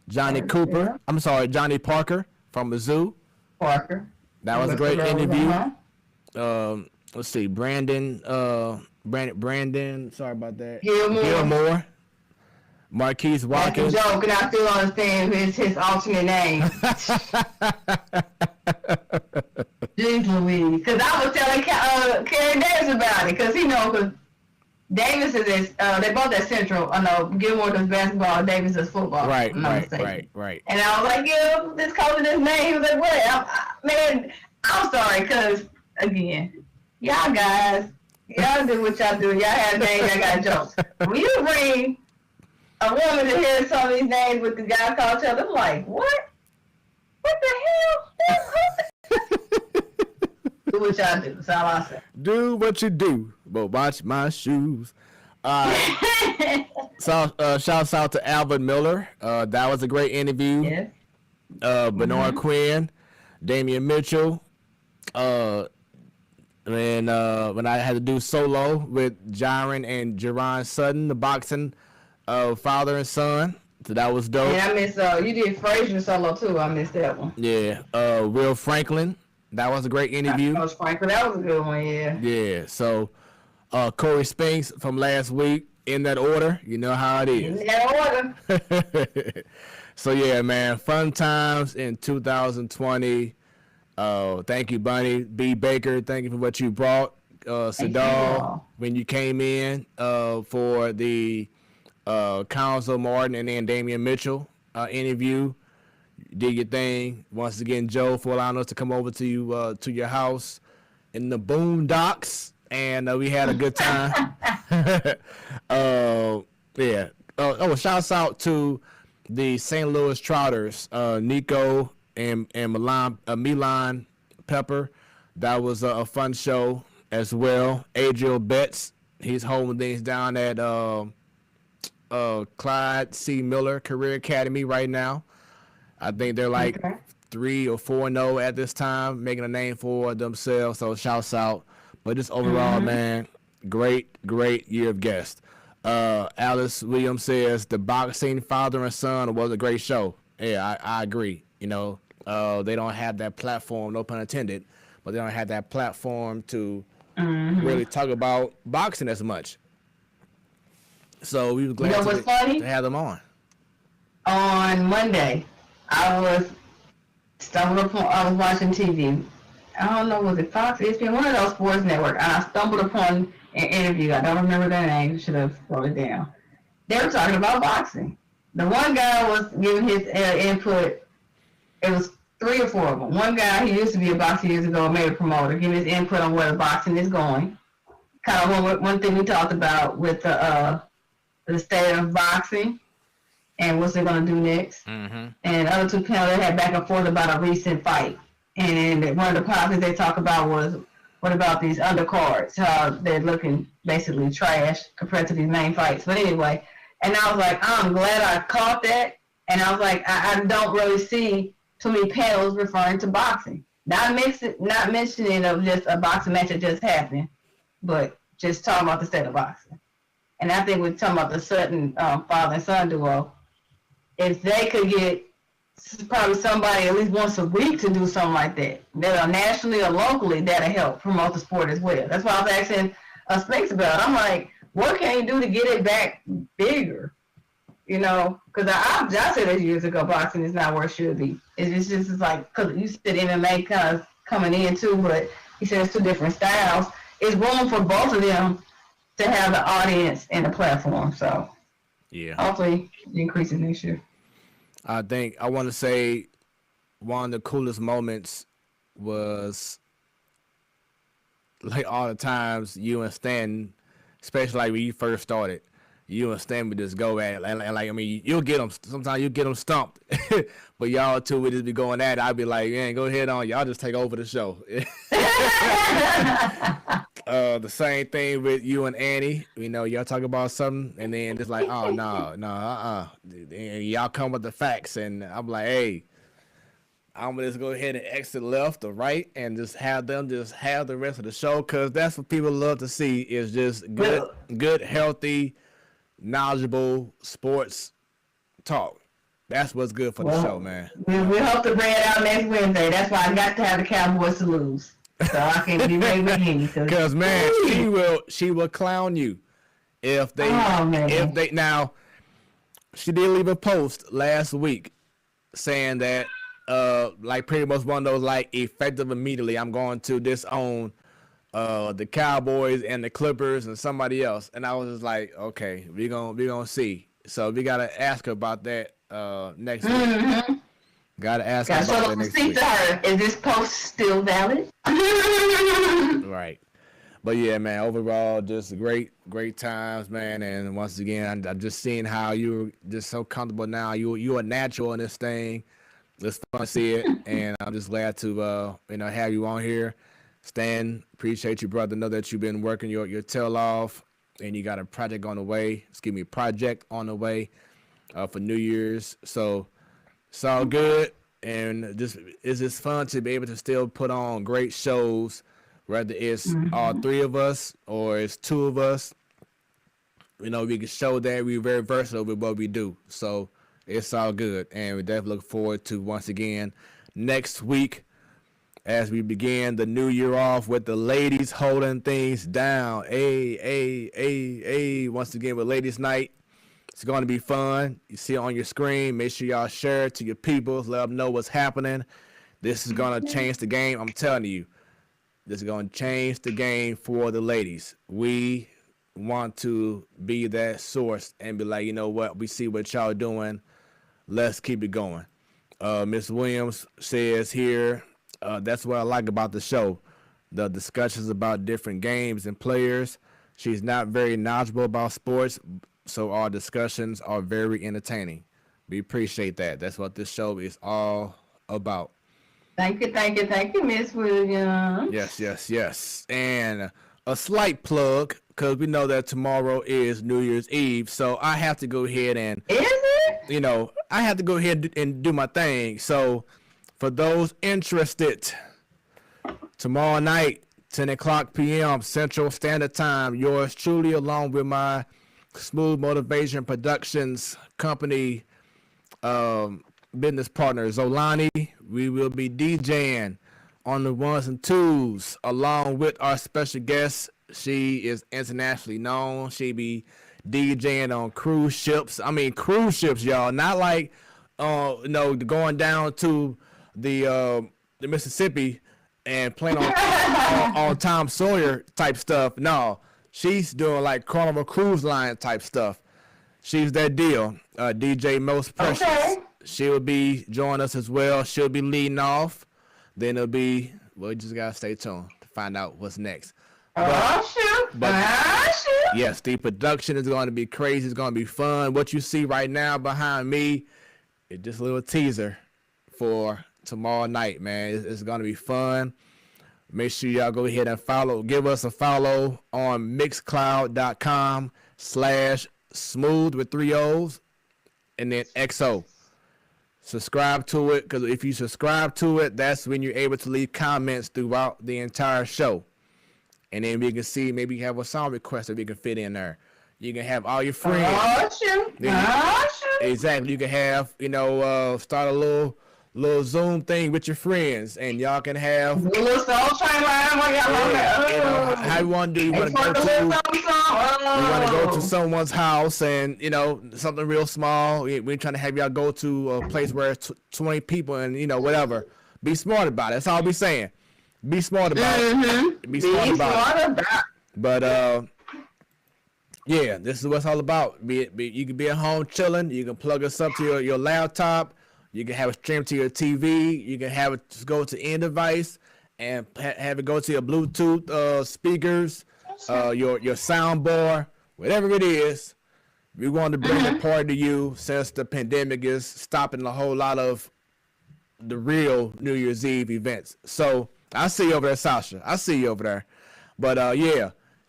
Johnny Cooper. Yeah. I'm sorry, Johnny Parker from Mizzou. Parker. That was a great interview. Let's see, Brandon. Sorry about that. Gilmore. Marquise Watkins. That's a joke, and I still understand his alternate name. Jeez Louise. Because I was telling Kerry Davis about it, because because Davis is they both at Central. I know Gilmore does basketball, Davis does football. Right. And I was like, this coach this name. He was like, what? I'm sorry, because, again, y'all guys, y'all do what y'all do. Y'all have names, y'all got jokes. When you bring a woman to hear some of these names with the guy called each other, I'm like, what? What the hell? Do what y'all do. That's all I say. Do what you do, but watch my shoes. So shouts out to Alvin Miller. That was a great interview. Yes. Bernard Quinn, Damian Mitchell. And when I had to do solo with Jaron and Jerron Sutton, the boxing father and son. So that was dope. Yeah, I miss you did Frazier solo too. I missed that one. Yeah. Will Franklin. That was a great interview. Coach Franklin, that was a good one, yeah. Yeah. So Corey Spinks from last week, in that order. You know how it is. In that order. So yeah, man, fun times in 2020. Thank you, Bunny. B. Baker, thank you for what you brought. Sadal, when you came in for the Council Martin and then Damian Mitchell interview. You did your thing. Once again, Joe, for allowing us to come over to you to your house in the Boondocks, and we had a good time. Yeah. Shouts out to the St. Louis Trotters, Nico and Milan Pepper. That was a fun show as well. Adriel Betts, he's holding things down at Clyde C. Miller Career Academy right now. I think they're like 3 or 4-0 at this time, making a name for themselves. So shouts out. But just overall, man, great year of guests. Alice Williams says the boxing father and son was a great show. Yeah, I agree. You know, they don't have that platform, no pun intended, but they don't have that platform to really talk about boxing as much. So we were glad to have them on. On Monday, I was watching TV. I don't know, was it Fox, ESPN, one of those sports networks, and I stumbled upon an interview. I don't remember their name. Should have wrote it down. They were talking about boxing. The one guy was giving his input. It was 3 or 4 of them. One guy, he used to be a boxer years ago, made a promoter, giving his input on where the boxing is going. Kind of one thing we talked about with the state of boxing and what's they're going to do next. And the other 2 panels, they had back and forth about a recent fight. And one of the topics they talked about was, what about these undercards? How they're looking basically trash compared to these main fights. But anyway, and I was like, I'm glad I caught that. And I was like, I don't really see too many panels referring to boxing. Not mentioning of just a boxing match that just happened, but just talking about the state of boxing. And I think we're talking about the Sutton father and son duo. If they could get probably somebody at least once a week to do something like that, nationally or locally, that'll help promote the sport as well. That's why I was asking Spinks about it. I'm like, what can you do to get it back bigger? You know, because I said this years ago, boxing is not where it should be. It's just like, because you said MMA kind of coming in too, but he said it's 2 different styles. It's room for both of them to have the audience and the platform. So yeah, hopefully it increases next year. I want to say one of the coolest moments was like all the times you and Stan, especially like when you first started, you and Stan would just go at it. And like, I mean, you'll get them. Sometimes you get them stumped. But y'all two would just be going at it. I'd be like, man, go ahead on. Y'all just take over the show. The same thing with you and Annie. You know, y'all talk about something, and then just like, oh, no, and y'all come with the facts. And I'm like, hey, I'm going to just go ahead and exit left or right and just have them just have the rest of the show, because that's what people love to see is just good, healthy, knowledgeable sports talk. That's what's good for the show, man. We hope to bring it out next Wednesday. That's why I got to have the Cowboys to lose, so I can be ready with him. Because man, she will clown you if they now. She did leave a post last week saying that like pretty much one of those like effective immediately, I'm going to disown the Cowboys and the Clippers and somebody else. And I was just like, okay, we gonna see. So we gotta ask her about that next week. Gotta ask her about that next week. To her, is this post still valid? Right. But yeah, man, overall just great times, man. And once again, I'm just seeing how you're just so comfortable now. You're a natural in this thing. It's fun to see it, and I'm just glad to have you on here. Stan, appreciate you, brother. Know that you've been working your tail off, and you got a project on the way. Project on the way for New Year's. So it's all good, and it's just fun to be able to still put on great shows, whether it's all 3 of us or it's 2 of us. You know, we can show that we're very versatile with what we do. So it's all good, and we definitely look forward to once again next week as we begin the new year off with the ladies holding things down. Once again with Ladies Night. It's going to be fun. You see it on your screen. Make sure y'all share it to your people. Let them know what's happening. This is going to change the game. I'm telling you, this is going to change the game for the ladies. We want to be that source and be like, you know what? We see what y'all doing. Let's keep it going. Miss Williams says here, that's what I like about the show. The discussions about different games and players. She's not very knowledgeable about sports, so our discussions are very entertaining. We appreciate that. That's what this show is all about. Thank you, Miss Williams. Yes. And a slight plug, because we know that tomorrow is New Year's Eve, so I have to go ahead and, Is it? I have to go ahead and do my thing. So for those interested, tomorrow night, 10 o'clock p.m. Central Standard Time, yours truly, along with my Smooth Motivation Productions company business partner, Zolani, we will be DJing on the ones and twos, along with our special guest. She is internationally known. She be DJing on cruise ships. I mean, cruise ships, y'all. Not like, going down to the Mississippi and playing on Tom Sawyer type stuff. No, she's doing like Carnival Cruise Line type stuff. She's that deal. DJ Most Precious. Okay. She'll be joining us as well. She'll be leading off. Then it'll be, you just gotta stay tuned to find out what's next. Shoot. Yes, the production is going to be crazy. It's going to be fun. What you see right now behind me is just a little teaser for tomorrow night, man. It's going to be fun. Make sure y'all go ahead and give us a follow on mixcloud.com/smooth with 3 O's and then XO. Subscribe to it, because if you subscribe to it, that's when you're able to leave comments throughout the entire show. And then we can see, maybe you have a song request that we can fit in there. You can have all your friends. Exactly. You can have, start a little Zoom thing with your friends, and y'all can have how you want to do. You want to go to someone's house, and something real small. We're trying to have y'all go to a place where it's 20 people, and whatever. Be smart about it. That's all we're saying. Be smart about it. Be smart about it. But this is what it's all about. You can be at home chilling. You can plug us up to your laptop. You can have it stream to your TV. You can have it just go to any device and have it go to your Bluetooth speakers, your sound bar, whatever it is. We want to bring a party to you, since the pandemic is stopping a whole lot of the real New Year's Eve events. So I see you over there, Sasha. I see you over there. But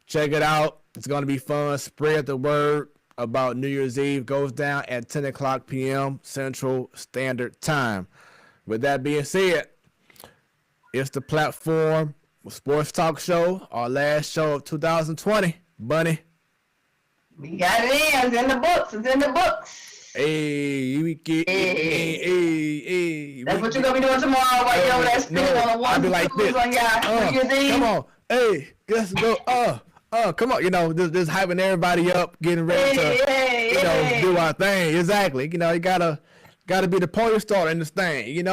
check it out. It's going to be fun. Spread the word about New Year's Eve. Goes down at 10 o'clock p.m. Central Standard Time. With that being said, it's the Platform Sports Talk Show, our last show of 2020. Bunny. We got it in. It's in the books. Hey, we get hey. That's what you're going to be doing tomorrow while you're over there spinning on the one. I'll be like this. On your come on. Hey, let's go. Come on. Just hyping everybody up, getting ready to, do our thing. Exactly. You gotta be the party starter in this thing,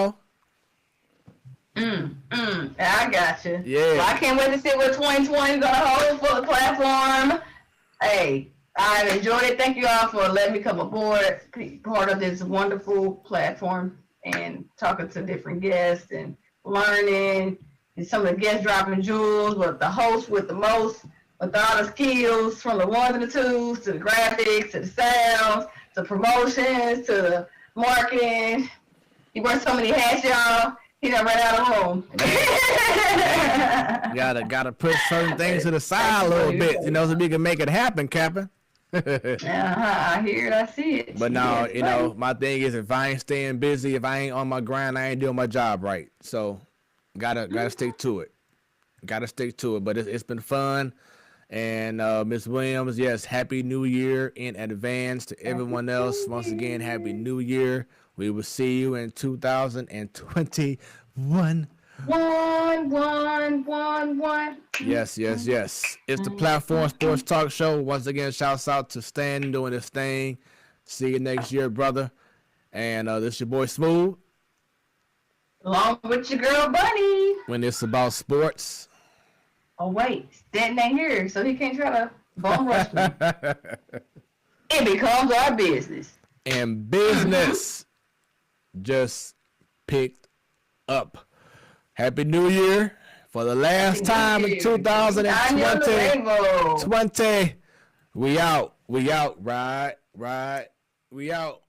I got you. Yeah. Well, I can't wait to see what 2020 is going to hold for the platform. Hey, I enjoyed it. Thank you all for letting me come aboard, be part of this wonderful platform, and talking to different guests and learning. And some of the guests dropping jewels, but the host with the most, with all the skills, from the ones and the twos to the graphics to the sounds to promotions to the marketing. He wears so many hats, y'all. He done ran out of room. Gotta put certain things to the side a little bit, so we can make it happen, Captain. I hear it, I see it. But now, my thing is, if I ain't staying busy, if I ain't on my grind, I ain't doing my job right. So, gotta stick to it. But it's been fun. And Ms. Williams, yes, Happy New Year in advance to everyone else. Once again, Happy New Year. We will see you in 2021. One. Yes. It's the Platform Sports Talk Show. Once again, shouts out to Stan doing his thing. See you next year, brother. And this your boy Smooth. Along with your girl Bunny. When it's about sports. Oh wait, Stanton ain't here, so he can't try to bum rush me. It becomes our business. And business just picked up. Happy New Year For the last time in 2020, we out. Right. We out.